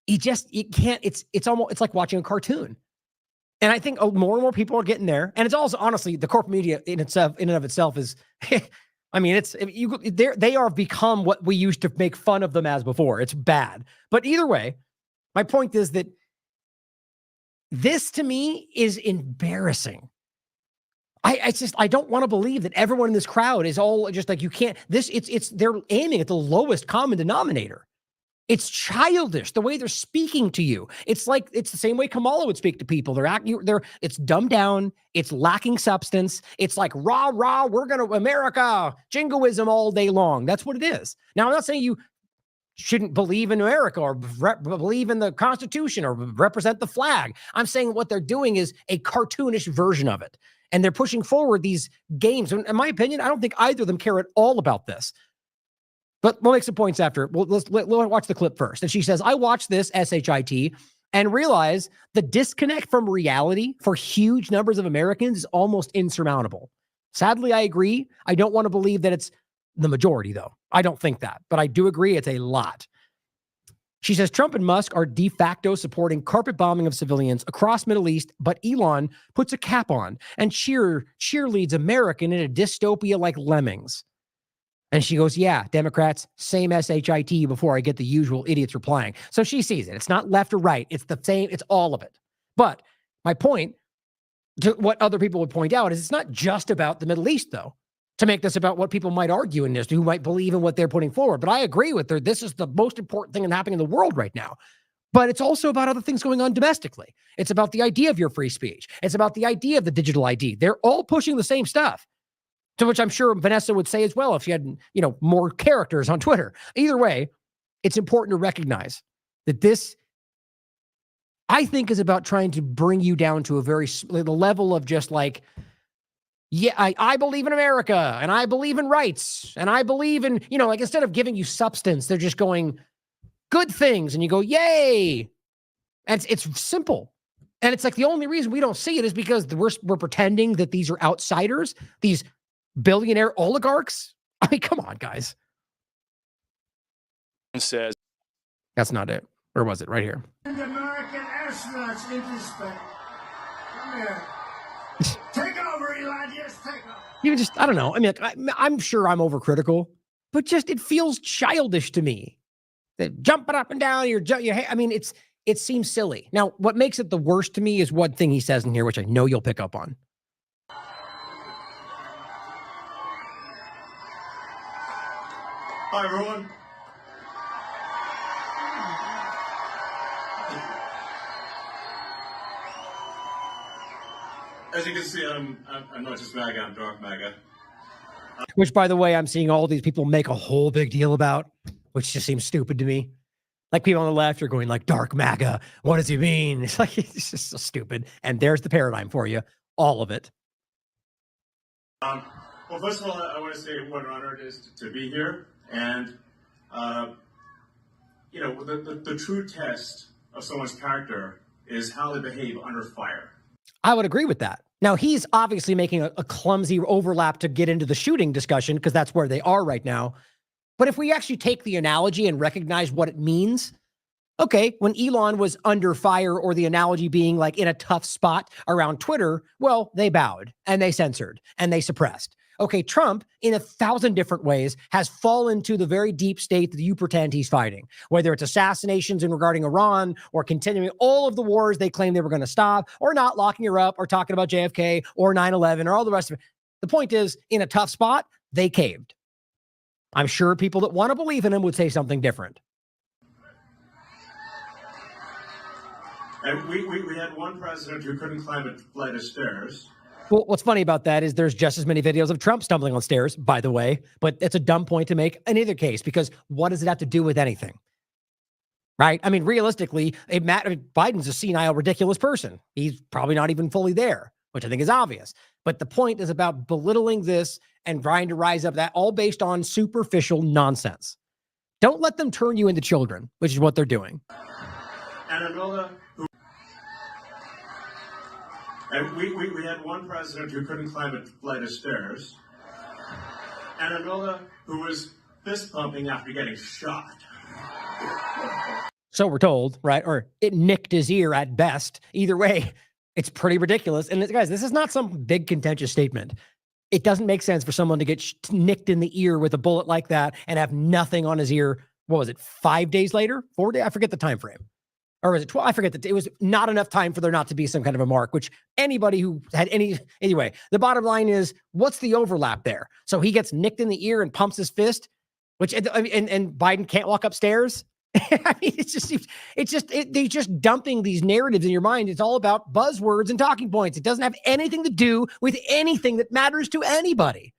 it's like watching a cartoon. And I think more and more people are getting there. And it's also, honestly, the corporate media in and of itself is, I mean, they are become what we used to make fun of them as before. It's bad. But either way, my point is that this to me is embarrassing. I don't want to believe that everyone in this crowd is all just like, you can't, they're aiming at the lowest common denominator. It's childish the way they're speaking to you. It's like, it's the same way Kamala would speak to people. It's dumbed down. It's lacking substance. It's like rah, rah, we're going to America, jingoism all day long. That's what it is. Now, I'm not saying you shouldn't believe in America or believe in the Constitution or represent the flag. I'm saying what they're doing is a cartoonish version of it. And they're pushing forward these games. And in my opinion, I don't think either of them care at all about this. But we'll make some points after. Let's watch the clip first. And she says, I watched this SHIT and realize the disconnect from reality for huge numbers of Americans is almost insurmountable. Sadly, I agree. I don't want to believe that it's the majority, though. I don't think that. But I do agree it's a lot. She says Trump and Musk are de facto supporting carpet bombing of civilians across Middle East, but Elon puts a cap on and cheerleads America in a dystopia like lemmings. And she goes, yeah, Democrats, same SHIT before I get the usual idiots replying. So she sees it. It's not left or right. It's the same. It's all of it. But my point to what other people would point out is it's not just about the Middle East, though, to make this about what people might argue in this, who might believe in what they're putting forward. But I agree with her. This is the most important thing happening in the world right now. But it's also about other things going on domestically. It's about the idea of your free speech. It's about the idea of the digital ID. They're all pushing the same stuff, to which I'm sure Vanessa would say as well if she had, more characters on Twitter. Either way, it's important to recognize that this, I think, is about trying to bring you down to the level of just like, yeah, I believe in America and I believe in rights and I believe in, like instead of giving you substance, they're just going good things and you go, yay. And it's simple. And it's like the only reason we don't see it is because we're pretending that these are outsiders, these billionaire oligarchs. I mean, come on, guys. Says that's not it. Or was it right here? And American astronauts into space. Come here. Take over, Elon. Yes, take over. You just, I don't know. I mean, I'm sure I'm overcritical, but just it feels childish to me. That jumping up and down, I mean, it seems silly. Now, what makes it the worst to me is one thing he says in here, which I know you'll pick up on. Hi, everyone. As you can see, I'm not just MAGA, I'm dark MAGA. Which, by the way, I'm seeing all these people make a whole big deal about, which just seems stupid to me. Like people on the left are going like, dark MAGA, what does he mean? It's like, it's just so stupid. And there's the paradigm for you, all of it. Well, first of all, I want to say what an honor it is to be here. And, the true test of someone's character is how they behave under fire. I would agree with that. Now, he's obviously making a clumsy overlap to get into the shooting discussion because that's where they are right now. But if we actually take the analogy and recognize what it means, okay, when Elon was under fire, or the analogy being like in a tough spot around Twitter, well, they bowed and they censored and they suppressed. Okay, Trump, in 1,000 different ways, has fallen to the very deep state that you pretend he's fighting, whether it's assassinations in regarding Iran or continuing all of the wars they claim they were going to stop, or not locking her up, or talking about JFK or 9/11 or all the rest of it. The point is, in a tough spot, they caved. I'm sure people that want to believe in him would say something different. And we had one president who couldn't climb a flight of stairs. Well, what's funny about that is there's just as many videos of Trump stumbling on stairs, by the way, but it's a dumb point to make in either case, because what does it have to do with anything? Right? I mean, realistically, Biden's a senile, ridiculous person. He's probably not even fully there, which I think is obvious. But the point is about belittling this and trying to rise up that, all based on superficial nonsense. Don't let them turn you into children, which is what they're doing. And another who... And we had one president who couldn't climb a flight of stairs, and another who was fist pumping after getting shot. So we're told, right? Or it nicked his ear at best. Either way, it's pretty ridiculous. And guys, this is not some big contentious statement. It doesn't make sense for someone to get nicked in the ear with a bullet like that and have nothing on his ear. What was it? 5 days later? 4 days? I forget the time frame. Or was it 12? I forget that it was not enough time for there not to be some kind of a mark, which anybody who had anyway, the bottom line is, what's the overlap there? So he gets nicked in the ear and pumps his fist, which, and Biden can't walk upstairs. I mean, they're just dumping these narratives in your mind. It's all about buzzwords and talking points. It doesn't have anything to do with anything that matters to anybody.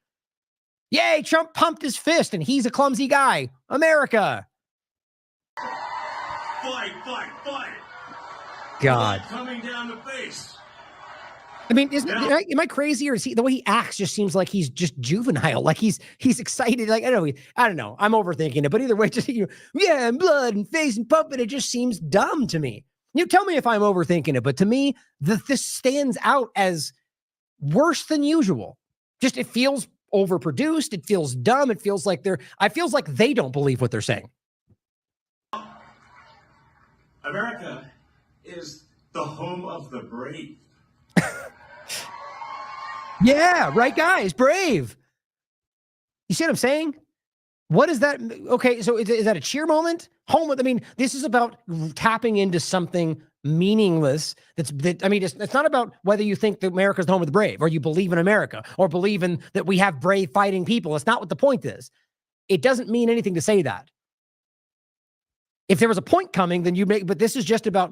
Yay, Trump pumped his fist and he's a clumsy guy. America. Fight, fight, fight. God. Coming down the face. I mean, am I crazy, or is the way he acts just seems like he's just juvenile? Like he's excited. Like I don't know. I'm overthinking it, but either way, just yeah, and blood and face and pumping. It just seems dumb to me. You tell me if I'm overthinking it, but to me, this stands out as worse than usual. Just it feels overproduced. It feels dumb. It feels like they don't believe what they're saying. America is the home of the brave. Yeah, right, guys, brave. You see what I'm saying? What is that? Okay, so is that a cheer moment? I mean, this is about tapping into something meaningless. It's not about whether you think that America is the home of the brave, or you believe in America, or believe in that we have brave fighting people. It's not what the point is. It doesn't mean anything to say that. If there was a point coming, then you make. But this is just about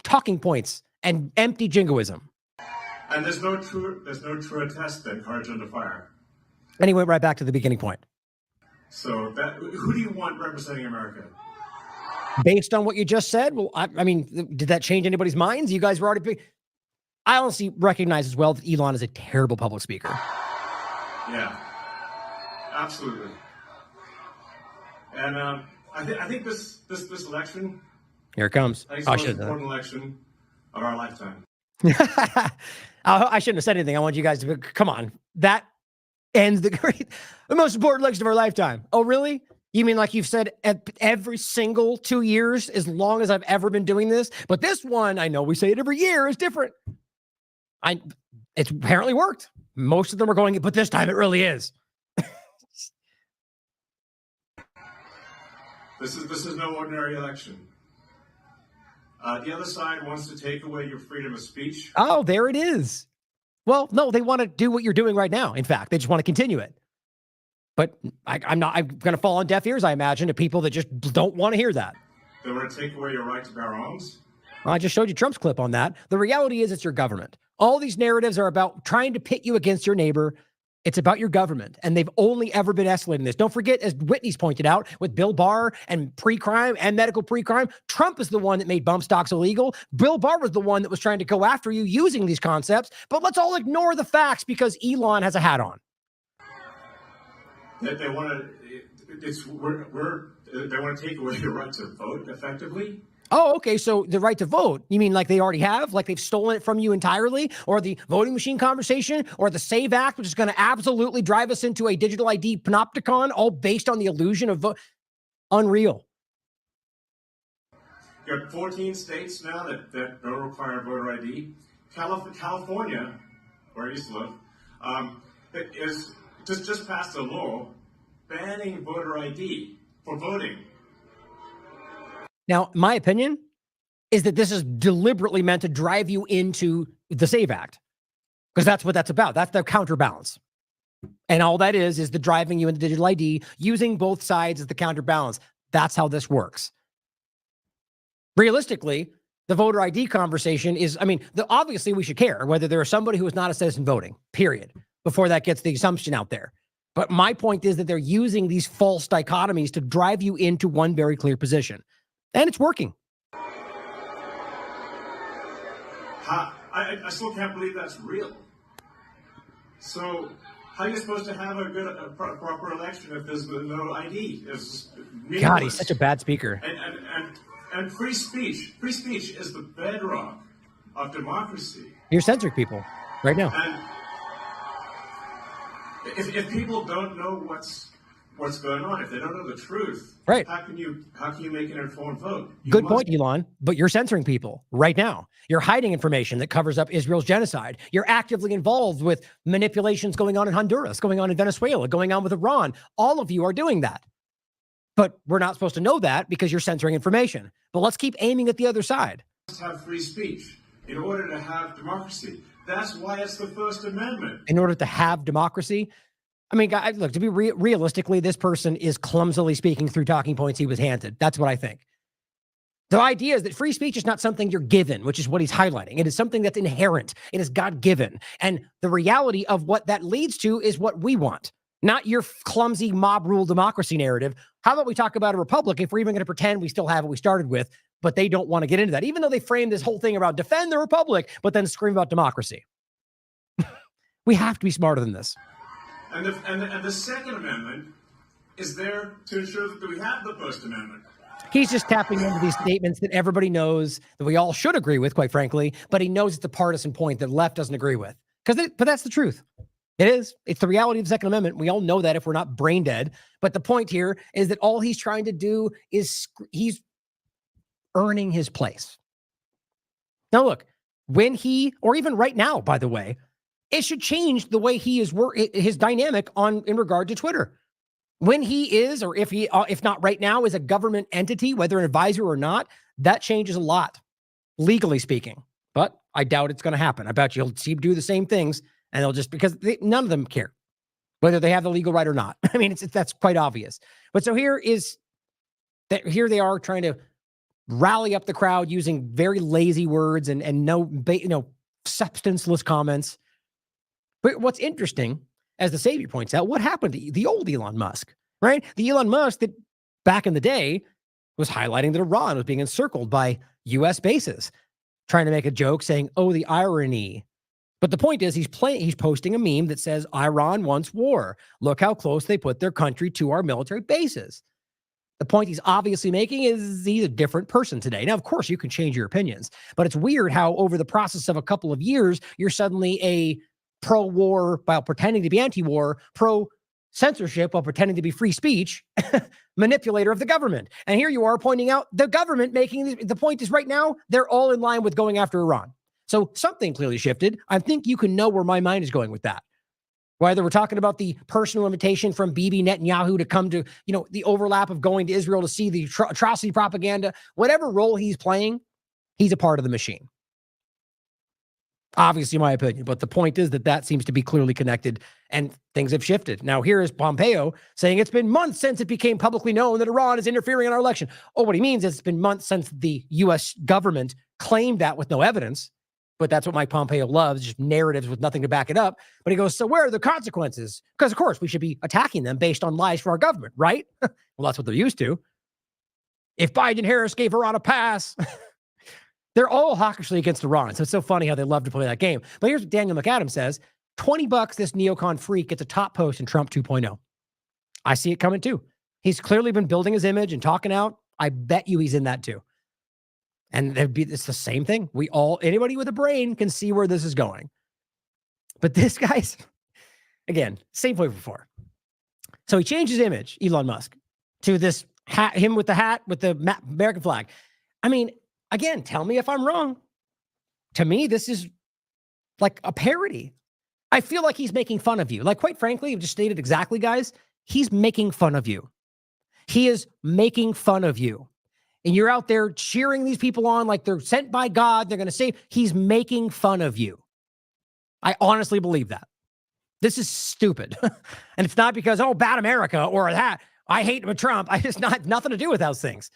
talking points and empty jingoism. And there's no truer test than courage under fire. And he went right back to the beginning point. So who do you want representing America? Based on what you just said, well, I mean, did that change anybody's minds? You guys were already. I honestly recognize as well that Elon is a terrible public speaker. Yeah, absolutely. And I think this election. Here it comes. I think it's the most important election of our lifetime. I shouldn't have said anything. I want you guys to come on. That ends the most important election of our lifetime. Oh, really? You mean like you've said every single 2 years as long as I've ever been doing this? But this one, I know we say it every year, is different. It's apparently worked. Most of them are going, but this time it really is. This is no ordinary election. The other side wants to take away your freedom of speech. Oh, there it is. Well, no, they want to do what you're doing right now. In fact, they just want to continue it. But I'm going to fall on deaf ears, I imagine, to people that just don't want to hear that. They want to take away your right to bear arms. Well, I just showed you Trump's clip on that. The reality is it's your government. All these narratives are about trying to pit you against your neighbor. It's about your government, and they've only ever been escalating this. Don't forget, as Whitney's pointed out, with Bill Barr and pre-crime and medical pre-crime, Trump is the one that made bump stocks illegal. Bill Barr was the one that was trying to go after you using these concepts. But let's all ignore the facts because Elon has a hat on. They want to take away your right to vote effectively. Oh, okay. So the right to vote, you mean like they already have? Like they've stolen it from you entirely? Or the voting machine conversation? Or the SAVE Act, which is going to absolutely drive us into a digital ID panopticon, all based on the illusion of vote? Unreal. You have 14 states now that don't require voter ID. California, where I used to live, it is just passed a law banning voter ID for voting. Now, my opinion is that this is deliberately meant to drive you into the SAVE Act, because that's what that's about. That's the counterbalance. And all that is the driving you into digital ID, using both sides as the counterbalance. That's how this works. Realistically, the voter ID conversation is, obviously we should care whether there is somebody who is not a citizen voting, period, before that gets the assumption out there. But my point is that they're using these false dichotomies to drive you into one very clear position. And it's working. I still can't believe that's real. So how are you supposed to have a proper election if there's no ID? God, he's such a bad speaker. And free speech is the bedrock of democracy. You're censoring people right now. And if people don't know what's going on, if they don't know the truth, right? How can you make an informed vote? Good point, Elon. But you're censoring people right now. You're hiding information that covers up Israel's genocide. You're actively involved with manipulations going on in Honduras, going on in Venezuela, going on with Iran. All of you are doing that. But we're not supposed to know that because you're censoring information. But let's keep aiming at the other side. We must have free speech in order to have democracy. That's why it's the First Amendment. In order to have democracy. I mean, guys, look, to be realistically, this person is clumsily speaking through talking points he was handed. That's what I think. The idea is that free speech is not something you're given, which is what he's highlighting. It is something that's inherent. It is God-given. And the reality of what that leads to is what we want, not your clumsy mob rule democracy narrative. How about we talk about a republic if we're even going to pretend we still have what we started with, but they don't want to get into that, even though they framed this whole thing around defend the republic, but then scream about democracy. We have to be smarter than this. And the Second Amendment is there to ensure that we have the First Amendment. He's just tapping into these statements that everybody knows that we all should agree with, quite frankly, but he knows it's a partisan point that left doesn't agree with. But that's the truth. It is. It's the reality of the Second Amendment. We all know that if we're not brain dead. But the point here is that all he's trying to do is earning his place. Now, look, when he, or even right now, by the way, it should change the way he is his dynamic in regard to Twitter. When he is, or if not right now, is a government entity, whether an advisor or not, that changes a lot, legally speaking. But I doubt it's going to happen. I bet you'll see him do the same things, and they'll just, because none of them care whether they have the legal right or not. I mean, that's quite obvious. But so here they are trying to rally up the crowd using very lazy words and no substanceless comments. But what's interesting, as the Savior points out, what happened to the old Elon Musk, right? The Elon Musk that back in the day was highlighting that Iran was being encircled by U.S. bases, trying to make a joke saying, oh, the irony. But the point is he's posting a meme that says, Iran wants war. Look how close they put their country to our military bases. The point he's obviously making is he's a different person today. Now, of course, you can change your opinions, but it's weird how over the process of a couple of years, you're suddenly a pro-war while pretending to be anti-war, pro-censorship while pretending to be free speech, manipulator of the government. And here you are pointing out the government making the point is right now, they're all in line with going after Iran. So something clearly shifted. I think you can know where my mind is going with that. Whether we're talking about the personal invitation from Bibi Netanyahu to come to, the overlap of going to Israel to see the atrocity propaganda, whatever role he's playing, he's a part of the machine. Obviously, my opinion, but the point is that seems to be clearly connected and things have shifted. Now, here is Pompeo saying it's been months since it became publicly known that Iran is interfering in our election. Oh, what he means is it's been months since the U.S. government claimed that with no evidence. But that's what Mike Pompeo loves, just narratives with nothing to back it up. But he goes, so where are the consequences? Because, of course, we should be attacking them based on lies from our government, right? Well, that's what they're used to. If Biden and Harris gave Iran a pass, they're all hawkishly against Iran. So it's so funny how they love to play that game. But here's what Daniel McAdams says. $20, this neocon freak gets a top post in Trump 2.0. I see it coming too. He's clearly been building his image and talking out. I bet you he's in that too. And it's the same thing. Anybody with a brain can see where this is going. But this guy's, again, same point before. So he changed his image, Elon Musk, to this hat, him with the hat with the American flag. I mean, again, tell me if I'm wrong. To me, this is like a parody. I feel like he's making fun of you. Like, quite frankly, I've just stated exactly, guys, he's making fun of you. He is making fun of you. And you're out there cheering these people on like they're sent by God. They're going to save. He's making fun of you. I honestly believe that. This is stupid. And it's not because, bad America or that. I hate Trump. I just nothing to do with those things.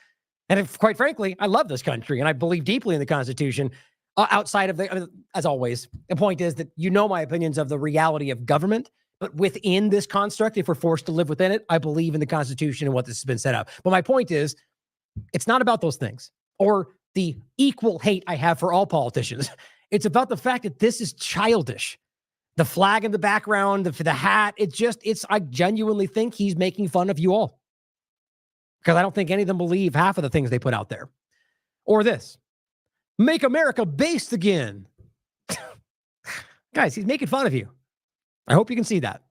And quite frankly, I love this country and I believe deeply in the Constitution outside of as always, the point is that my opinions of the reality of government, but within this construct, if we're forced to live within it, I believe in the Constitution and what this has been set up. But my point is, it's not about those things or the equal hate I have for all politicians. It's about the fact that this is childish. The flag in the background, the hat, I genuinely think he's making fun of you all. Because I don't think any of them believe half of the things they put out there. Or this, make America based again. Guys, he's making fun of you. I hope you can see that.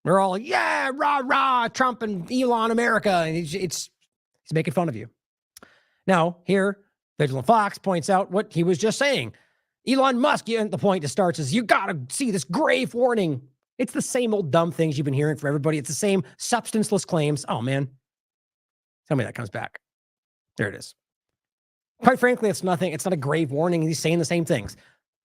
We're all like, yeah, rah, rah, Trump and Elon America. And he's making fun of you. Now, here, Vigilant Fox points out what he was just saying. Elon Musk, the point that starts is, you got to see this grave warning. It's the same old dumb things you've been hearing from everybody. It's the same substanceless claims. Oh, man. Tell me that comes back. There it is. Quite frankly, it's nothing. It's not a grave warning. He's saying the same things.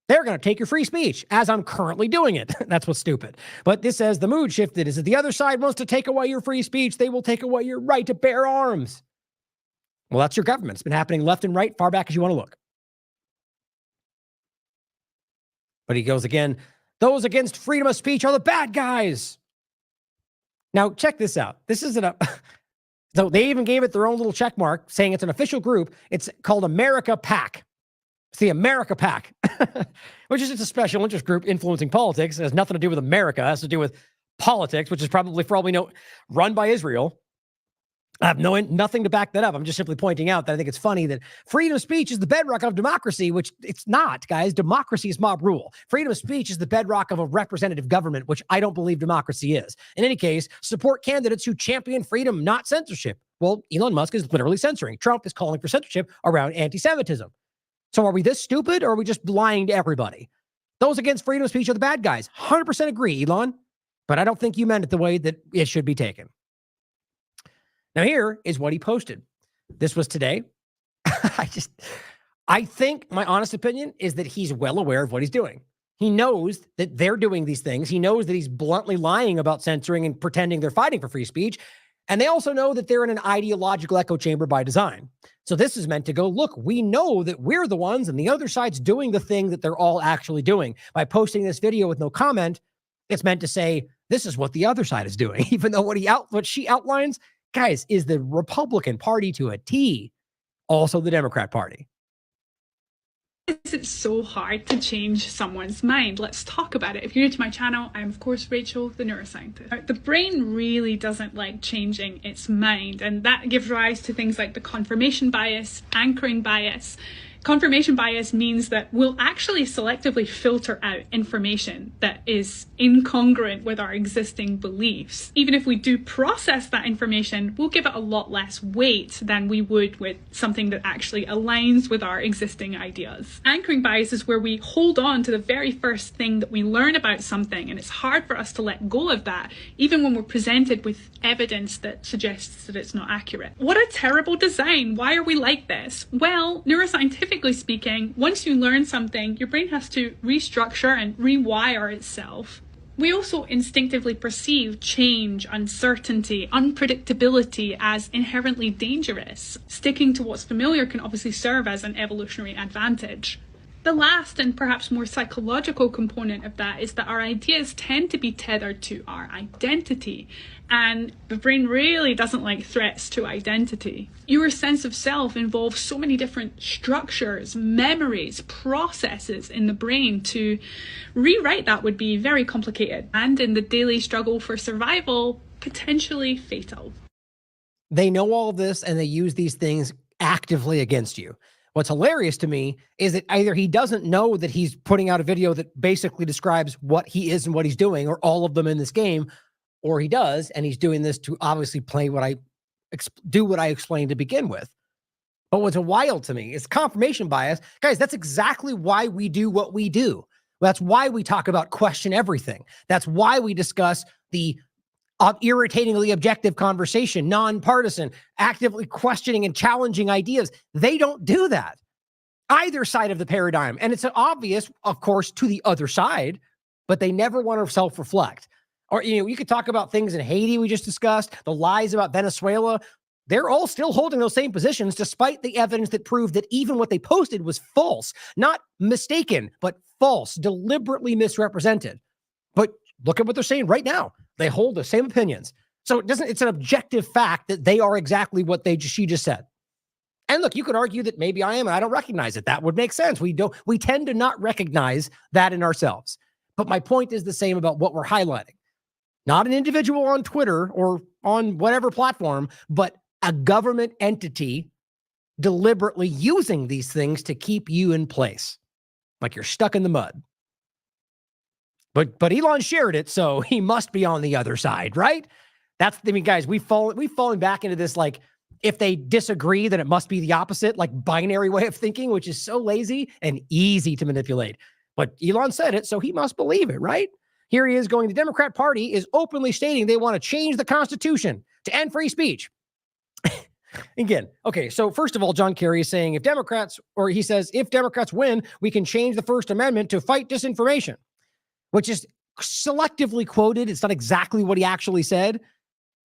They're going to take your free speech as I'm currently doing it. That's what's stupid. But this says the mood shifted. Is that the other side wants to take away your free speech. They will take away your right to bear arms. Well, that's your government. It's been happening left and right, far back as you want to look. But he goes again, those against freedom of speech are the bad guys. Now, check this out. This isn't so they even gave it their own little check mark saying it's an official group. It's called America PAC. It's the America PAC, which is just a special interest group influencing politics. It has nothing to do with America. It has to do with politics, which is probably, for all we know, run by Israel. I have nothing to back that up. I'm just simply pointing out that I think it's funny that freedom of speech is the bedrock of democracy, which it's not, guys. Democracy is mob rule. Freedom of speech is the bedrock of a representative government, which I don't believe democracy is. In any case, support candidates who champion freedom, not censorship. Well, Elon Musk is literally censoring. Trump is calling for censorship around anti-Semitism. So are we this stupid, or are we just lying to everybody? Those against freedom of speech are the bad guys. 100% agree, Elon. But I don't think you meant it the way that it should be taken. Now, here is what he posted. This was today. I think my honest opinion is that he's well aware of what he's doing. He knows that they're doing these things. He knows that he's bluntly lying about censoring and pretending they're fighting for free speech. And they also know that they're in an ideological echo chamber by design. So this is meant to go, look, we know that we're the ones and the other side's doing the thing that they're all actually doing. By posting this video with no comment, it's meant to say, this is what the other side is doing, even though what she outlines, guys, is the Republican Party to a T, also the Democrat Party. It's so hard to change someone's mind. Let's talk about it. If you're new to my channel, I'm of course Rachel, the neuroscientist. The brain really doesn't like changing its mind, and that gives rise to things like the confirmation bias, anchoring bias. Confirmation bias means that we'll actually selectively filter out information that is incongruent with our existing beliefs. Even if we do process that information, we'll give it a lot less weight than we would with something that actually aligns with our existing ideas. Anchoring bias is where we hold on to the very first thing that we learn about something, and it's hard for us to let go of that, even when we're presented with evidence that suggests that it's not accurate. What a terrible design. Why are we like this? Well, neuroscientifically speaking, once you learn something, your brain has to restructure and rewire itself. We also instinctively perceive change, uncertainty, unpredictability as inherently dangerous. Sticking to what's familiar can obviously serve as an evolutionary advantage. The last and perhaps more psychological component of that is that our ideas tend to be tethered to our identity, and the brain really doesn't like threats to identity. Your sense of self involves so many different structures, memories, processes in the brain. To rewrite that would be very complicated, and in the daily struggle for survival, potentially fatal. They know all of this, and they use these things actively against you. What's hilarious to me is that either he doesn't know that he's putting out a video that basically describes what he is and what he's doing, or all of them in this game, or he does, and he's doing this to obviously play what I explained to begin with. But what's wild to me is confirmation bias. Guys, that's exactly why we do what we do. That's why we talk about question everything. That's why we discuss the irritatingly objective conversation, nonpartisan, actively questioning and challenging ideas. They don't do that. Either side of the paradigm. And it's obvious, of course, to the other side, but they never want to self-reflect. Or, you could talk about things in Haiti we just discussed, the lies about Venezuela. They're all still holding those same positions, despite the evidence that proved that even what they posted was false, not mistaken, but false, deliberately misrepresented. But look at what they're saying right now. They hold the same opinions. So it's an objective fact that they are exactly what she just said. And look, you could argue that maybe I am and I don't recognize it. That would make sense. We tend to not recognize that in ourselves. But my point is the same about what we're highlighting. Not an individual on Twitter or on whatever platform, but a government entity deliberately using these things to keep you in place. Like you're stuck in the mud. But Elon shared it, so he must be on the other side, right? Guys, we've fallen back into this, like, if they disagree, then it must be the opposite, like binary way of thinking, which is so lazy and easy to manipulate. But Elon said it, so he must believe it, right? Here he is going, the Democrat Party is openly stating they want to change the Constitution to end free speech. Again, okay, so first of all, John Kerry is saying if Democrats win, we can change the First Amendment to fight disinformation, which is selectively quoted. It's not exactly what he actually said.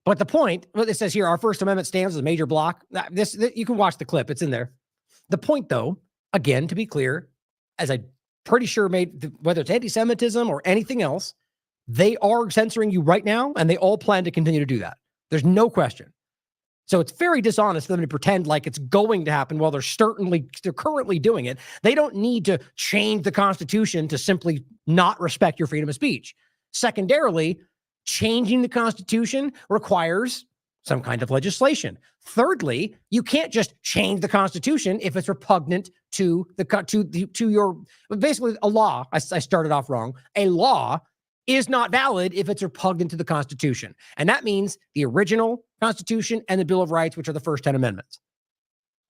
But the point, what it says here, our First Amendment stands as a major block. This you can watch the clip. It's in there. The point, though, again, to be clear, as I'm pretty sure whether it's anti-Semitism or anything else, they are censoring you right now, and they all plan to continue to do that. There's no question. So it's very dishonest for them to pretend like it's going to happen while they're currently doing it. They don't need to change the Constitution to simply not respect your freedom of speech. Secondarily, changing the Constitution requires some kind of legislation. Thirdly, you can't just change the Constitution if it's repugnant to your basically a law. I started off wrong. A law is not valid if it's repugnant to the Constitution, and that means the original Constitution and the Bill of Rights, which are the first 10 amendments.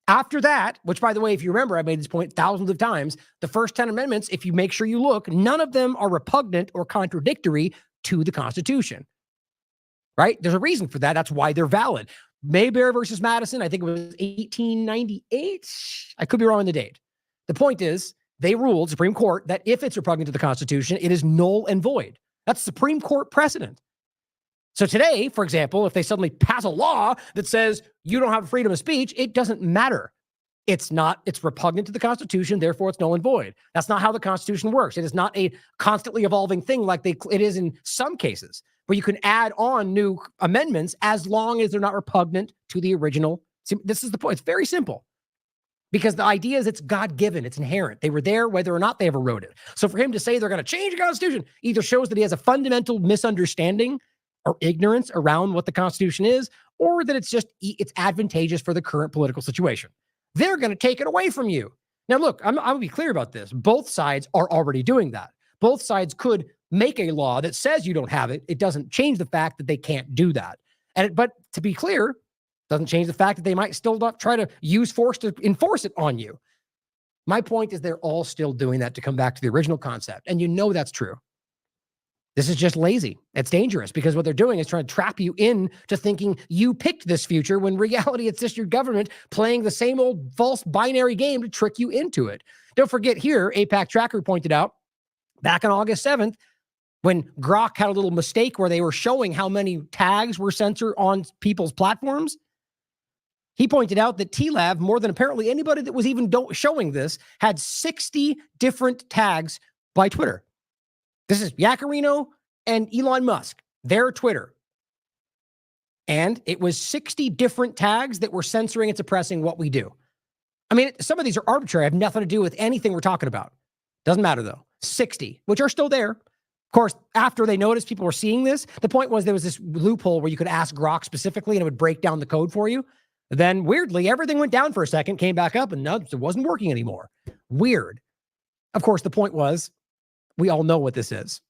After that, which, by the way, if you remember, I made this point thousands of times, the first 10 amendments, if you make sure you look, none of them are repugnant or contradictory to the Constitution. Right? There's a reason for that. That's why they're valid. Mayberry versus Madison, I think it was 1898. I could be wrong on the date. The point is, they ruled, Supreme Court, that if it's repugnant to the Constitution, it is null and void. That's Supreme Court precedent. So today, for example, if they suddenly pass a law that says you don't have freedom of speech, it doesn't matter. It's repugnant to the Constitution, therefore it's null and void. That's not how the Constitution works. It is not a constantly evolving thing like it is in some cases, where you can add on new amendments as long as they're not repugnant to the original. See, this is the point. It's very simple. Because the idea is it's God-given, it's inherent. They were there whether or not they ever wrote it. So for him to say they're going to change the Constitution either shows that he has a fundamental misunderstanding or ignorance around what the Constitution is, or that it's advantageous for the current political situation. They're going to take it away from you. Now, look, I'm going to be clear about this. Both sides are already doing that. Both sides could make a law that says you don't have it. It doesn't change the fact that they can't do that. But to be clear, doesn't change the fact that they might still not try to use force to enforce it on you. My point is they're all still doing that to come back to the original concept. And you know that's true. This is just lazy. It's dangerous because what they're doing is trying to trap you into thinking you picked this future when in reality it's just your government playing the same old false binary game to trick you into it. Don't forget here, APAC Tracker pointed out back on August 7th, when Grok had a little mistake where they were showing how many tags were censored on people's platforms. He pointed out that TLAV, more than apparently anybody that was even showing this, had 60 different tags by Twitter. This is Yacarino and Elon Musk, their Twitter. And it was 60 different tags that were censoring and suppressing what we do. I mean, some of these are arbitrary, have nothing to do with anything we're talking about. Doesn't matter though. 60, which are still there. Of course, after they noticed people were seeing this, the point was there was this loophole where you could ask Grok specifically and it would break down the code for you. Then weirdly, everything went down for a second, came back up, and no, it wasn't working anymore. Weird. Of course, the point was, we all know what this is.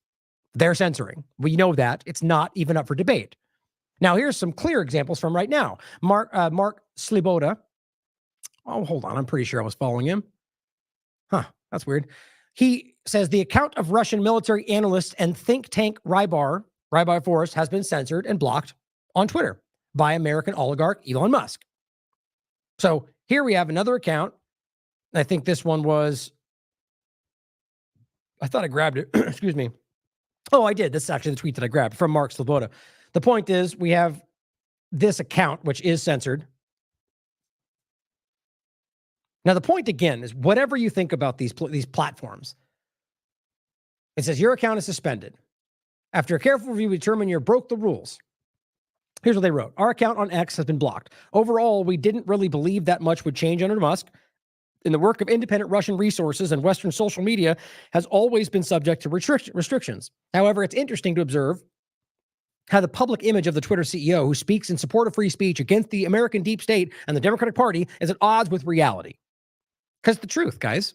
They're censoring. We know that. It's not even up for debate. Now, here's some clear examples from right now. Mark Sliboda. Oh, hold on. I'm pretty sure I was following him. Huh. That's weird. He says the account of Russian military analyst and think tank Rybar Forrest has been censored and blocked on Twitter by American oligarch Elon Musk. So here we have another account. I think this one was, I thought I grabbed it. Excuse me. Oh, I did. This is actually the tweet that I grabbed from Mark Sloboda. The point is we have this account, which is censored. Now, the point again is whatever you think about these platforms, it says your account is suspended. After a careful review, we determine you broke the rules. Here's what they wrote. Our account on X has been blocked. Overall, we didn't really believe that much would change under Musk. And the work of independent Russian resources and Western social media has always been subject to restrictions. However, it's interesting to observe how the public image of the Twitter CEO who speaks in support of free speech against the American deep state and the Democratic Party is at odds with reality. Because the truth, guys,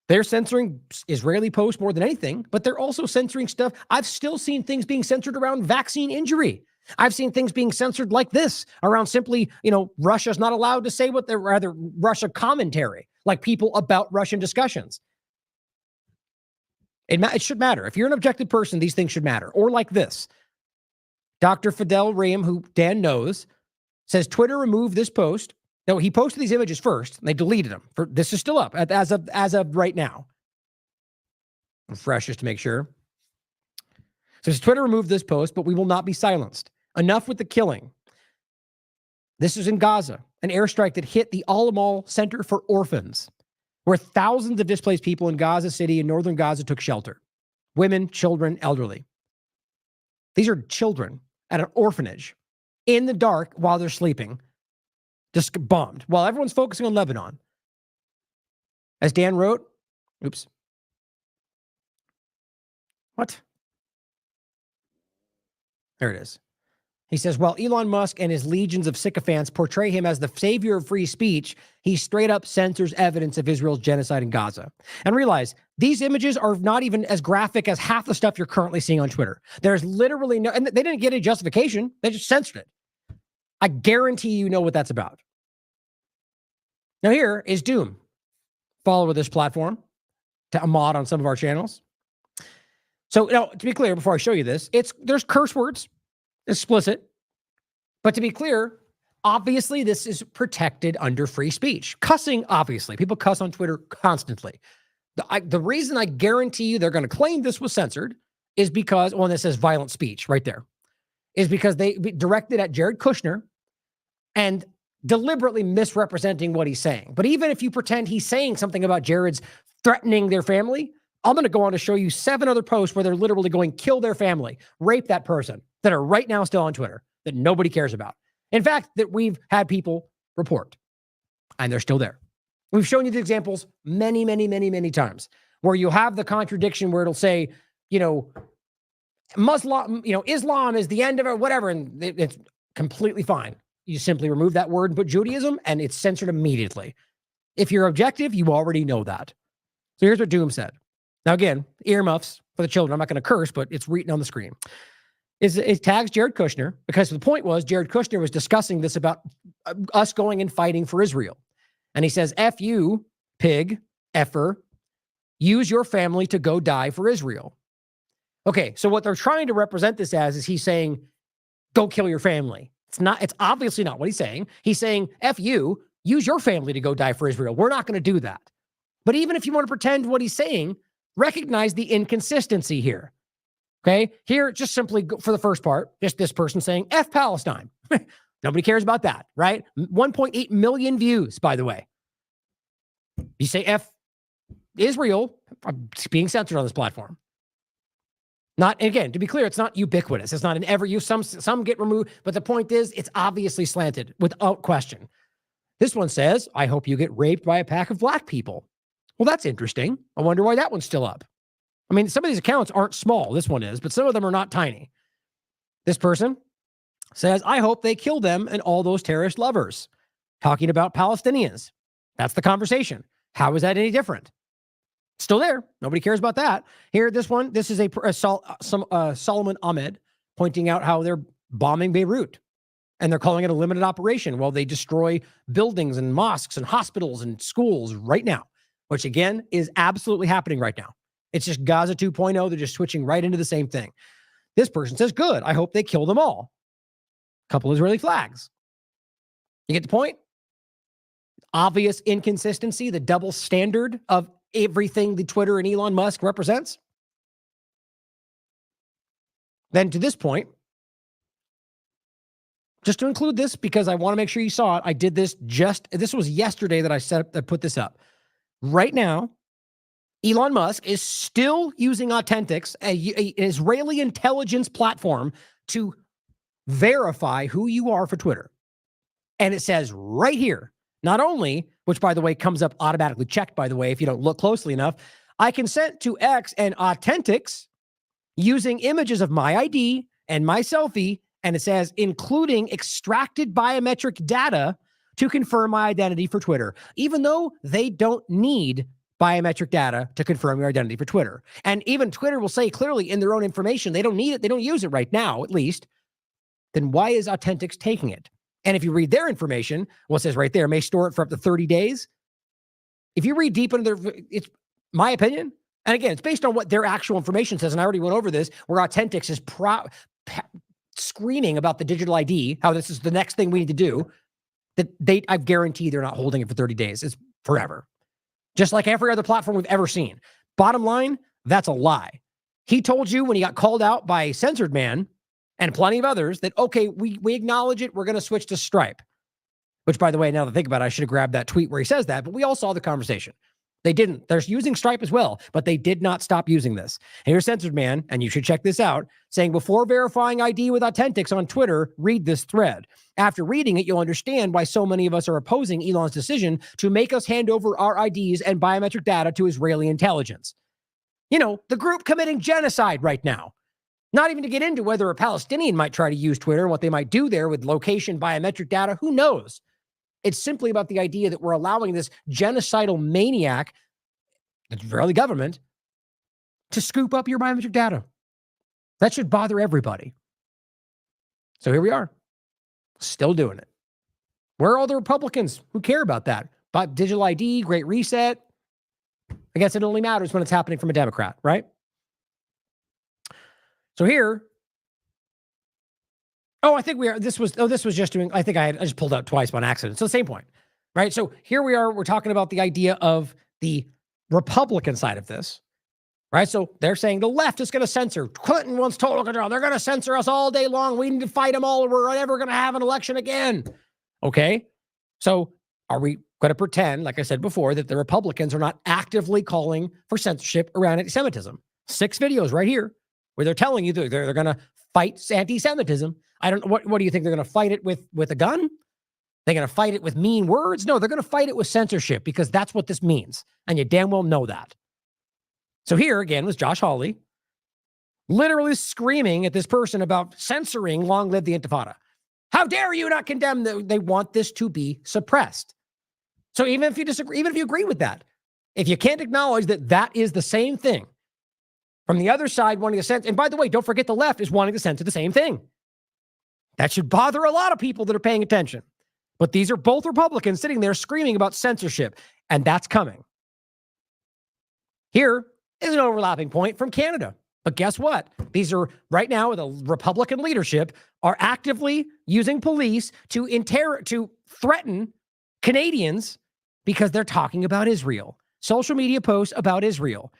they're censoring Israeli posts more than anything, but they're also censoring stuff. I've still seen things being censored around vaccine injury. I've seen things being censored like this around simply, Russia's not allowed to say what they're rather Russia commentary, like people about Russian discussions. It should matter. If you're an objective person, these things should matter. Or like this. Dr. Fidel Ream, who Dan knows, says Twitter removed this post. No, he posted these images first, and they deleted them. This is still up as of right now. Refresh just to make sure. So Twitter removed this post, but we will not be silenced. Enough with the killing. This is in Gaza, an airstrike that hit the Al-Amal Center for Orphans, where thousands of displaced people in Gaza City and northern Gaza took shelter. Women, children, elderly. These are children at an orphanage in the dark while they're sleeping, just bombed, while everyone's focusing on Lebanon. As Dan wrote, oops. What? There it is. He says, while Elon Musk and his legions of sycophants portray him as the savior of free speech, he straight up censors evidence of Israel's genocide in Gaza. And realize these images are not even as graphic as half the stuff you're currently seeing on Twitter. There's literally no, and they didn't get any justification. They just censored it. I guarantee you know what that's about. Now here is Doom, follower of this platform, to a mod on some of our channels. So now, to be clear, before I show you this, there's curse words, explicit. But to be clear, obviously this is protected under free speech. Cussing, obviously. People cuss on Twitter constantly. The reason I guarantee you they're going to claim this was censored is because, well, this says violent speech right there, is because they directed at Jared Kushner and deliberately misrepresenting what he's saying. But even if you pretend he's saying something about Jared's threatening their family, I'm going to go on to show you 7 other posts where they're literally going, kill their family, rape that person, that are right now still on Twitter that nobody cares about. In fact, that we've had people report, and they're still there. We've shown you the examples many, many, many, many times where you have the contradiction where it'll say, Muslim, Islam is the end of it, whatever, and it's completely fine. You simply remove that word and put Judaism, and it's censored immediately. If you're objective, you already know that. So here's what Doom said. Now, again, earmuffs for the children. I'm not going to curse, but it's written on the screen. It tags Jared Kushner because the point was Jared Kushner was discussing this about us going and fighting for Israel. And he says, F you, pig, effer, use your family to go die for Israel. Okay, so what they're trying to represent this as is he's saying, go kill your family. It's obviously not what he's saying. He's saying, F you, use your family to go die for Israel. We're not going to do that. But even if you want to pretend what he's saying, recognize the inconsistency here. Okay, here, just simply for the first part, just this person saying, F Palestine. Nobody cares about that, right? 1.8 million views, by the way. You say F Israel, it's being censored on this platform. Not, again, to be clear, it's not ubiquitous. It's not in every use. Some get removed, but the point is, it's obviously slanted without question. This one says, I hope you get raped by a pack of black people. Well, that's interesting. I wonder why that one's still up. I mean, some of these accounts aren't small. This one is, but some of them are not tiny. This person says, I hope they kill them and all those terrorist lovers. Talking about Palestinians. That's the conversation. How is that any different? Still there. Nobody cares about that. Here, this one, this is Solomon Ahmed pointing out how they're bombing Beirut. And they're calling it a limited operation while they destroy buildings and mosques and hospitals and schools right now, which again is absolutely happening right now. It's just Gaza 2.0. They're just switching right into the same thing. This person says, good. I hope they kill them all. Couple Israeli flags. You get the point? Obvious inconsistency, the double standard of everything the Twitter and Elon Musk represents. Then to this point, just to include this because I want to make sure you saw it, I did this this was yesterday that I put this up. Right now, Elon Musk is still using Authentics, an Israeli intelligence platform, to verify who you are for Twitter. And it says right here, not only, which by the way comes up automatically checked, by the way, if you don't look closely enough, I consent to X and Authentics using images of my ID and my selfie, and it says including extracted biometric data to confirm my identity for Twitter, even though they don't need biometric data to confirm your identity for Twitter. And even Twitter will say clearly in their own information, they don't need it. They don't use it right now, at least. Then why is Authentics taking it? And if you read their information, well, it says right there, may store it for up to 30 days. If you read deep into it's my opinion. And again, it's based on what their actual information says. And I already went over this, where Authentics is screaming about the digital ID, how this is the next thing we need to do. That I guarantee they're not holding it for 30 days. It's forever. Just like every other platform we've ever seen. Bottom line, that's a lie. He told you when he got called out by Censored Man and plenty of others that, okay, we acknowledge it. We're going to switch to Stripe. Which, by the way, now that I think about it, I should have grabbed that tweet where he says that, but we all saw the conversation. They didn't. They're using Stripe as well, but they did not stop using this. And here's Censored Man, and you should check this out, saying, before verifying ID with Authentics on Twitter, read this thread. After reading it, you'll understand why so many of us are opposing Elon's decision to make us hand over our IDs and biometric data to Israeli intelligence. You know, the group committing genocide right now. Not even to get into whether a Palestinian might try to use Twitter and what they might do there with location biometric data. Who knows? It's simply about the idea that we're allowing this genocidal maniac, the Israeli government, to scoop up your biometric data. That should bother everybody. So here we are, still doing it. Where are all the Republicans who care about that? But digital ID, Great Reset. I guess it only matters when it's happening from a Democrat, right? So here, I think this was just doing, I think I just pulled out twice on accident. So the same point, right? So here we are, we're talking about the idea of the Republican side of this, right? So they're saying the left is going to censor. Clinton wants total control. They're going to censor us all day long. We need to fight them all. We're never going to have an election again. Okay. So are we going to pretend, like I said before, that the Republicans are not actively calling for censorship around anti-Semitism? 6 videos right here where they're telling you that they're going to fight anti-Semitism. I don't know. What do you think? They're going to fight it with a gun? They're going to fight it with mean words? No, they're going to fight it with censorship because that's what this means. And you damn well know that. So here again was Josh Hawley literally screaming at this person about censoring Long Live the Intifada. How dare you not condemn they want this to be suppressed. So even if you disagree, even if you agree with that, if you can't acknowledge that that is the same thing from the other side wanting to censor, and by the way, don't forget the left is wanting to censor the same thing. That should bother a lot of people that are paying attention. But these are both Republicans sitting there screaming about censorship, and that's coming. Here is an overlapping point from Canada. But guess what? These are right now, the Republican leadership are actively using police to threaten Canadians because they're talking about Israel. Social media posts about Israel.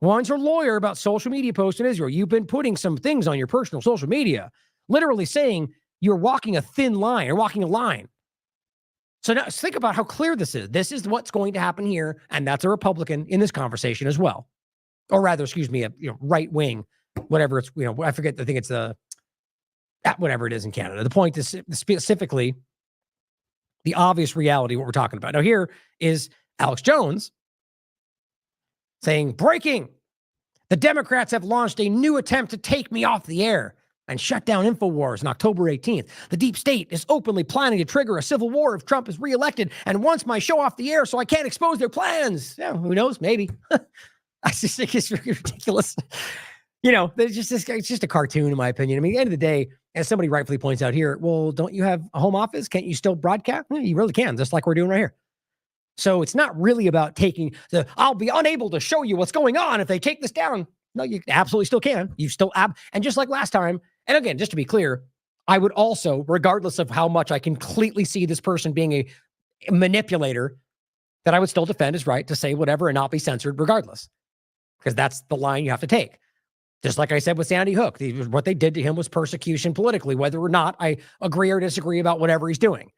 One's a lawyer about social media posts in Israel. You've been putting some things on your personal social media, literally saying you're walking a thin line or walking a line. So now think about how clear this is. This is what's going to happen here, and that's a Republican in this conversation as well. Or rather, excuse me, a right wing, whatever it's, I forget. I think it's whatever it is in Canada. The point is specifically the obvious reality of what we're talking about. Now here is Alex Jones saying, breaking, the Democrats have launched a new attempt to take me off the air and shut down InfoWars on October 18th. The deep state is openly planning to trigger a civil war if Trump is reelected and wants my show off the air so I can't expose their plans. Yeah, who knows? Maybe. I just think it's ridiculous. It's just a cartoon, in my opinion. I mean, at the end of the day, as somebody rightfully points out here, well, don't you have a home office? Can't you still broadcast? Yeah, you really can, just like we're doing right here. So it's not really about I'll be unable to show you what's going on if they take this down. No, you absolutely still can. You still and just like last time, and again, just to be clear, I would also, regardless of how much I completely see this person being a manipulator, that I would still defend his right to say whatever and not be censored regardless. Because that's the line you have to take. Just like I said with Sandy Hook, what they did to him was persecution politically, whether or not I agree or disagree about whatever he's doing.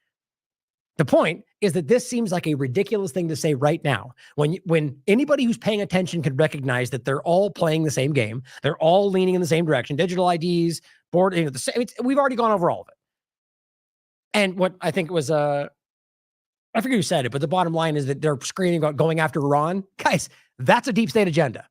The point is that this seems like a ridiculous thing to say right now, when anybody who's paying attention can recognize that they're all playing the same game. They're all leaning in the same direction. Digital IDs, board, we've already gone over all of it. And what I think was, I forget who said it, but the bottom line is that they're screaming about going after Iran. Guys, that's a deep state agenda.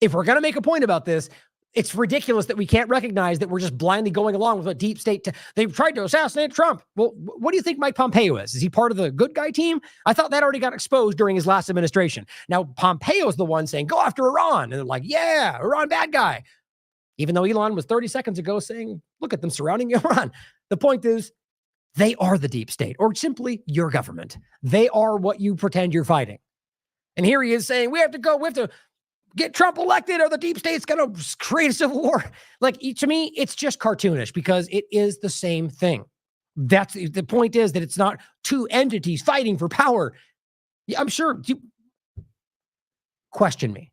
If we're going to make a point about this, it's ridiculous that we can't recognize that we're just blindly going along with a deep state. They've tried to assassinate Trump. Well, what do you think Mike Pompeo is? Is he part of the good guy team? I thought that already got exposed during his last administration. Now, Pompeo's the one saying, go after Iran. And they're like, yeah, Iran, bad guy. Even though Elon was 30 seconds ago saying, look at them surrounding Iran. The point is, they are the deep state, or simply your government. They are what you pretend you're fighting. And here he is saying, we have to get Trump elected or the deep state's going to create a civil war. Like, to me, it's just cartoonish because it is the same thing. That's the point, is that it's not two entities fighting for power. I'm sure you question me.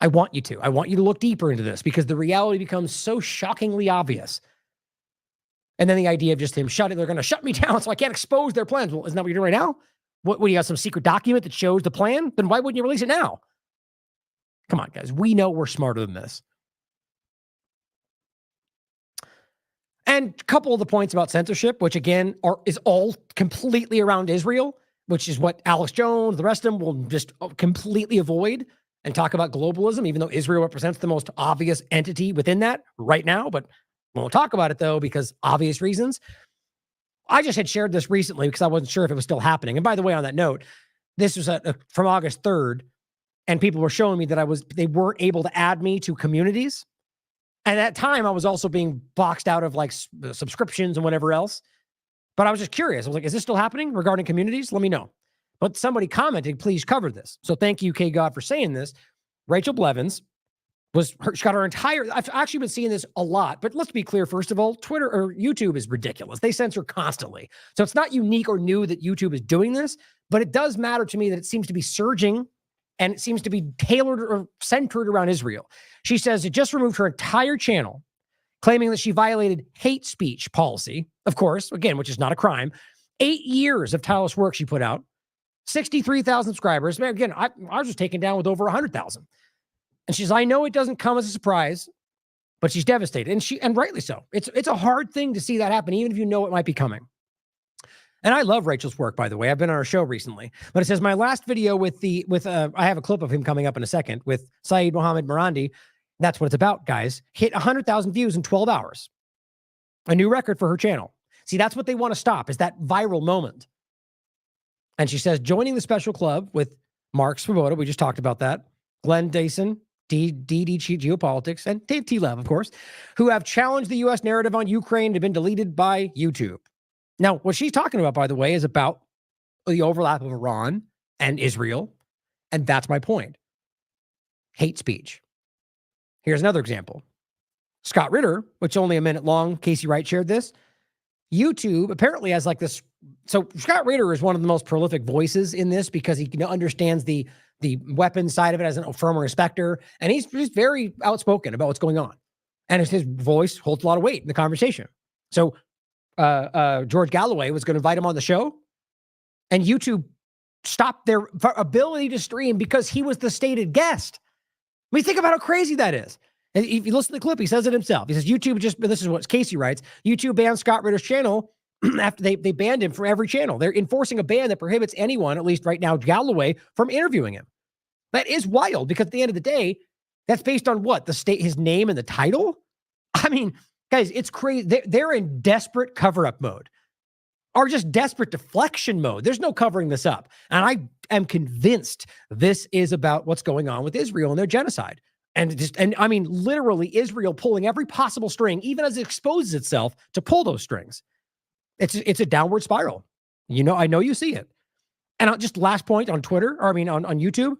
I want you to look deeper into this because the reality becomes so shockingly obvious. And then the idea of just him they're going to shut me down so I can't expose their plans. Well, isn't that what you're doing right now? What do you got, some secret document that shows the plan? Then why wouldn't you release it now? Come on, guys. We know we're smarter than this. And a couple of the points about censorship, which again is all completely around Israel, which is what Alex Jones, the rest of them will just completely avoid. and talk about globalism, even though Israel represents the most obvious entity within that right now, but we won't talk about it though, because obvious reasons. I just had shared this recently because I wasn't sure if it was still happening. And by the way, on that note, this was from August 3rd, and people were showing me that they weren't able to add me to communities. And at that time, I was also being boxed out of like subscriptions and whatever else. But I was just curious. I was like, is this still happening regarding communities? Let me know. But somebody commented, please cover this. So thank you, K God, for saying this. Rachel Blevins she got her entire, I've actually been seeing this a lot, but let's be clear. First of all, Twitter or YouTube is ridiculous. They censor constantly. So it's not unique or new that YouTube is doing this, but it does matter to me that it seems to be surging and it seems to be tailored or centered around Israel. She says it just removed her entire channel, claiming that she violated hate speech policy, of course, again, which is not a crime. 8 years of tireless work she put out, 63,000 subscribers. Man, again, I was just taken down with over 100,000. And she's, I know it doesn't come as a surprise, but she's devastated. And rightly so. It's a hard thing to see that happen, even if you know it might be coming. And I love Rachel's work, by the way. I've been on her show recently. But it says, my last video I have a clip of him coming up in a second with Saeed Mohammed Marandi. That's what it's about, guys. Hit 100,000 views in 12 hours. A new record for her channel. See, that's what they want to stop, is that viral moment. And she says, joining the special club with Mark Swoboda, we just talked about that, Glenn Dayson, DD Geopolitics, and Dave TLAV, of course, who have challenged the U.S. narrative on Ukraine and have been deleted by YouTube. Now, what she's talking about, by the way, is about the overlap of Iran and Israel, and that's my point. Hate speech. Here's another example. Scott Ritter, which is only a minute long, Casey Wright shared this. YouTube apparently has like this. So Scott Ritter is one of the most prolific voices in this because he understands the weapons side of it as a former inspector, and he's very outspoken about what's going on. And his voice holds a lot of weight in the conversation. So George Galloway was going to invite him on the show, and YouTube stopped their ability to stream because he was the stated guest. I mean, think about how crazy that is. And if you listen to the clip, he says it himself. He says, this is what Casey writes, YouTube banned Scott Ritter's channel after they banned him from every channel. They're enforcing a ban that prohibits anyone, at least right now, Galloway, from interviewing him. That is wild because at the end of the day, that's based on what? His name and the title? I mean, guys, it's crazy. They're in desperate cover-up mode or just desperate deflection mode. There's no covering this up. And I am convinced this is about what's going on with Israel and their genocide. And I mean, literally Israel pulling every possible string, even as it exposes itself to pull those strings. It's a downward spiral. I know you see it. And just last point on Twitter, on YouTube,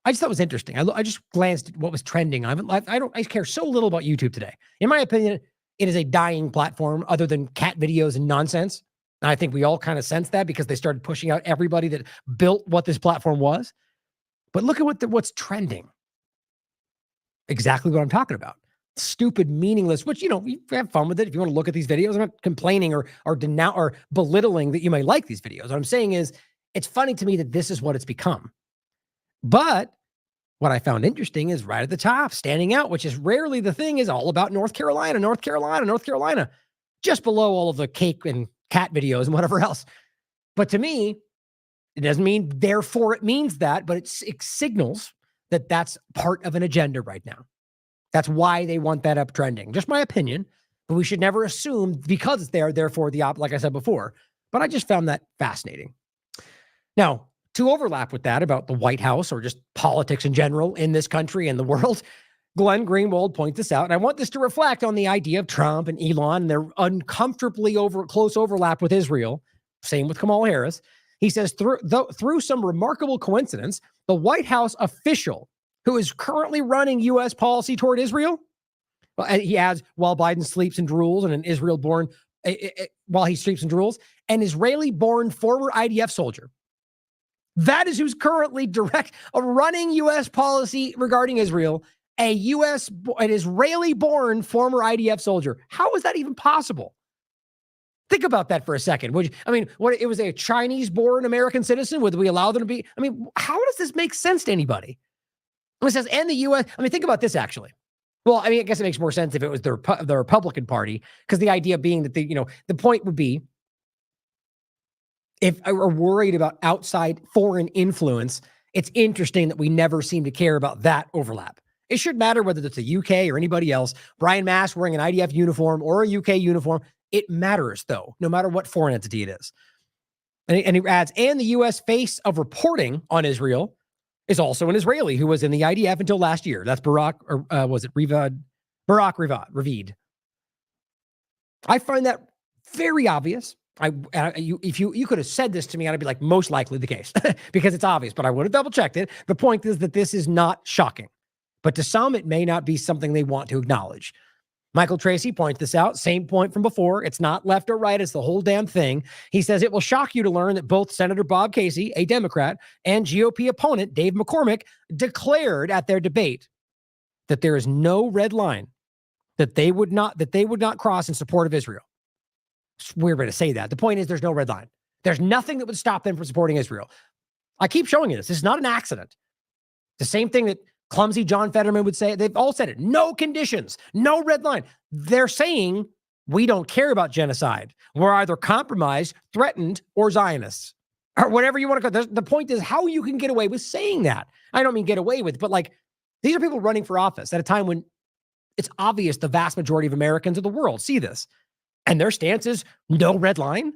I just thought it was interesting. I just glanced at what was trending. I care so little about YouTube today. In my opinion, it is a dying platform other than cat videos and nonsense. And I think we all kind of sense that because they started pushing out everybody that built what this platform was. But look at what's trending. Exactly what I'm talking about. Stupid, meaningless, which, you have fun with it. If you want to look at these videos, I'm not complaining or belittling that you may like these videos. What I'm saying is it's funny to me that this is what it's become. But what I found interesting is right at the top, standing out, which is rarely the thing, is all about North Carolina, just below all of the cake and cat videos and whatever else. But to me, it doesn't mean therefore it means that, but it signals that that's part of an agenda right now. That's why they want that up trending. Just my opinion, but we should never assume because it's there, therefore like I said before. But I just found that fascinating. Now, to overlap with that about the White House or just politics in general in this country and the world, Glenn Greenwald points this out. And I want this to reflect on the idea of Trump and Elon and their uncomfortably close overlap with Israel. Same with Kamala Harris. He says, through some remarkable coincidence, the White House official who is currently running U.S. policy toward Israel, and he adds, while Biden sleeps and drools, and an Israel-born, while he sleeps and drools, an Israeli-born former IDF soldier. That is who's currently running U.S. policy regarding Israel, an Israeli-born former IDF soldier. How is that even possible? Think about that for a second. It was a Chinese-born American citizen? Would we allow them to be? How does this make sense to anybody? It says, and the U.S. Think about this, actually. Well, I guess it makes more sense if it was the Republican Party, because the idea being that the point would be, if we're worried about outside foreign influence It's interesting that we never seem to care about that overlap. It should matter whether it's the UK or anybody else. Brian Mast wearing an IDF uniform or a UK uniform. It matters, though, no matter what foreign entity it is. And he adds, and the U.S. face of reporting on Israel is also an Israeli who was in the IDF until last year. That's Barak, or was it Ravid? I find that very obvious. If you could have said this to me, I'd be like, most likely the case because it's obvious, but I would have double checked it. The point is that this is not shocking, but to some, it may not be something they want to acknowledge. Michael Tracy points this out. Same point from before. It's not left or right. It's the whole damn thing. He says it will shock you to learn that both Senator Bob Casey, a Democrat, and GOP opponent Dave McCormick declared at their debate that there is no red line that they would not cross in support of Israel. It's a weird way to say that. The point is there's no red line. There's nothing that would stop them from supporting Israel. I keep showing you this. This is not an accident. The same thing that clumsy John Fetterman would say. They've all said it. No conditions, no red line. They're saying we don't care about genocide. We're either compromised, threatened, or Zionists, or whatever you want to go. The point is how you can get away with saying that. I don't mean get away with, but like these are people running for office at a time when it's obvious the vast majority of Americans of the world see this. And their stance is no red line.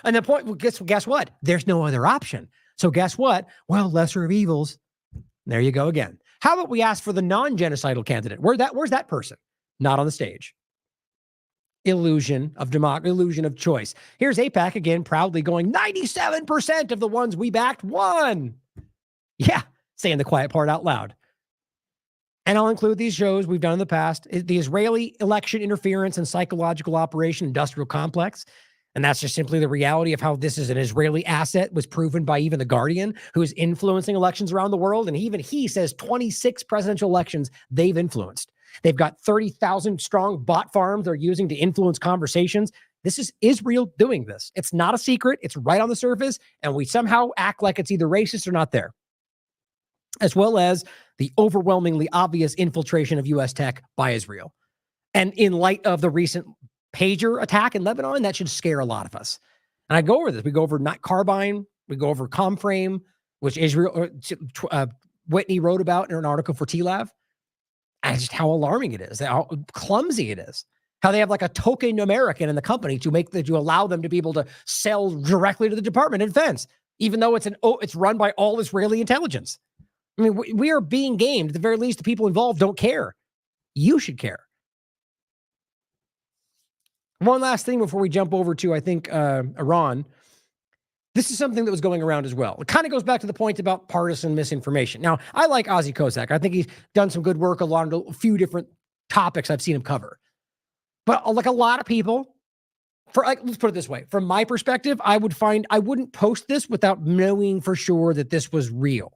And the point, well, guess what? There's no other option. So guess what? Well, lesser of evils. There you go again. How about we ask for the non-genocidal candidate? Where's that person? Not on the stage. Illusion of democracy, illusion of choice. Here's AIPAC again, proudly going, 97% of the ones we backed won. Yeah, saying the quiet part out loud. And I'll include these shows we've done in the past. The Israeli election interference and psychological operation industrial complex. And that's just simply the reality of how this is an Israeli asset was proven by even The Guardian, who is influencing elections around the world. And even he says 26 presidential elections they've influenced. They've got 30,000 strong bot farms they're using to influence conversations. This is Israel doing this. It's not a secret. It's right on the surface. And we somehow act like it's either racist or not there. As well as the overwhelmingly obvious infiltration of U.S. tech by Israel. And in light of the recent pager attack in Lebanon, that should scare a lot of us. And I go over this. We go over not Carbine. We go over Comframe, which Whitney wrote about in an article for TLAV. And just how alarming it is, how clumsy it is. How they have like a token American in the company to allow them to be able to sell directly to the Department of Defense, even though it's run by all Israeli intelligence. I mean, we are being gamed. At the very least, the people involved don't care. You should care. One last thing before we jump over to, I think, Iran. This is something that was going around as well. It kind of goes back to the point about partisan misinformation. Now, I like Ozzy Kozak. I think he's done some good work along a few different topics I've seen him cover. But like a lot of people, let's put it this way. From my perspective, I wouldn't post this without knowing for sure that this was real.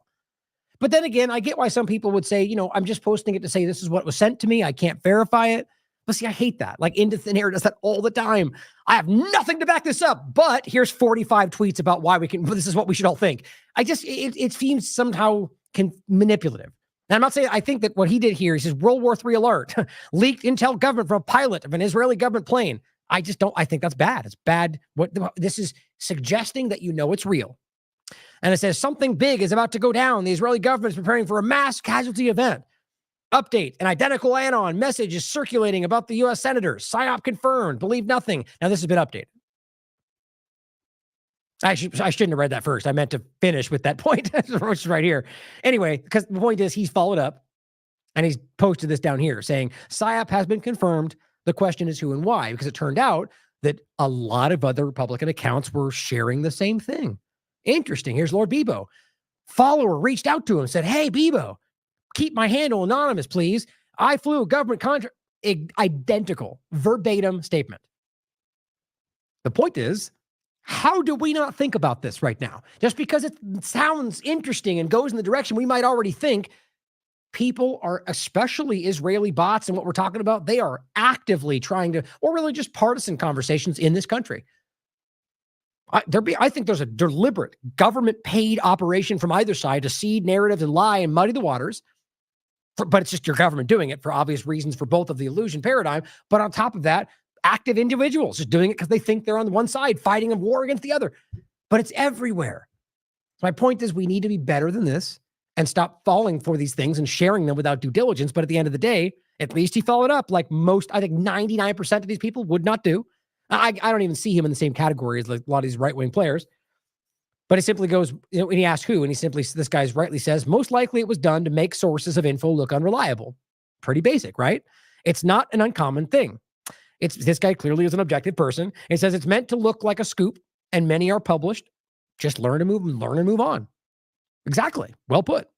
But then again, I get why some people would say, I'm just posting it to say this is what was sent to me. I can't verify it. But see, I hate that. Like Into Thin Air does that all the time. I have nothing to back this up, but here's 45 tweets about why this is what we should all think. It seems somehow manipulative. And I'm not saying, I think that what he did here, he says World War III alert, leaked intel government from a pilot of an Israeli government plane. I think that's bad. It's bad. This is suggesting that it's real. And it says something big is about to go down. The Israeli government is preparing for a mass casualty event. Update, an identical anon message is circulating about the U.S. senators. PSYOP confirmed. Believe nothing. Now, this has been updated. I shouldn't have read that first. I meant to finish with that point, which is right here. Anyway, because the point is he's followed up, and he's posted this down here saying, PSYOP has been confirmed. The question is who and why, because it turned out that a lot of other Republican accounts were sharing the same thing. Interesting. Here's Lord Bebo. Follower reached out to him and said, hey, Bebo, keep my handle anonymous, please. I flew a government contract. Identical, verbatim statement. The point is, how do we not think about this right now? Just because it sounds interesting and goes in the direction we might already think, people are, especially Israeli bots and what we're talking about, they are actively trying to, or really just partisan conversations in this country. I think there's a deliberate government-paid operation from either side to seed narratives and lie and muddy the waters. But it's just your government doing it for obvious reasons for both of the illusion paradigm. But on top of that, active individuals just doing it because they think they're on one side fighting a war against the other. But it's everywhere. So my point is we need to be better than this and stop falling for these things and sharing them without due diligence. But at the end of the day, at least he followed up like most, I think 99% of these people would not do. I don't even see him in the same category as like a lot of these right-wing players. But he simply goes, and he asks who, and he simply, this guy's rightly says, most likely it was done to make sources of info look unreliable. Pretty basic, right? It's not an uncommon thing. This guy clearly is an objective person. It says it's meant to look like a scoop, and many are published. Just learn and move on. Exactly. Well put.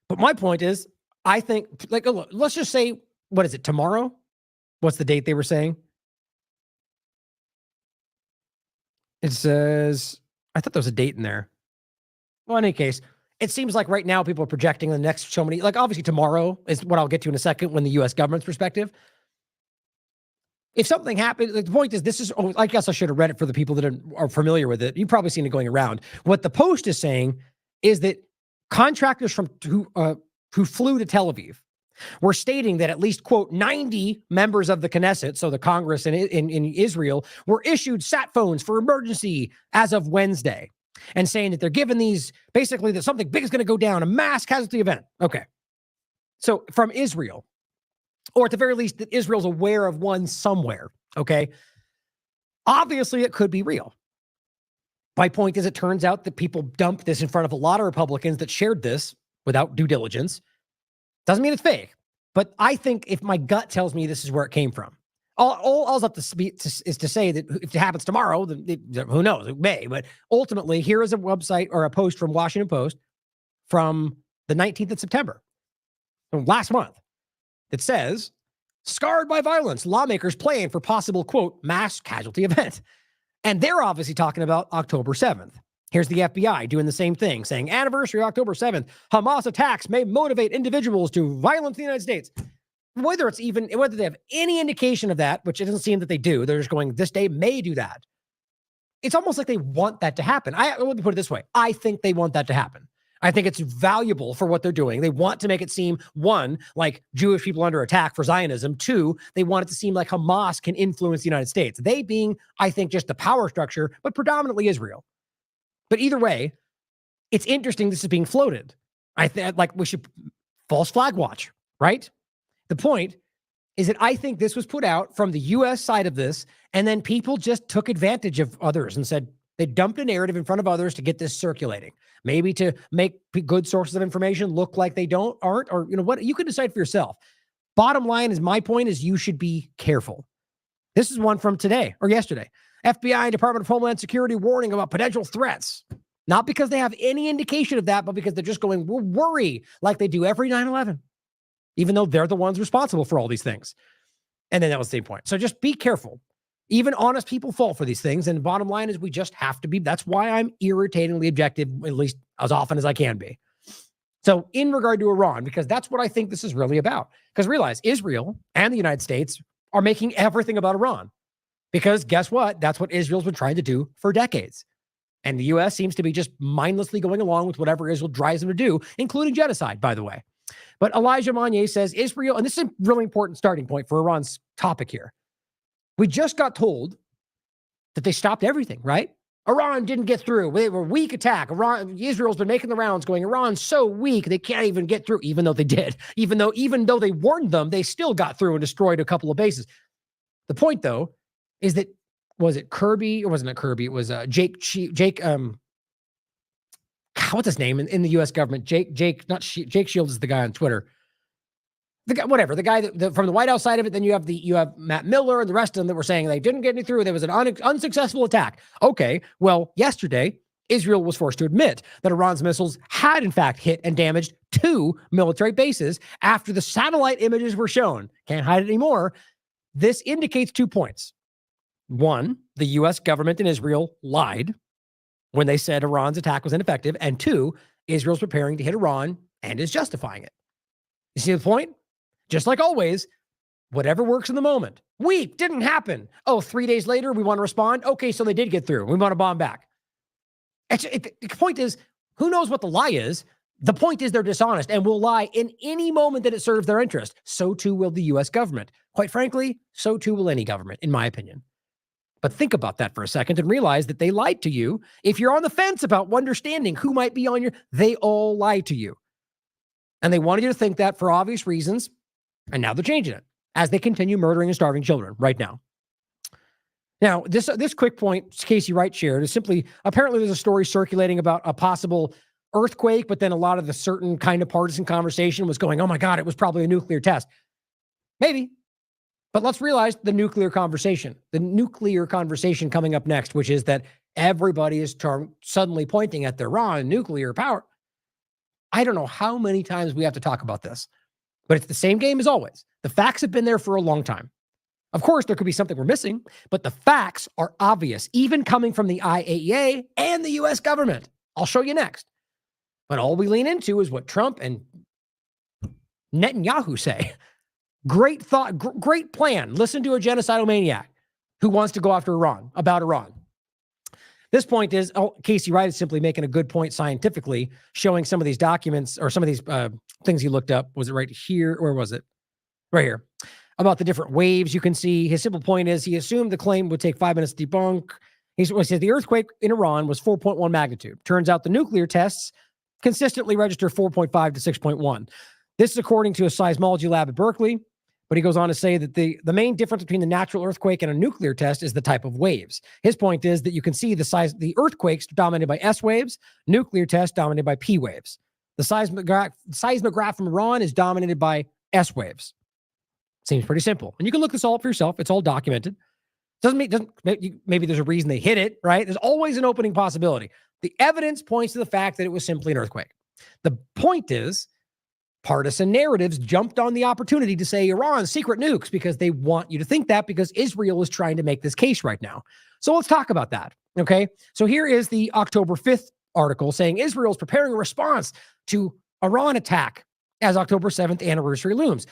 But my point is, I think, like, look, let's just say, what is it, tomorrow? What's the date they were saying? It says, I thought there was a date in there. Well, in any case, it seems like right now people are projecting the next so many, like obviously tomorrow is what I'll get to in a second when the U.S. government's perspective. If something happened, the point is this is, I guess I should have read it for the people that are familiar with it. You've probably seen it going around. What the Post is saying is that contractors who flew to Tel Aviv were stating that at least, quote, 90 members of the Knesset, so the Congress in Israel, were issued sat phones for emergency as of Wednesday, and saying that they're given these, basically that something big is going to go down, a mass casualty event. Okay. So from Israel, or at the very least that Israel's aware of one somewhere. Okay. Obviously it could be real. My point is, it turns out that people dumped this in front of a lot of Republicans that shared this without due diligence. Doesn't mean it's fake, but I think if my gut tells me this is where it came from, all I'll have to speak is to say that if it happens tomorrow, then who knows? It may, but ultimately, here is a website or a post from Washington Post from the 19th of September, from last month, that says, scarred by violence, lawmakers plan for possible, quote, mass casualty event. And they're obviously talking about October 7th. Here's the FBI doing the same thing, saying anniversary October 7th, Hamas attacks may motivate individuals to violence in the United States. Whether they have any indication of that, which it doesn't seem that they do, they're just going, this day may do that. It's almost like they want that to happen. Let me put it this way. I think they want that to happen. I think it's valuable for what they're doing. They want to make it seem, one, like Jewish people under attack for Zionism. Two, they want it to seem like Hamas can influence the United States. They being, I think, just the power structure, but predominantly Israel. But either way, it's interesting this is being floated. I think like we should false flag watch, right? The point is that I think this was put out from the U.S. side of this, and then people just took advantage of others and said they dumped a narrative in front of others to get this circulating, maybe to make good sources of information look like they aren't, or you know what, you can decide for yourself. Bottom line is, my point is, you should be careful. This is one from today or yesterday. FBI and Department of Homeland Security warning about potential threats. Not because they have any indication of that, but because they're just going, we'll worry like they do every 9/11, even though they're the ones responsible for all these things. And then that was the same point. So just be careful. Even honest people fall for these things. And the bottom line is we just have to be. That's why I'm irritatingly objective, at least as often as I can be. So in regard to Iran, because that's what I think this is really about. Because realize Israel and the United States are making everything about Iran. Because guess what? That's what Israel's been trying to do for decades. And the U.S. seems to be just mindlessly going along with whatever Israel drives them to do, including genocide, by the way. But Elijah Monnier says Israel, and this is a really important starting point for Iran's topic here. We just got told that they stopped everything, right? Iran didn't get through. They were weak attack. Israel's been making the rounds going, Iran's so weak, they can't even get through, even though they did. Even though they warned them, they still got through and destroyed a couple of bases. The point, though, is that, was it Kirby or wasn't it Kirby? It was Jake, what's his name in the U.S. government? Jake Shields is the guy on Twitter. The guy that from the White House side of it. Then you have Matt Miller and the rest of them that were saying they didn't get any through. There was an unsuccessful attack. Okay, well, yesterday Israel was forced to admit that Iran's missiles had in fact hit and damaged 2 military bases after the satellite images were shown. Can't hide it anymore. This indicates 2 points. One, the U.S. government and Israel lied when they said Iran's attack was ineffective. And 2, Israel's preparing to hit Iran and is justifying it. You see the point? Just like always, whatever works in the moment. Weak, didn't happen. Oh, 3 days later, we want to respond. Okay, so they did get through. We want to bomb back. The point is, who knows what the lie is? The point is they're dishonest and will lie in any moment that it serves their interest. So too will the U.S. government. Quite frankly, so too will any government, in my opinion. But think about that for a second and realize that they lied to you. If you're on the fence about understanding who might be on your, they all lied to you. And they wanted you to think that for obvious reasons. And now they're changing it as they continue murdering and starving children right now. Now, this quick point Casey Wright shared is simply, apparently there's a story circulating about a possible earthquake, but then a lot of the certain kind of partisan conversation was going, oh my God, it was probably a nuclear test. Maybe. But let's realize the nuclear conversation coming up next, which is that everybody is suddenly pointing at the Iran nuclear power. I don't know how many times we have to talk about this, but it's the same game as always. The facts have been there for a long time. Of course, there could be something we're missing, but the facts are obvious, even coming from the IAEA and the U.S. government. I'll show you next. But all we lean into is what Trump and Netanyahu say. Great thought, great plan. Listen to a genocidal maniac who wants to go after Iran, about Iran. This point is, Casey Wright is simply making a good point scientifically, showing some of these documents or some of these things he looked up. Was it right here? Or was it right here? About the different waves you can see. His simple point is he assumed the claim would take 5 minutes to debunk. He says the earthquake in Iran was 4.1 magnitude. Turns out the nuclear tests consistently register 4.5 to 6.1. This is according to a seismology lab at Berkeley. But he goes on to say that the main difference between the natural earthquake and a nuclear test is the type of waves. His point is that you can see the earthquakes dominated by S waves, nuclear tests dominated by P waves. The seismograph from Iran is dominated by S waves. Seems pretty simple. And you can look this all up for yourself. It's all documented. Maybe there's a reason they hit it, right? There's always an opening possibility. The evidence points to the fact that it was simply an earthquake. The point is, partisan narratives jumped on the opportunity to say Iran's secret nukes because they want you to think that because Israel is trying to make this case right now. So let's talk about that, okay? So here is the October 5th article saying Israel's preparing a response to Iran attack as October 7th anniversary looms.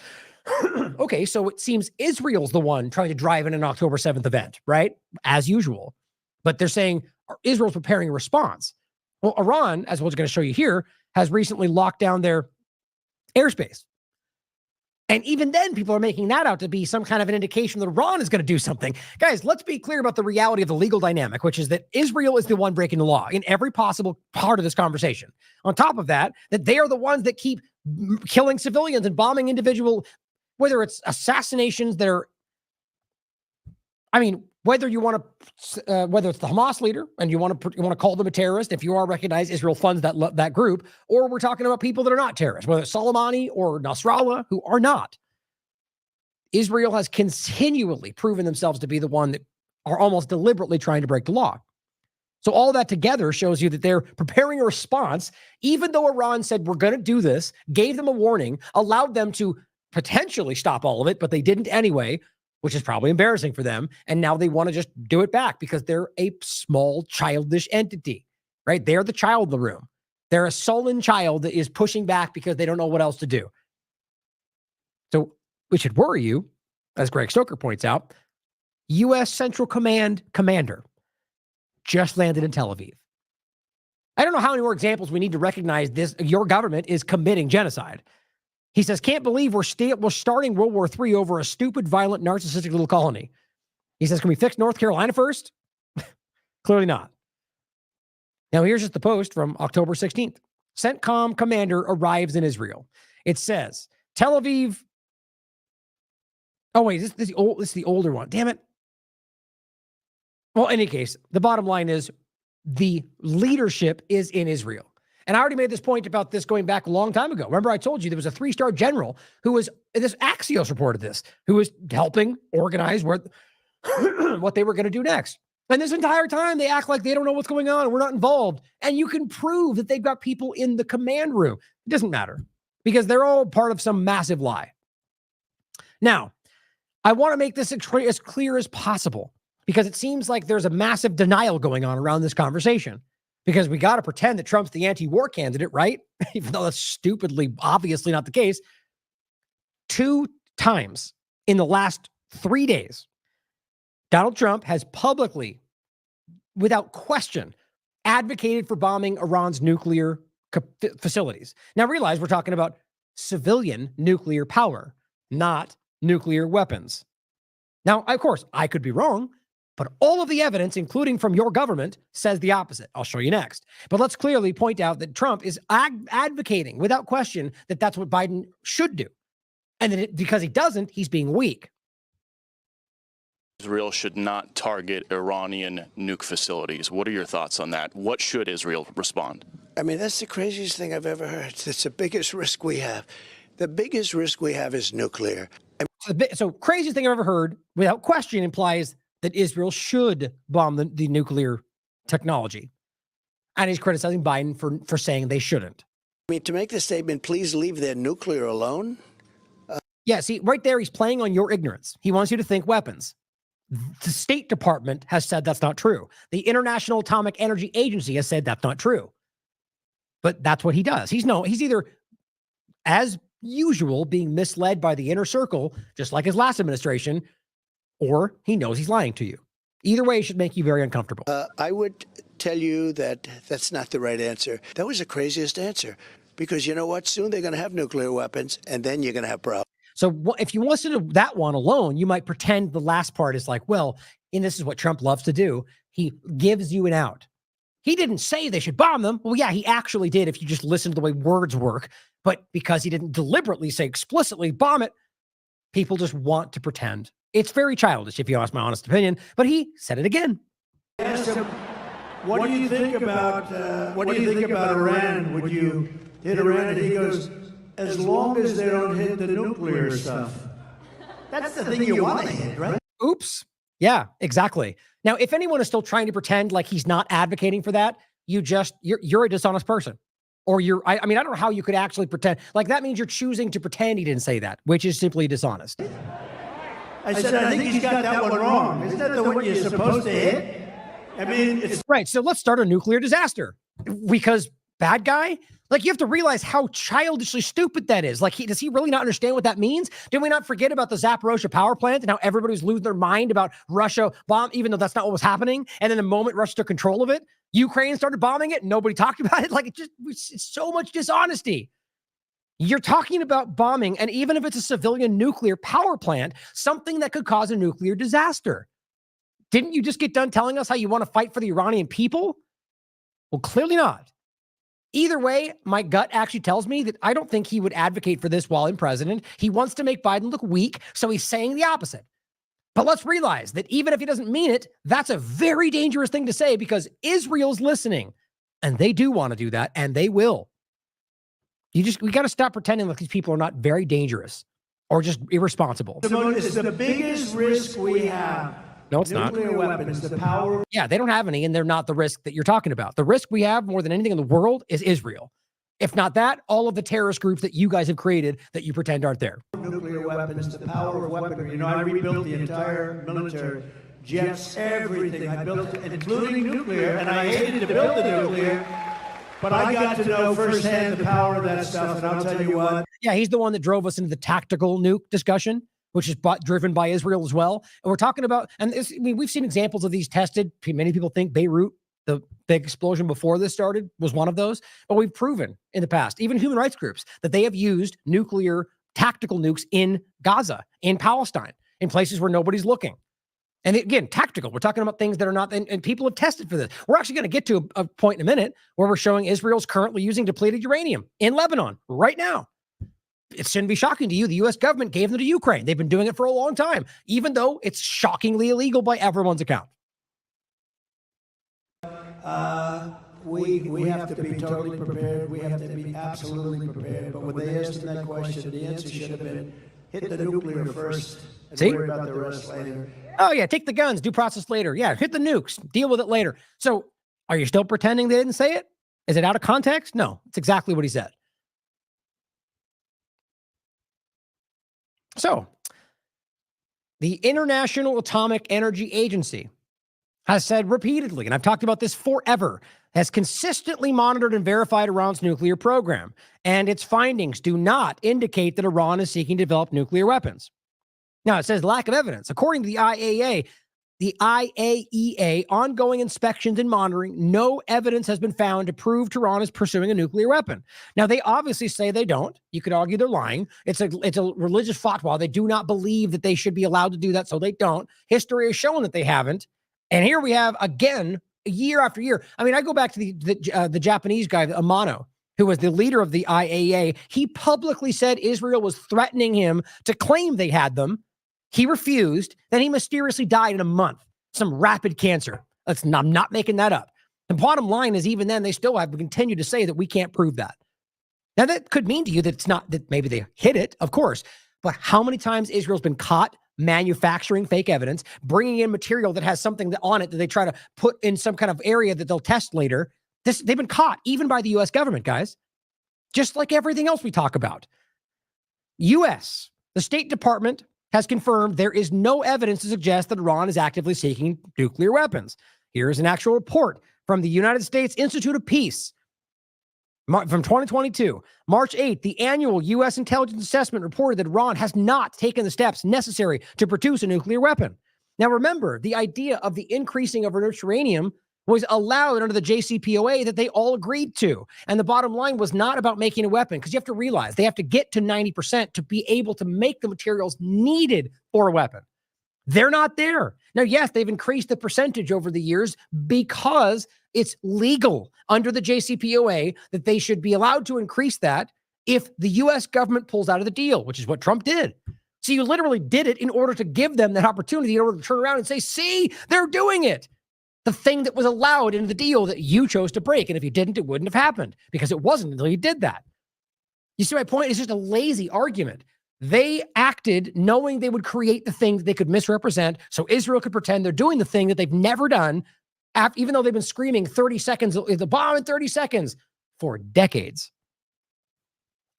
Okay, so it seems Israel's the one trying to drive in an October 7th event, right? As usual. But they're saying Israel's preparing a response. Well, Iran, as I was going to show you here, has recently locked down their airspace. And even then, people are making that out to be some kind of an indication that Iran is going to do something. Guys, let's be clear about the reality of the legal dynamic, which is that Israel is the one breaking the law in every possible part of this conversation. On top of that, that they are the ones that keep killing civilians and bombing individual, whether it's assassinations that are, whether you want to, whether it's the Hamas leader and you want to call them a terrorist, if you are recognized, Israel funds that group, or we're talking about people that are not terrorists, whether it's Soleimani or Nasrallah, who are not. Israel has continually proven themselves to be the one that are almost deliberately trying to break the law. So all that together shows you that they're preparing a response, even though Iran said we're going to do this, gave them a warning, allowed them to potentially stop all of it, but they didn't anyway, which is probably embarrassing for them. And now they want to just do it back because they're a small, childish entity, right? They're the child in the room. They're a sullen child that is pushing back because they don't know what else to do. So it should worry you, as Greg Stoker points out, U.S. Central Command commander just landed in Tel Aviv. I don't know how many more examples we need to recognize this. Your government is committing genocide. He says, can't believe we're starting World War III over a stupid, violent, narcissistic little colony. He says, can we fix North Carolina first? Clearly not. Now, here's just the post from October 16th. CENTCOM commander arrives in Israel. It says, Tel Aviv. Oh, wait, this is the older one. Damn it. Well, in any case, the bottom line is the leadership is in Israel. And I already made this point about this going back a long time ago. Remember, I told you there was a 3-star general who was, this Axios reported this, who was helping organize what they were going to do next. And this entire time, they act like they don't know what's going on. We're not involved. And you can prove that they've got people in the command room. It doesn't matter because they're all part of some massive lie. Now, I want to make this as clear as possible because it seems like there's a massive denial going on around this conversation. Because we got to pretend that Trump's the anti-war candidate, right? Even though that's stupidly, obviously not the case. 2 times in the last 3 days, Donald Trump has publicly, without question, advocated for bombing Iran's nuclear facilities. Now realize we're talking about civilian nuclear power, not nuclear weapons. Now, of course, I could be wrong. But all of the evidence, including from your government, says the opposite. I'll show you next. But let's clearly point out that Trump is advocating without question that that's what Biden should do. And that because he doesn't, he's being weak. Israel should not target Iranian nuke facilities. What are your thoughts on that? What should Israel respond? I mean, that's the craziest thing I've ever heard. It's the biggest risk we have. The biggest risk we have is nuclear. So craziest thing I've ever heard, without question, implies that Israel should bomb the nuclear technology. And he's criticizing Biden for saying they shouldn't. I mean, to make the statement, please leave their nuclear alone? Yeah, see, right there, he's playing on your ignorance. He wants you to think weapons. The State Department has said that's not true. The International Atomic Energy Agency has said that's not true. But that's what he does. He's either, as usual, being misled by the inner circle, just like his last administration, or he knows he's lying to you. Either way, it should make you very uncomfortable. I would tell you that that's not the right answer. That was the craziest answer. Because you know what? Soon they're going to have nuclear weapons, and then you're going to have problems. So if you listen to that one alone, you might pretend the last part is like, well, and this is what Trump loves to do. He gives you an out. He didn't say they should bomb them. Well, yeah, he actually did if you just listen to the way words work. But because he didn't deliberately say explicitly bomb it, people just want to pretend. It's very childish, if you ask my honest opinion. But he said it again. I asked him, what do you think about Iran? Would you hit Iran? And he goes, as long as they don't hit the nuclear stuff. That's the thing you want to hit, right? Oops. Yeah, exactly. Now, if anyone is still trying to pretend like he's not advocating for that, you're a dishonest person. Or I mean, I don't know how you could actually pretend. Like, that means you're choosing to pretend he didn't say that, which is simply dishonest. I said, I think he's got that one wrong. Isn't that the one you're supposed to hit? I mean, it's right. So let's start a nuclear disaster because bad guy. Like, you have to realize how childishly stupid that is. Like, does he really not understand what that means? Did we not forget about the Zaporozhye power plant and how everybody was losing their mind about Russia bomb, even though that's not what was happening? And then the moment Russia took control of it, Ukraine started bombing it. Nobody talked about it. Like, it's so much dishonesty. You're talking about bombing, and even if it's a civilian nuclear power plant, something that could cause a nuclear disaster. Didn't you just get done telling us how you want to fight for the Iranian people? Well, clearly not. Either way, my gut actually tells me that I don't think he would advocate for this while in president. He wants to make Biden look weak, so he's saying the opposite. But let's realize that even if he doesn't mean it, that's a very dangerous thing to say because Israel's listening, and they do want to do that, and they will. We got to stop pretending like these people are not very dangerous or just irresponsible. It's the biggest risk we have. No, it's not. Nuclear weapons, the power. Yeah, they don't have any, and they're not the risk that you're talking about. The risk we have more than anything in the world is Israel. If not that, all of the terrorist groups that you guys have created that you pretend aren't there. Nuclear weapons, the power of weaponry. You know, I rebuilt the entire military, jets, everything. I built it, including nuclear, and I hated to build the nuclear, but I got to know firsthand the power of that stuff, and I'll tell you what. Yeah, he's the one that drove us into the tactical nuke discussion, which is driven by Israel as well. And we're talking about, we've seen examples of these tested. Many people think Beirut, the big explosion before this started, was one of those. But we've proven in the past, even human rights groups, that they have used nuclear tactical nukes in Gaza, in Palestine, in places where nobody's looking. And again, tactical. We're talking about things that are not, and people have tested for this. We're actually going to get to a point in a minute where we're showing Israel's currently using depleted uranium in Lebanon right now. It shouldn't be shocking to you. The U.S. government gave them to Ukraine. They've been doing it for a long time, even though it's shockingly illegal by everyone's account. We have to be totally prepared. We have to be absolutely prepared. But when they asked him that question, the answer should have been, hit the nuclear first and worry about the rest later. Oh, yeah, take the guns, due process later. Yeah, hit the nukes, deal with it later. So are you still pretending they didn't say it? Is it out of context? No, it's exactly what he said. So, the International Atomic Energy Agency has said repeatedly, and I've talked about this forever, has consistently monitored and verified Iran's nuclear program, and its findings do not indicate that Iran is seeking to develop nuclear weapons. Now, it says lack of evidence. According to the IAEA, ongoing inspections and monitoring, no evidence has been found to prove Tehran is pursuing a nuclear weapon. Now, they obviously say they don't. You could argue they're lying. It's a religious fatwa. They do not believe that they should be allowed to do that, so they don't. History has shown that they haven't. And here we have, again, year after year. I mean, I go back to the Japanese guy, Amano, who was the leader of the IAEA. He publicly said Israel was threatening him to claim they had them. He refused. Then he mysteriously died in a month. Some rapid cancer. I'm not making that up. The bottom line is, even then, they still have continued to say that we can't prove that. Now, that could mean to you that it's not, that maybe they hid it, of course. But how many times Israel's been caught manufacturing fake evidence, bringing in material that has something on it that they try to put in some kind of area that they'll test later? They've been caught, even by the U.S. government, guys. Just like everything else we talk about. U.S., the State Department has confirmed there is no evidence to suggest that Iran is actively seeking nuclear weapons. Here's an actual report from the United States Institute of Peace from 2022. March 8th, the annual U.S. intelligence assessment reported that Iran has not taken the steps necessary to produce a nuclear weapon. Now, remember, the idea of the increasing of enriched uranium was allowed under the JCPOA that they all agreed to. And the bottom line was not about making a weapon, because you have to realize they have to get to 90% to be able to make the materials needed for a weapon. They're not there. Now, yes, they've increased the percentage over the years because it's legal under the JCPOA that they should be allowed to increase that if the U.S. government pulls out of the deal, which is what Trump did. So you literally did it in order to give them that opportunity, in order to turn around and say, see, they're doing it. The thing that was allowed in the deal that you chose to break. And if you didn't, it wouldn't have happened, because it wasn't until you did that. You see my point? It's just a lazy argument. They acted knowing they would create the thing that they could misrepresent, so Israel could pretend they're doing the thing that they've never done, even though they've been screaming 30 seconds, the bomb in 30 seconds for decades.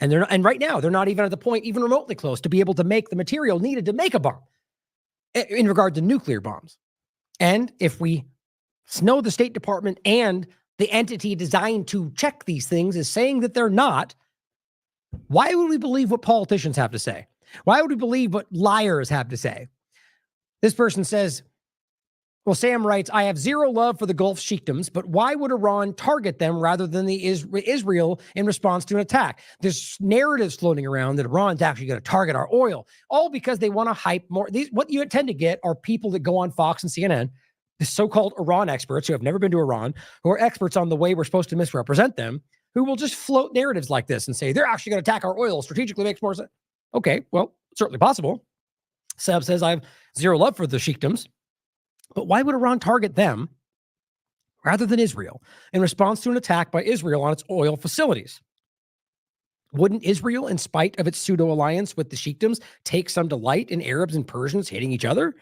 And right now, they're not even at the point, even remotely close, to be able to make the material needed to make a bomb in regard to nuclear bombs. And if we know the State Department and the entity designed to check these things is saying that they're not, why would we believe what politicians have to say? Why would we believe what liars have to say? This person says, well, Sam writes, I have zero love for the Gulf sheikdoms, but why would Iran target them rather than Israel in response to an attack? There's narratives floating around that Iran's actually going to target our oil, all because they want to hype more. What you tend to get are people that go on Fox and CNN, the so-called Iran experts who have never been to Iran, who are experts on the way we're supposed to misrepresent them, who will just float narratives like this and say, they're actually going to attack our oil. Strategically makes more sense. Okay, well, certainly possible. Seb says, I have zero love for the sheikdoms, but why would Iran target them rather than Israel in response to an attack by Israel on its oil facilities? Wouldn't Israel, in spite of its pseudo-alliance with the sheikdoms, take some delight in Arabs and Persians hitting each other?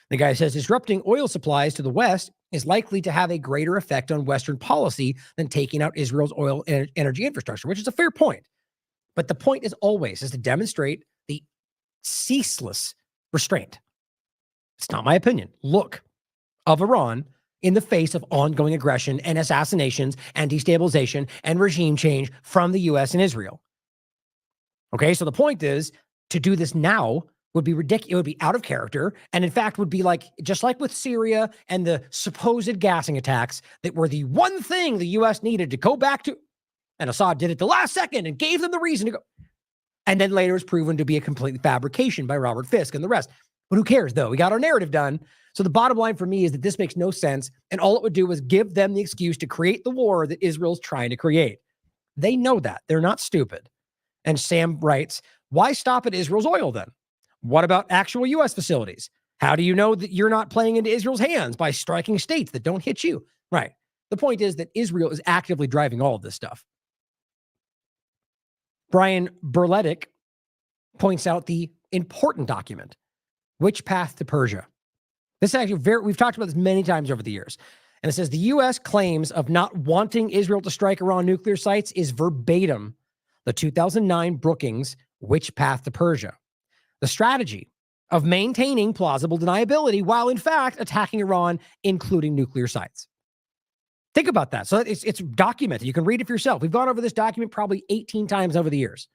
The guy says, disrupting oil supplies to the West is likely to have a greater effect on Western policy than taking out Israel's oil and energy infrastructure, which is a fair point. But the point is always to demonstrate the ceaseless restraint. It's not my opinion. Look of Iran in the face of ongoing aggression and assassinations and destabilization and regime change from the U.S. and Israel. Okay, so the point is, to do this now would be ridiculous. It would be out of character. And in fact, would be like, just like with Syria and the supposed gassing attacks that were the one thing the U.S. needed to go back to. And Assad did it the last second and gave them the reason to go. And then later was proven to be a complete fabrication by Robert Fisk and the rest. But who cares, though? We got our narrative done. So the bottom line for me is that this makes no sense. And all it would do is give them the excuse to create the war that Israel's trying to create. They know that. They're not stupid. And Sam writes, why stop at Israel's oil then? What about actual U.S. facilities? How do you know that you're not playing into Israel's hands by striking states that don't hit you? Right. The point is that Israel is actively driving all of this stuff. Brian Berletic points out the important document, Which Path to Persia? This is actually we've talked about this many times over the years. And it says the U.S. claims of not wanting Israel to strike Iran nuclear sites is verbatim the 2009 Brookings Which Path to Persia? The strategy of maintaining plausible deniability while in fact attacking Iran, including nuclear sites. Think about that. So it's documented. You can read it for yourself. We've gone over this document probably 18 times over the years.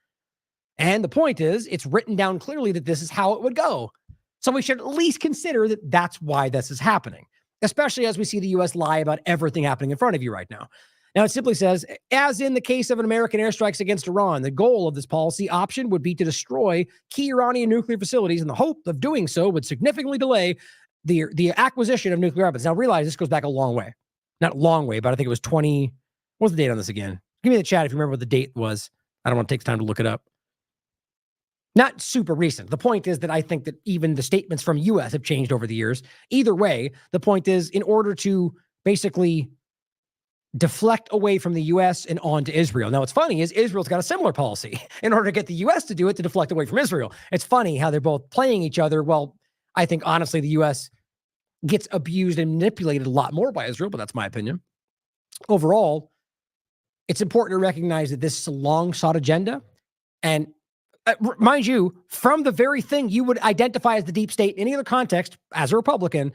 And the point is, it's written down clearly that this is how it would go. So we should at least consider that that's why this is happening, especially as we see the U.S. lie about everything happening in front of you right now. Now, it simply says, as in the case of an American airstrikes against Iran, the goal of this policy option would be to destroy key Iranian nuclear facilities, and the hope of doing so would significantly delay the acquisition of nuclear weapons. Now realize this goes back a long way. Not a long way, but I think it was 20. What's the date on this again? Give me the chat if you remember what the date was. I don't want to take time to look it up. Not super recent. The point is that I think that even the statements from U.S. have changed over the years. Either way, the point is, in order to basically deflect away from the U.S. and on to Israel. Now, what's funny is Israel's got a similar policy in order to get the U.S. to do it, to deflect away from Israel. It's funny how they're both playing each other. Well, I think, honestly, the U.S. gets abused and manipulated a lot more by Israel, but that's my opinion. Overall, it's important to recognize that this is a long-sought agenda. And mind you, from the very thing you would identify as the deep state in any other context as a Republican,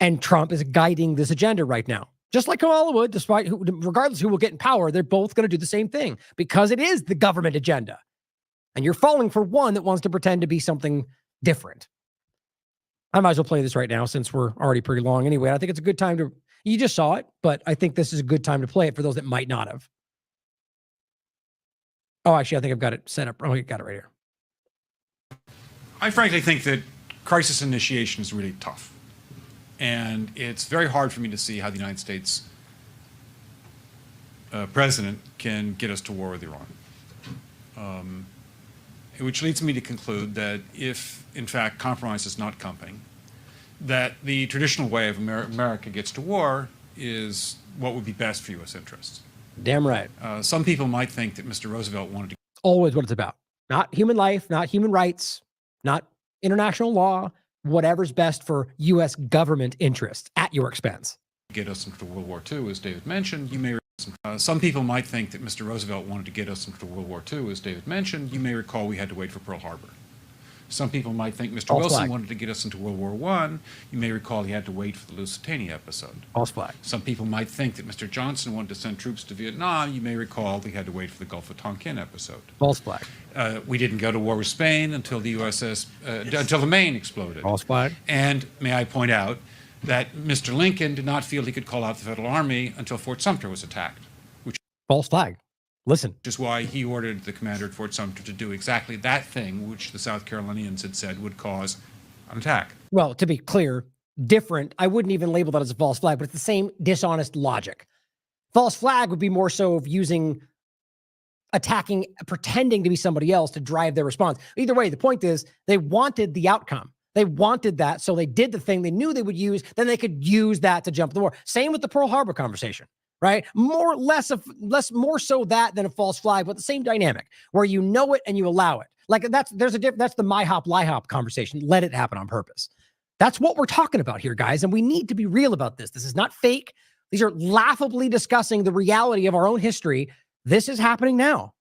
and Trump is guiding this agenda right now. Just like Kamala would, regardless who will get in power, they're both going to do the same thing because it is the government agenda. And you're falling for one that wants to pretend to be something different. I might as well play this right now since we're already pretty long anyway. I think it's a good time to, you just saw it, but I think this is a good time to play it for those that might not have. Oh, actually, I think I've got it set up. Oh, I got it right here. I frankly think that crisis initiation is really tough. And it's very hard for me to see how the United States president can get us to war with Iran. Which leads me to conclude that if, in fact, compromise is not coming, that the traditional way of America gets to war is what would be best for U.S. interests. Damn right. Some people might think that Mr. Roosevelt wanted to... Always what it's about. Not human life, not human rights, not international law, whatever's best for U.S. government interests at your expense. Get us into World War II, as David mentioned. You may some people might think that Mr. Roosevelt wanted to get us into World War II, as David mentioned. You may recall we had to wait for Pearl Harbor. Some people might think Mr. Wilson wanted to get us into World War I. You may recall he had to wait for the Lusitania episode. False flag. Some people might think that Mr. Johnson wanted to send troops to Vietnam. You may recall he had to wait for the Gulf of Tonkin episode. False flag. We didn't go to war with Spain until the USS, until the Maine exploded. False flag. And may I point out that Mr. Lincoln did not feel he could call out the Federal Army until Fort Sumter was attacked. False flag. Listen. Which is why he ordered the commander at Fort Sumter to do exactly that thing which the South Carolinians had said would cause an attack. Well, to be clear, different. I wouldn't even label that as a false flag, but it's the same dishonest logic. False flag would be more so of attacking, pretending to be somebody else to drive their response. Either way, the point is they wanted the outcome. They wanted that, so they did the thing they knew they would use, then they could use that to jump the war. Same with the Pearl Harbor conversation. Right? More so that than a false flag, but the same dynamic where you know it and you allow it. Like that's the MIHOP, LIHOP conversation. Let it happen on purpose. That's what we're talking about here, guys. And we need to be real about this. This is not fake. These are laughably discussing the reality of our own history. This is happening now.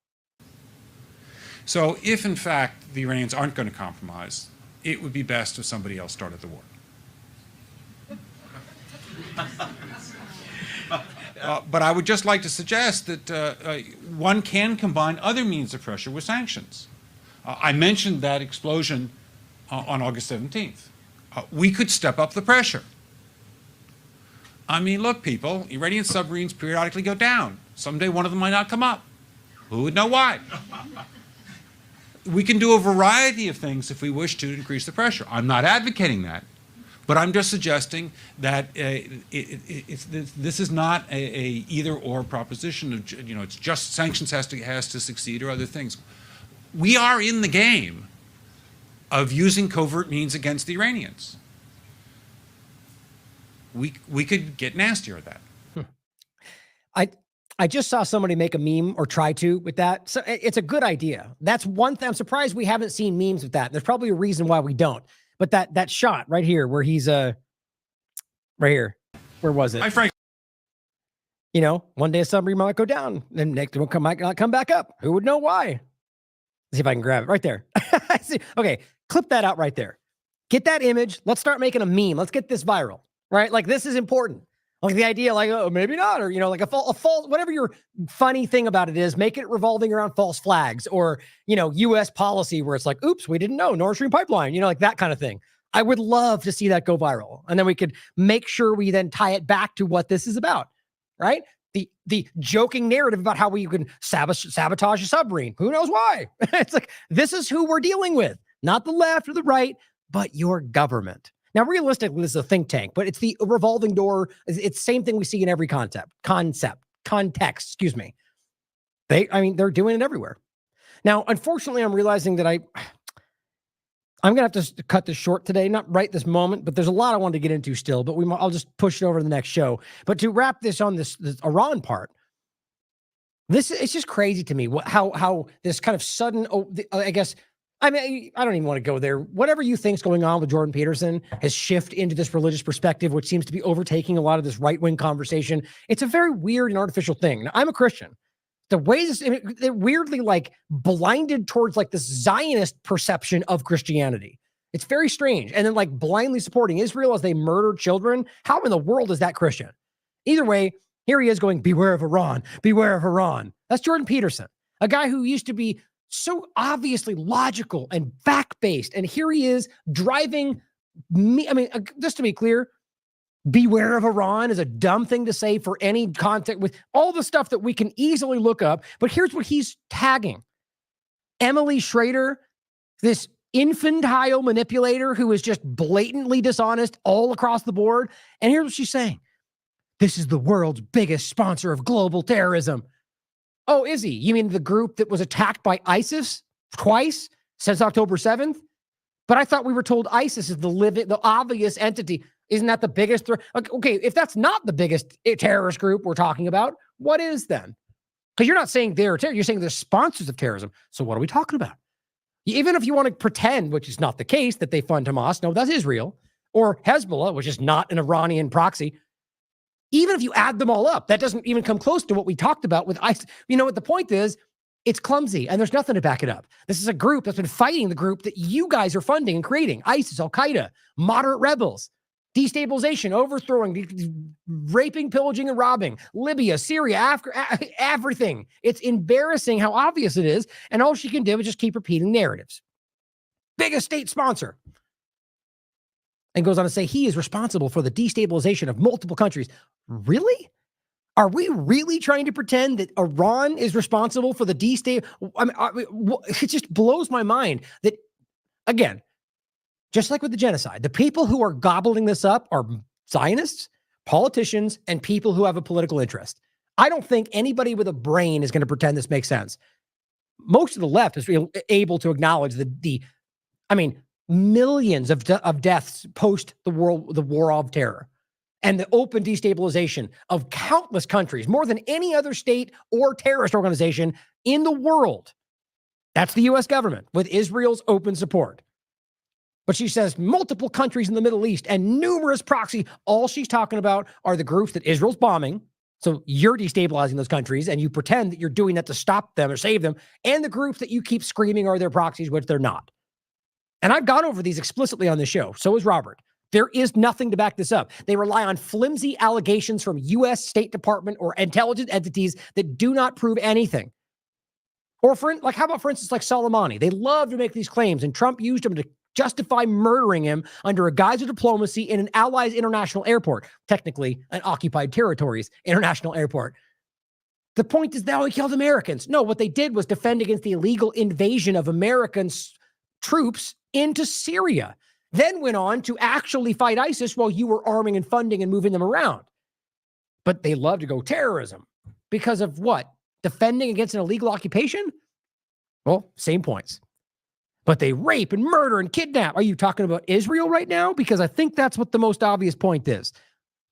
So if in fact the Iranians aren't going to compromise, it would be best if somebody else started the war. But I would just like to suggest that one can combine other means of pressure with sanctions. I mentioned that explosion on August 17th. We could step up the pressure. I mean, look, people, Iranian submarines periodically go down. Someday one of them might not come up. Who would know why? We can do a variety of things if we wish to increase the pressure. I'm not advocating that. But I'm just suggesting that this is not a either-or proposition of, it's just sanctions has to succeed or other things. We are in the game of using covert means against the Iranians. We could get nastier at that. I just saw somebody make a meme or try to with that. So it's a good idea. That's one thing. I'm surprised we haven't seen memes with that. There's probably a reason why we don't. But that shot right here where he's right here, where was it? One day a submarine might go down, and next one might not come back up. Who would know why? Let's see if I can grab it right there. Okay, clip that out right there. Get that image. Let's start making a meme. Let's get this viral, right? Like this is important. Like the idea, like, oh, maybe not, or like a false, whatever your funny thing about it is, make it revolving around false flags or U.S. policy where it's like, oops, we didn't know Nord Stream pipeline, like that kind of thing. I would love to see that go viral, and then we could make sure we then tie it back to what this is about, right? The joking narrative about how we can sabotage a submarine. Who knows why? It's like this is who we're dealing with, not the left or the right, but your government. Now, realistically, this is a think tank, but it's the revolving door. It's the same thing we see in every context, excuse me. They're doing it everywhere. Now, unfortunately, I'm realizing that I'm going to have to cut this short today, not right this moment, but there's a lot I wanted to get into still, but I'll just push it over to the next show. But to wrap this on this Iran part, it's just crazy to me how this kind of sudden, I guess, I don't even want to go there. Whatever you think's going on with Jordan Peterson has shifted into this religious perspective, which seems to be overtaking a lot of this right-wing conversation. It's a very weird and artificial thing. Now, I'm a Christian. The way they're weirdly like blinded towards like this Zionist perception of Christianity. It's very strange. And then like blindly supporting Israel as they murder children. How in the world is that Christian? Either way, here he is going, beware of Iran, beware of Iran. That's Jordan Peterson, a guy who used to be so obviously logical and fact-based. And here he is driving me. Just to be clear, beware of Iran is a dumb thing to say for any context with all the stuff that we can easily look up. But here's what he's tagging. Emily Schrader, this infantile manipulator who is just blatantly dishonest all across the board. And here's what she's saying. This is the world's biggest sponsor of global terrorism. Oh, is he? You mean the group that was attacked by ISIS twice since October 7th? But I thought we were told ISIS is the obvious entity. Isn't that the biggest threat? Okay, if that's not the biggest terrorist group we're talking about, what is then? Because you're not saying they're terror, you're saying they're sponsors of terrorism. So what are we talking about? Even if you want to pretend, which is not the case, that they fund Hamas, no, that's Israel, or Hezbollah, which is not an Iranian proxy. Even if you add them all up, that doesn't even come close to what we talked about with ISIS. You know what the point is? It's clumsy, and there's nothing to back it up. This is a group that's been fighting the group that you guys are funding and creating. ISIS, Al-Qaeda, moderate rebels, destabilization, overthrowing, raping, pillaging, and robbing, Libya, Syria, everything. It's embarrassing how obvious it is, and all she can do is just keep repeating narratives. Biggest state sponsor. And goes on to say he is responsible for the destabilization of multiple countries. Really? Are we really trying to pretend that Iran is responsible for the it just blows my mind that, again, just like with the genocide, the people who are gobbling this up are Zionists, politicians, and people who have a political interest. I don't think anybody with a brain is going to pretend this makes sense. Most of the left is able to acknowledge millions of deaths post the war of terror and the open destabilization of countless countries, more than any other state or terrorist organization in the world. That's the U.S. government with Israel's open support. But she says multiple countries in the Middle East and numerous proxy. All she's talking about are the groups that Israel's bombing. So you're destabilizing those countries and you pretend that you're doing that to stop them or save them. And the groups that you keep screaming are their proxies, which they're not. And I've gone over these explicitly on the show. So is Robert. There is nothing to back this up. They rely on flimsy allegations from U.S. State Department or intelligence entities that do not prove anything. Or how about, for instance, like Soleimani? They love to make these claims, and Trump used them to justify murdering him under a guise of diplomacy in an allies international airport, technically an occupied territories international airport. The point is that he killed Americans. No, what they did was defend against the illegal invasion of American troops into Syria, then went on to actually fight ISIS while you were arming and funding and moving them around. But they love to go terrorism because of what? Defending against an illegal occupation? Well, same points. But they rape and murder and kidnap. Are you talking about Israel right now? Because I think that's what the most obvious point is.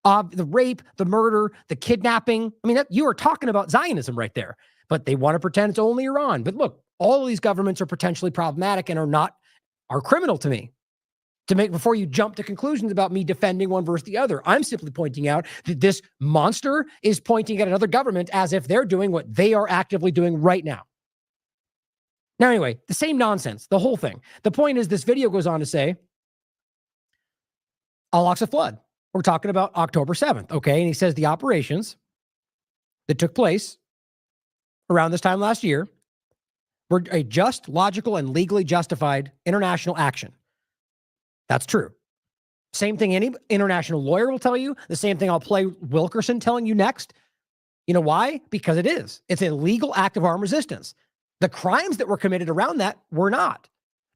The rape, the murder, the kidnapping. You are talking about Zionism right there. But they want to pretend it's only Iran. But look, all of these governments are potentially problematic and are criminal to me. Before you jump to conclusions about me defending one versus the other, I'm simply pointing out that this monster is pointing at another government as if they're doing what they are actively doing right now. Now, anyway, the same nonsense, the whole thing. The point is, this video goes on to say, Al-Aqsa flood. We're talking about October 7th, okay? And he says the operations that took place around this time last year were a just, logical, and legally justified international action. That's true. Same thing any international lawyer will tell you. The same thing I'll play Wilkerson telling you next. You know why? Because it is. It's a legal act of armed resistance. The crimes that were committed around that were not.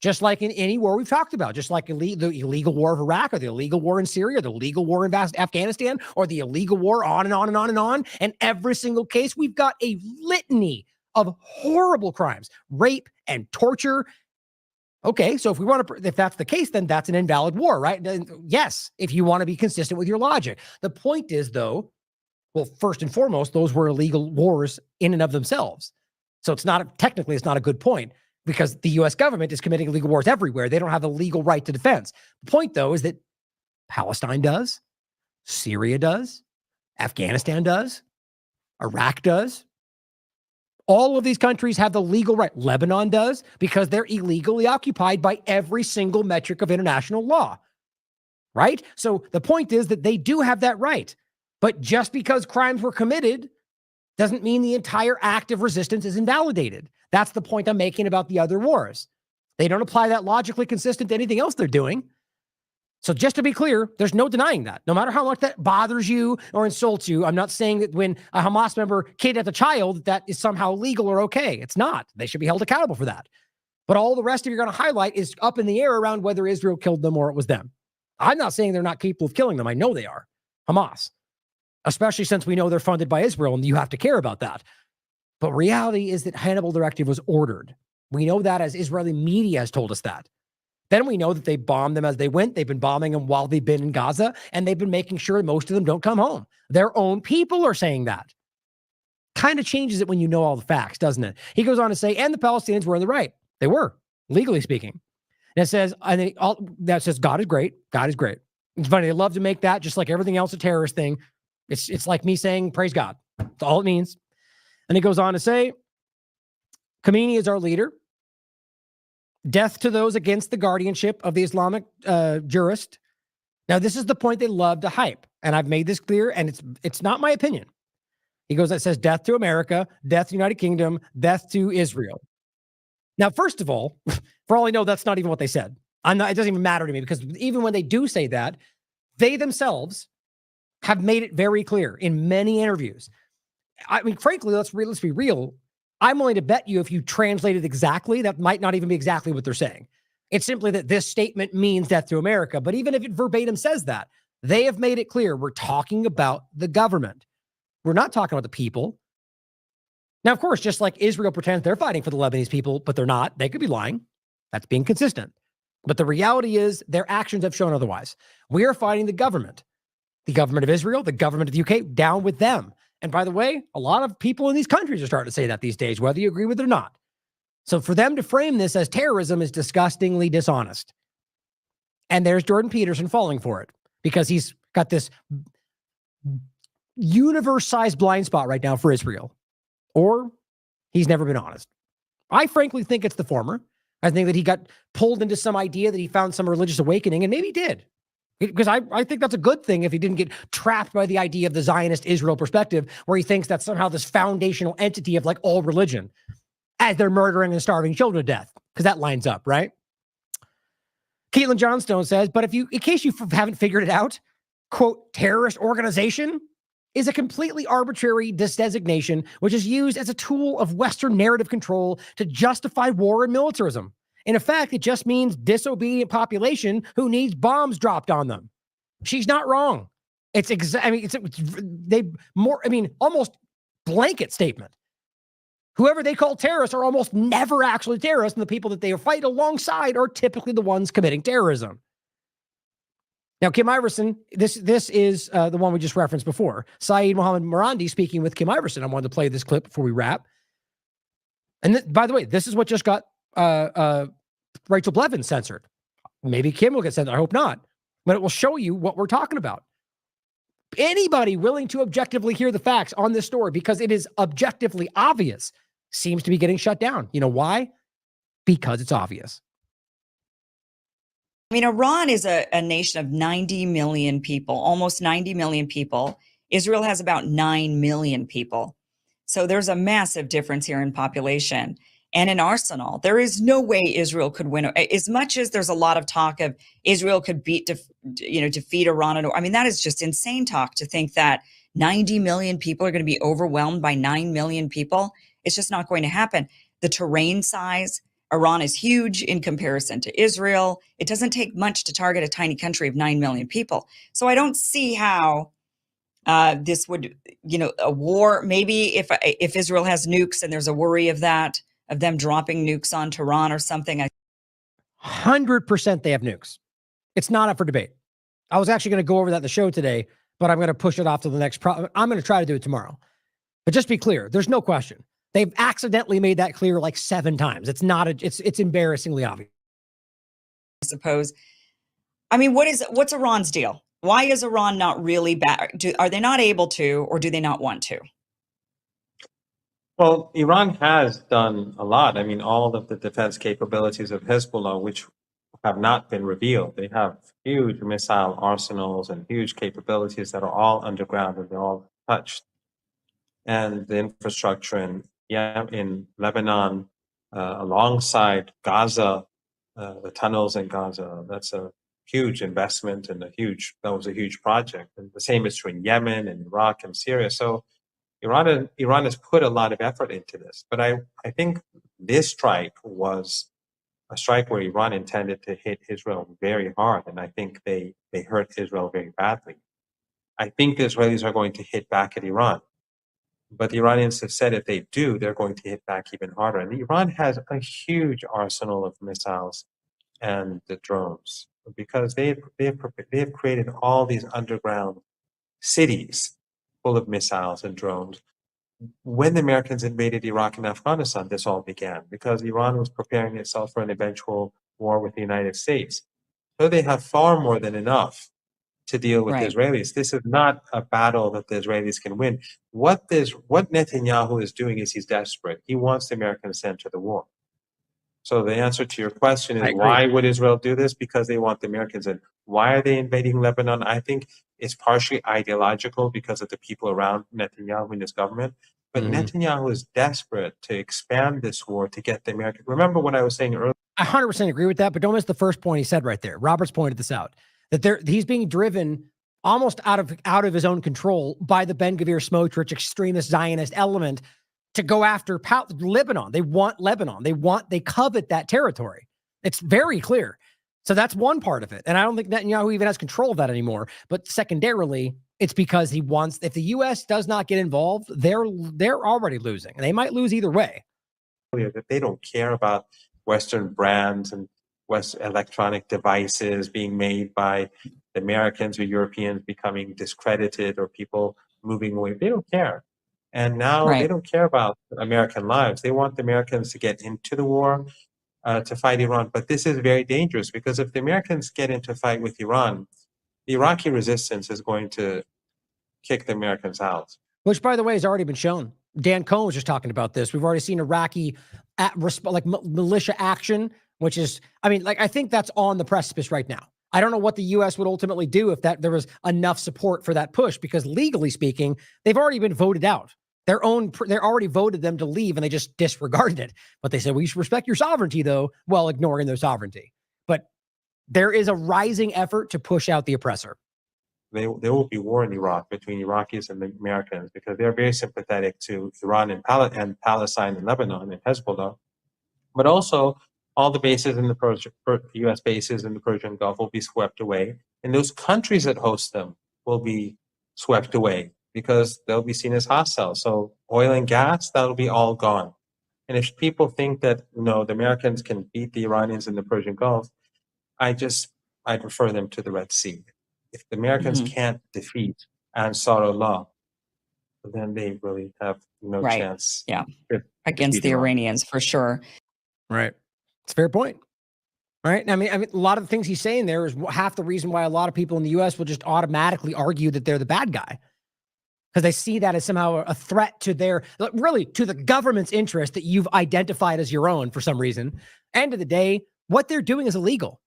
just like in any war we've talked about, just like the illegal war of Iraq, or the illegal war in Syria, or the illegal war in Afghanistan, or the illegal war on and on and on and on. And every single case, we've got a litany of horrible crimes, rape and torture. Okay, so if that's the case, then that's an invalid war, right? Yes, if you want to be consistent with your logic. The point is, though, well, first and foremost, those were illegal wars in and of themselves. So it's not a good point, because the U.S. government is committing illegal wars everywhere. They don't have the legal right to defense. The point, though, is that Palestine does, Syria does, Afghanistan does, Iraq does. All of these countries have the legal right. Lebanon does, because they're illegally occupied by every single metric of international law, right? So the point is that they do have that right. But just because crimes were committed doesn't mean the entire act of resistance is invalidated. That's the point I'm making about the other wars. They don't apply that logically consistent to anything else they're doing. So just to be clear, there's no denying that. No matter how much that bothers you or insults you, I'm not saying that when a Hamas member kidnaps a child, that is somehow legal or okay. It's not. They should be held accountable for that. But all the rest of you're going to highlight is up in the air around whether Israel killed them or it was them. I'm not saying they're not capable of killing them. I know they are. Hamas. Especially since we know they're funded by Israel, and you have to care about that. But reality is that Hannibal Directive was ordered. We know that, as Israeli media has told us that. Then we know that they bombed them as they went. They've been bombing them while they've been in Gaza, and they've been making sure most of them don't come home. Their own people are saying that. Kind of changes it when you know all the facts, doesn't it? He goes on to say, and the Palestinians were in the right. They were, legally speaking. And it says, that says God is great. God is great. It's funny. They love to make that, just like everything else, a terrorist thing. It's like me saying, praise God. That's all it means. And he goes on to say, Khomeini is our leader. Death to those against the guardianship of the Islamic jurist. Now, this is the point they love to hype. And I've made this clear, and it's not my opinion. He goes, it says death to America, death to United Kingdom, death to Israel. Now, first of all, for all I know, that's not even what they said. It doesn't even matter to me, because even when they do say that, they themselves have made it very clear in many interviews. I mean, frankly, let's be real. I'm willing to bet you if you translate it exactly, that might not even be exactly what they're saying. It's simply that this statement means death to America. But even if it verbatim says that, they have made it clear we're talking about the government. We're not talking about the people. Now, of course, just like Israel pretends they're fighting for the Lebanese people, but they're not. They could be lying. That's being consistent. But the reality is their actions have shown otherwise. We are fighting the government of Israel, the government of the UK, down with them. And by the way, a lot of people in these countries are starting to say that these days, whether you agree with it or not. So for them to frame this as terrorism is disgustingly dishonest. And there's Jordan Peterson falling for it, because he's got this universe-sized blind spot right now for Israel. Or he's never been honest. I frankly think it's the former. I think that he got pulled into some idea that he found some religious awakening, and maybe he did. Because I think that's a good thing if he didn't get trapped by the idea of the Zionist Israel perspective, where he thinks that's somehow this foundational entity of like all religion, as they're murdering and starving children to death, because that lines up, right? Caitlin Johnstone says, but in case you haven't figured it out, quote, terrorist organization is a completely arbitrary designation, which is used as a tool of Western narrative control to justify war and militarism. In effect, it just means disobedient population who needs bombs dropped on them. She's not wrong. Almost blanket statement. Whoever they call terrorists are almost never actually terrorists, and the people that they fight alongside are typically the ones committing terrorism. Now, Kim Iverson, this is the one we just referenced before. Saeed Mohammed Marandi speaking with Kim Iverson. I wanted to play this clip before we wrap. And by the way, this is what just got Rachel Blevins censored. Maybe Kim will get censored. I hope not. But it will show you what we're talking about. Anybody willing to objectively hear the facts on this story, because it is objectively obvious, seems to be getting shut down. You know why? Because it's obvious. I mean, Iran is a nation of 90 million people, almost 90 million people. Israel has about 9 million people. So there's a massive difference here in population and in arsenal. There is no way Israel could win. As much as there's a lot of talk of Israel could defeat Iran. I mean, that is just insane talk, to think that 90 million people are going to be overwhelmed by 9 million people. It's just not going to happen. The terrain size, Iran is huge in comparison to Israel. It doesn't take much to target a tiny country of 9 million people. So I don't see how this would, a war, maybe if Israel has nukes and there's a worry of that, of them dropping nukes on Tehran or something. 100% they have nukes. It's not up for debate. I was actually going to go over that in the show today, but I'm going to push it off to the next I'm going to try to do it tomorrow. But just be clear, there's no question. They've accidentally made that clear like 7 times. It's not it's embarrassingly obvious. I suppose. I mean, what's Iran's deal? Why is Iran not really bad? Are they not able to, or do they not want to? Well, Iran has done a lot. I mean, all of the defense capabilities of Hezbollah, which have not been revealed, they have huge missile arsenals and huge capabilities that are all underground and they're all touched. And the infrastructure in Lebanon, alongside Gaza, the tunnels in Gaza, that's a huge investment and that was a huge project. And the same is true in Yemen and Iraq and Syria. So Iran has put a lot of effort into this. But I think this strike was a strike where Iran intended to hit Israel very hard. And I think they hurt Israel very badly. I think the Israelis are going to hit back at Iran. But the Iranians have said if they do, they're going to hit back even harder. And Iran has a huge arsenal of missiles and the drones because they have created all these underground cities full of missiles and drones. When the Americans invaded Iraq and Afghanistan, this all began because Iran was preparing itself for an eventual war with the United States. So they have far more than enough to deal with the Israelis. This is not a battle that the Israelis can win. What Netanyahu is doing is he's desperate. He wants the Americans to enter the war. So the answer to your question is why would Israel do this? Because they want the Americans in. Why are they invading Lebanon? I think it's partially ideological because of the people around Netanyahu and his government. But Netanyahu is desperate to expand this war to get the Americans. Remember what I was saying earlier? I 100% agree with that, but don't miss the first point he said right there. Robert's pointed this out, that he's being driven almost out of his own control by the Ben-Gvir Smotrich extremist Zionist element to go after Lebanon. They want Lebanon. They covet that territory. It's very clear. So that's one part of it. And I don't think Netanyahu even has control of that anymore. But secondarily, it's because he wants, if the U.S. does not get involved, they're already losing. And they might lose either way. That they don't care about Western brands and Western electronic devices being made by the Americans or Europeans becoming discredited or people moving away. They don't care. And now they don't care about American lives. They want the Americans to get into the war to fight Iran. But this is very dangerous because if the Americans get into a fight with Iran, the Iraqi resistance is going to kick the Americans out. Which, by the way, has already been shown. Dan Cohen was just talking about this. We've already seen Iraqi militia action, which is, I think that's on the precipice right now. I don't know what the U.S. would ultimately do if there was enough support for that push, because legally speaking, they've already been voted out. They already voted them to leave and they just disregarded it. But they said, we should respect your sovereignty, though, while ignoring their sovereignty. But there is a rising effort to push out the oppressor. There will be war in Iraq between Iraqis and the Americans because they're very sympathetic to Iran and Palestine and Lebanon and Hezbollah. But also, all the bases in the U.S. bases in the Persian Gulf will be swept away. And those countries that host them will be swept away because they'll be seen as hostile. So oil and gas, that'll be all gone. And if people think that, the Americans can beat the Iranians in the Persian Gulf, I'd refer them to the Red Sea. If the Americans can't defeat Ansarullah, then they really have no chance. Yeah, against the Iranians, for sure. Right. It's a fair point. Right. I mean, a lot of the things he's saying there is half the reason why a lot of people in the U.S. will just automatically argue that they're the bad guy. Because they see that as somehow a threat to to the government's interest that you've identified as your own for some reason. End of the day, what they're doing is illegal.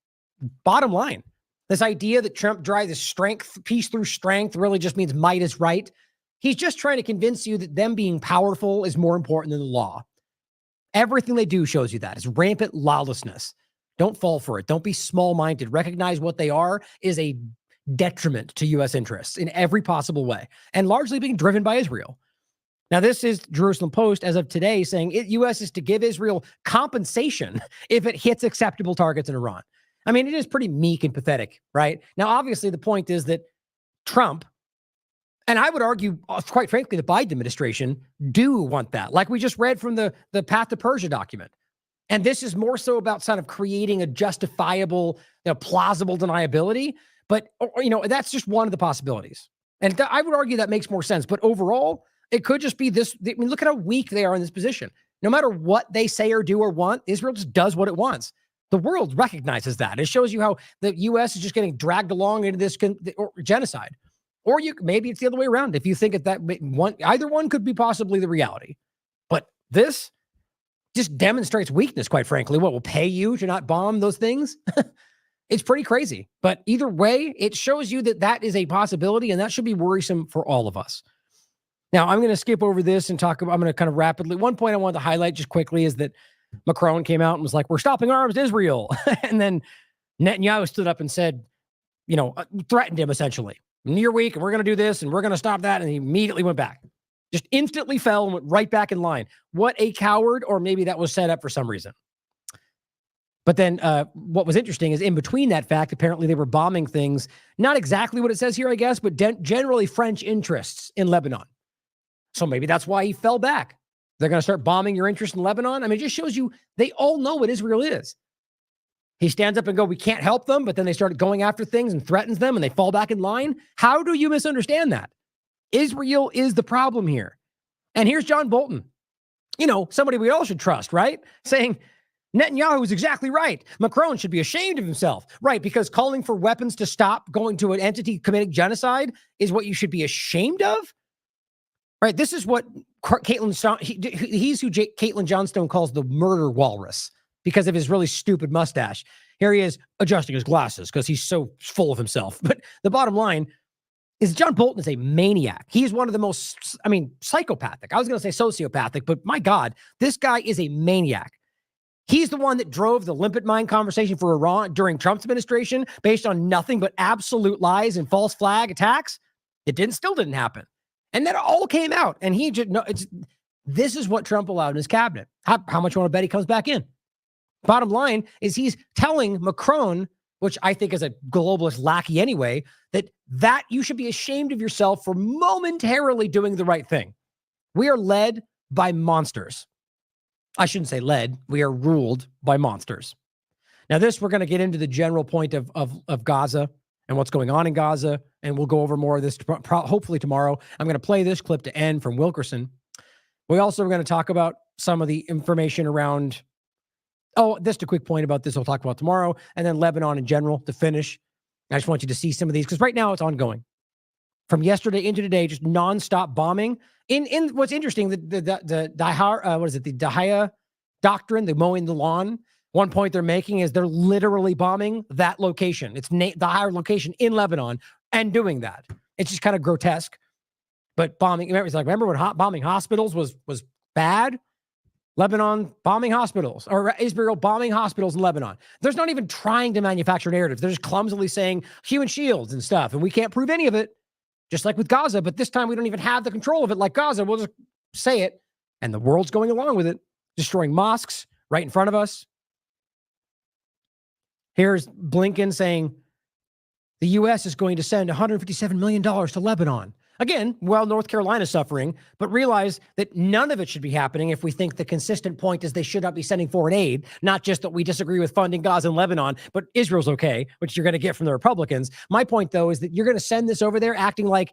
Bottom line, this idea that Trump drives peace through strength really just means might is right. He's just trying to convince you that them being powerful is more important than the law. Everything they do shows you that. It's rampant lawlessness. Don't fall for it. Don't be small-minded. Recognize what they are is a detriment to U.S. interests in every possible way, and largely being driven by Israel. Now, this is Jerusalem Post as of today saying U.S. is to give Israel compensation if it hits acceptable targets in Iran. I mean, it is pretty meek and pathetic, right? Now, obviously, the point is that Trump, and I would argue, quite frankly, the Biden administration do want that. Like we just read from the Path to Persia document. And this is more so about sort of creating a justifiable, plausible deniability. But, that's just one of the possibilities. And I would argue that makes more sense. But overall, it could just be this. I mean, look at how weak they are in this position. No matter what they say or do or want, Israel just does what it wants. The world recognizes that. It shows you how the U.S. is just getting dragged along into this genocide. Or maybe it's the other way around. If you think that either one could be possibly the reality. But this just demonstrates weakness, quite frankly. What will pay you to not bomb those things? It's pretty crazy. But either way, it shows you that is a possibility, and that should be worrisome for all of us. Now, I'm going to skip over this and talk about, I'm going to kind of rapidly. One point I wanted to highlight just quickly is that Macron came out and was like, we're stopping arms to Israel. And then Netanyahu stood up and said, threatened him essentially. You're weak, and we're going to do this, and we're going to stop that. And he immediately went back. Just instantly fell and went right back in line. What a coward, or maybe that was set up for some reason. But then what was interesting is in between that fact, apparently they were bombing things, not exactly what it says here, I guess, but generally French interests in Lebanon. So maybe that's why he fell back. They're going to start bombing your interest in Lebanon. I mean, it just shows you they all know what Israel is. He stands up and go, we can't help them, but then they start going after things and threatens them and they fall back in line. How do you misunderstand that? Israel is the problem here. And here's John Bolton, somebody we all should trust, right? Saying Netanyahu is exactly right. Macron should be ashamed of himself, right? Because calling for weapons to stop going to an entity committing genocide is what you should be ashamed of, right? This is what he's who Caitlin Johnstone calls the murder walrus because of his really stupid mustache. Here he is adjusting his glasses because he's so full of himself. But the bottom line is John Bolton is a maniac. He's one of the most, psychopathic. I was going to say sociopathic, but my God, this guy is a maniac. He's the one that drove the limpet mine conversation for Iran during Trump's administration based on nothing but absolute lies and false flag attacks. It still didn't happen. And then it all came out. And he just, this is what Trump allowed in his cabinet. How much you want to bet he comes back in? Bottom line is he's telling Macron, which I think is a globalist lackey anyway, that you should be ashamed of yourself for momentarily doing the right thing. We are led by monsters. I shouldn't say led. We are ruled by monsters. Now, we're going to get into the general point of Gaza and what's going on in Gaza, and we'll go over more of this hopefully tomorrow. I'm going to play this clip to end from Wilkerson. We also are going to talk about some of the information around, just a quick point about this we'll talk about tomorrow, and then Lebanon in general to finish. I just want you to see some of these, because right now it's ongoing. From yesterday into today, just nonstop bombing. In what's interesting, the Dahaya doctrine, the mowing the lawn. One point they're making is they're literally bombing that location. It's the higher location in Lebanon and doing that. It's just kind of grotesque. But bombing, remember when bombing hospitals was bad? Lebanon bombing hospitals, or Israel bombing hospitals in Lebanon. There's not even trying to manufacture narratives. They're just clumsily saying human shields and stuff, and we can't prove any of it. Just like with Gaza, but this time we don't even have the control of it like Gaza. We'll just say it, and the world's going along with it, destroying mosques right in front of us. Here's Blinken saying the U.S. is going to send $157 million to Lebanon. Again, while North Carolina is suffering, but realize that none of it should be happening if we think the consistent point is they should not be sending foreign aid, not just that we disagree with funding Gaza and Lebanon, but Israel's okay, which you're going to get from the Republicans. My point, though, is that you're going to send this over there acting like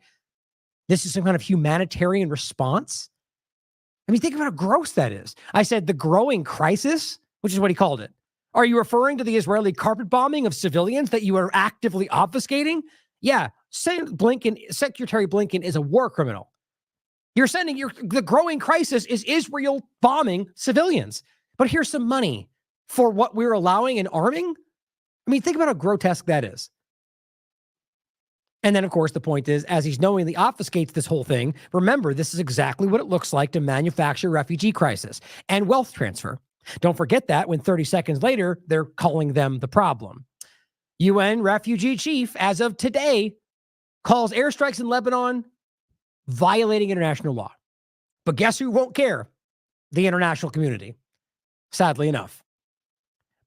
this is some kind of humanitarian response. I mean, think about how gross that is. I said the growing crisis, which is what he called it. Are you referring to the Israeli carpet bombing of civilians that you are actively obfuscating? Yeah. Secretary Blinken is a war criminal. You're sending the growing crisis is Israel bombing civilians. But here's some money for what we're allowing and arming. I mean, think about how grotesque that is. And then, of course, the point is, as he's knowingly obfuscates this whole thing, remember, this is exactly what it looks like to manufacture refugee crisis and wealth transfer. Don't forget that when 30 seconds later, they're calling them the problem. UN refugee chief, as of today, calls airstrikes in Lebanon violating international law. But guess who won't care? The international community, sadly enough.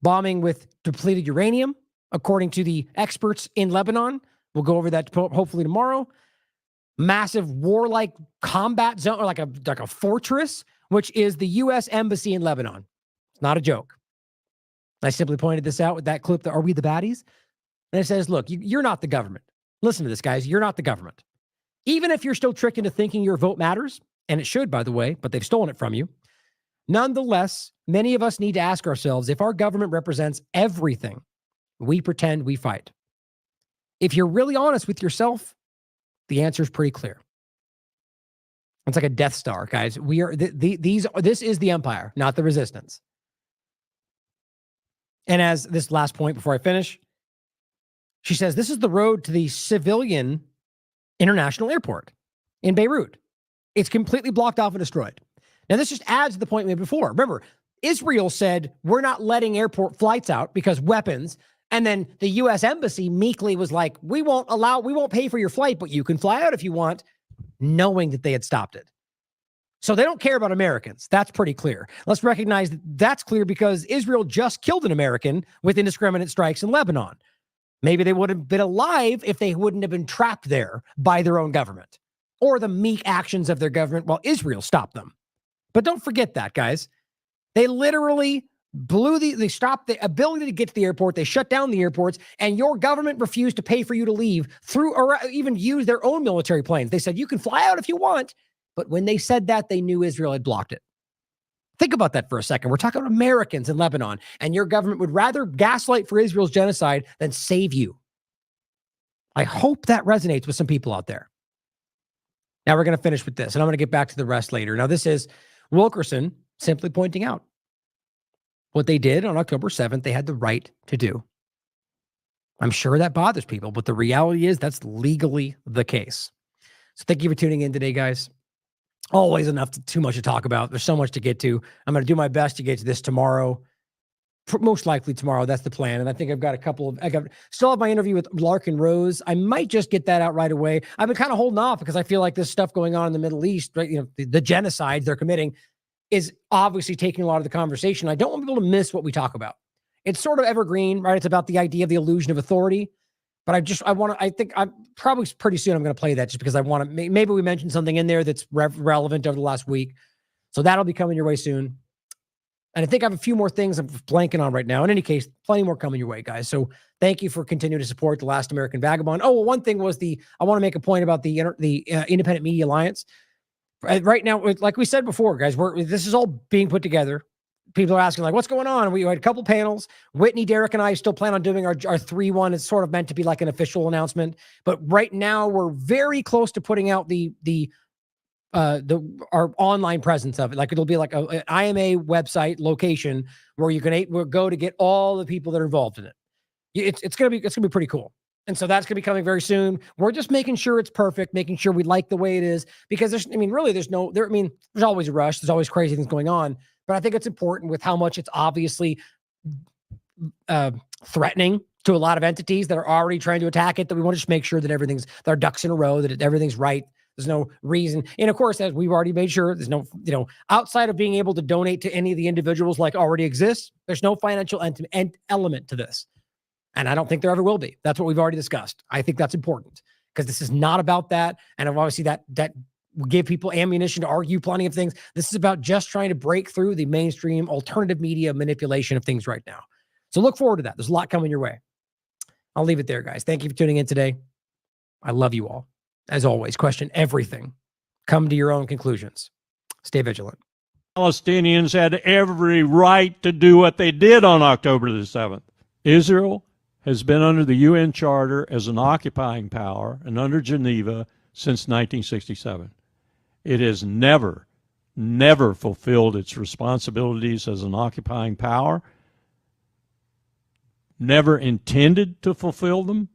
Bombing with depleted uranium, according to the experts in Lebanon. We'll go over that hopefully tomorrow. Massive warlike combat zone, or like a fortress, which is the U.S. Embassy in Lebanon. It's not a joke. I simply pointed this out with that clip, Are We the Baddies? And it says, look, you're not the government. Listen to this, guys. You're not the government. Even if you're still tricked into thinking your vote matters, and it should, by the way, but they've stolen it from you. Nonetheless, many of us need to ask ourselves if our government represents everything we pretend we fight. If you're really honest with yourself, the answer is pretty clear. It's like a Death Star, guys. We are this is the empire, not the resistance. And as this last point before I finish, she says this is the road to the civilian international airport in Beirut. It's completely blocked off and destroyed. Now, this just adds to the point made before. Remember, Israel said, we're not letting airport flights out because weapons. And then the U.S. Embassy meekly was like, we won't pay for your flight, but you can fly out if you want, knowing that they had stopped it. So they don't care about Americans. That's pretty clear. Let's recognize that that's clear because Israel just killed an American with indiscriminate strikes in Lebanon. Maybe they would have been alive if they wouldn't have been trapped there by their own government or the meek actions of their government while Israel stopped them. But don't forget that, guys. They literally they stopped the ability to get to the airport. They shut down the airports, and your government refused to pay for you to leave through or even use their own military planes. They said, you can fly out if you want. But when they said that, they knew Israel had blocked it. Think about that for a second. We're talking about Americans in Lebanon, and your government would rather gaslight for Israel's genocide than save you. I hope that resonates with some people out there. Now we're going to finish with this, and I'm going to get back to the rest later. Now, this is Wilkerson simply pointing out what they did on October 7th, they had the right to do. I'm sure that bothers people, but the reality is that's legally the case. So thank you for tuning in today, guys. Always too much to talk about. There's so much to get to. I'm going to do my best to get to this tomorrow. Most likely tomorrow. That's the plan. And I think I've got still have my interview with Larkin Rose. I might just get that out right away. I've been kind of holding off because I feel like this stuff going on in the Middle East, right? The genocide they're committing is obviously taking a lot of the conversation. I don't want people to miss what we talk about. It's sort of evergreen, right? It's about the idea of the illusion of authority. But I think I'm probably pretty soon I'm going to play that just because I want to, maybe we mentioned something in there that's relevant over the last week. So that'll be coming your way soon. And I think I have a few more things I'm blanking on right now. In any case, plenty more coming your way, guys. So thank you for continuing to support The Last American Vagabond. Oh, well, one thing was I want to make a point about the Independent Media Alliance. Right now, like we said before, guys, this is all being put together. People are asking, like, what's going on? We had a couple panels. Whitney, Derek, and I still plan on doing our 3-1. It's sort of meant to be like an official announcement. But right now, we're very close to putting out our online presence of it. Like, it'll be like an IMA website location where you can go to get all the people that are involved in it. It's gonna be pretty cool. And so that's going to be coming very soon. We're just making sure it's perfect, making sure we like the way it is, because there's always a rush. There's always crazy things going on. But I think it's important with how much it's obviously threatening to a lot of entities that are already trying to attack it, that we want to just make sure that our ducks in a row, that everything's right. There's no reason. And of course, as we've already made sure, there's no, outside of being able to donate to any of the individuals like already exists, there's no financial element to this. And I don't think there ever will be. That's what we've already discussed. I think that's important because this is not about that. And obviously that will give people ammunition to argue plenty of things. This is about just trying to break through the mainstream alternative media manipulation of things right now. So look forward to that. There's a lot coming your way. I'll leave it there, guys. Thank you for tuning in today. I love you all. As always, question everything. Come to your own conclusions. Stay vigilant. Palestinians had every right to do what they did on October the 7th. Israel has been under the UN Charter as an occupying power and under Geneva since 1967. It has never fulfilled its responsibilities as an occupying power, never intended to fulfill them.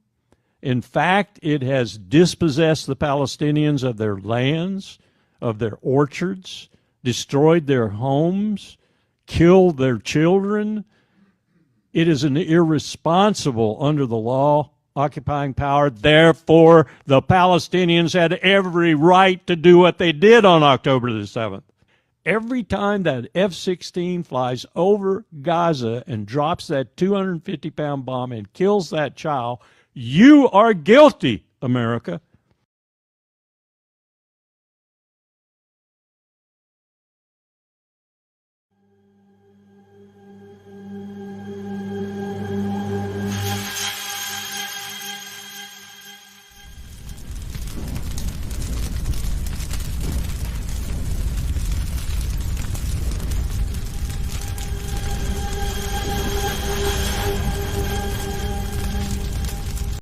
In fact, it has dispossessed the Palestinians of their lands, of their orchards, destroyed their homes, killed their children. It is an irresponsible, under the law, occupying power. Therefore, the Palestinians had every right to do what they did on October the 7th. Every time that F-16 flies over Gaza and drops that 250-pound bomb and kills that child, you are guilty, America.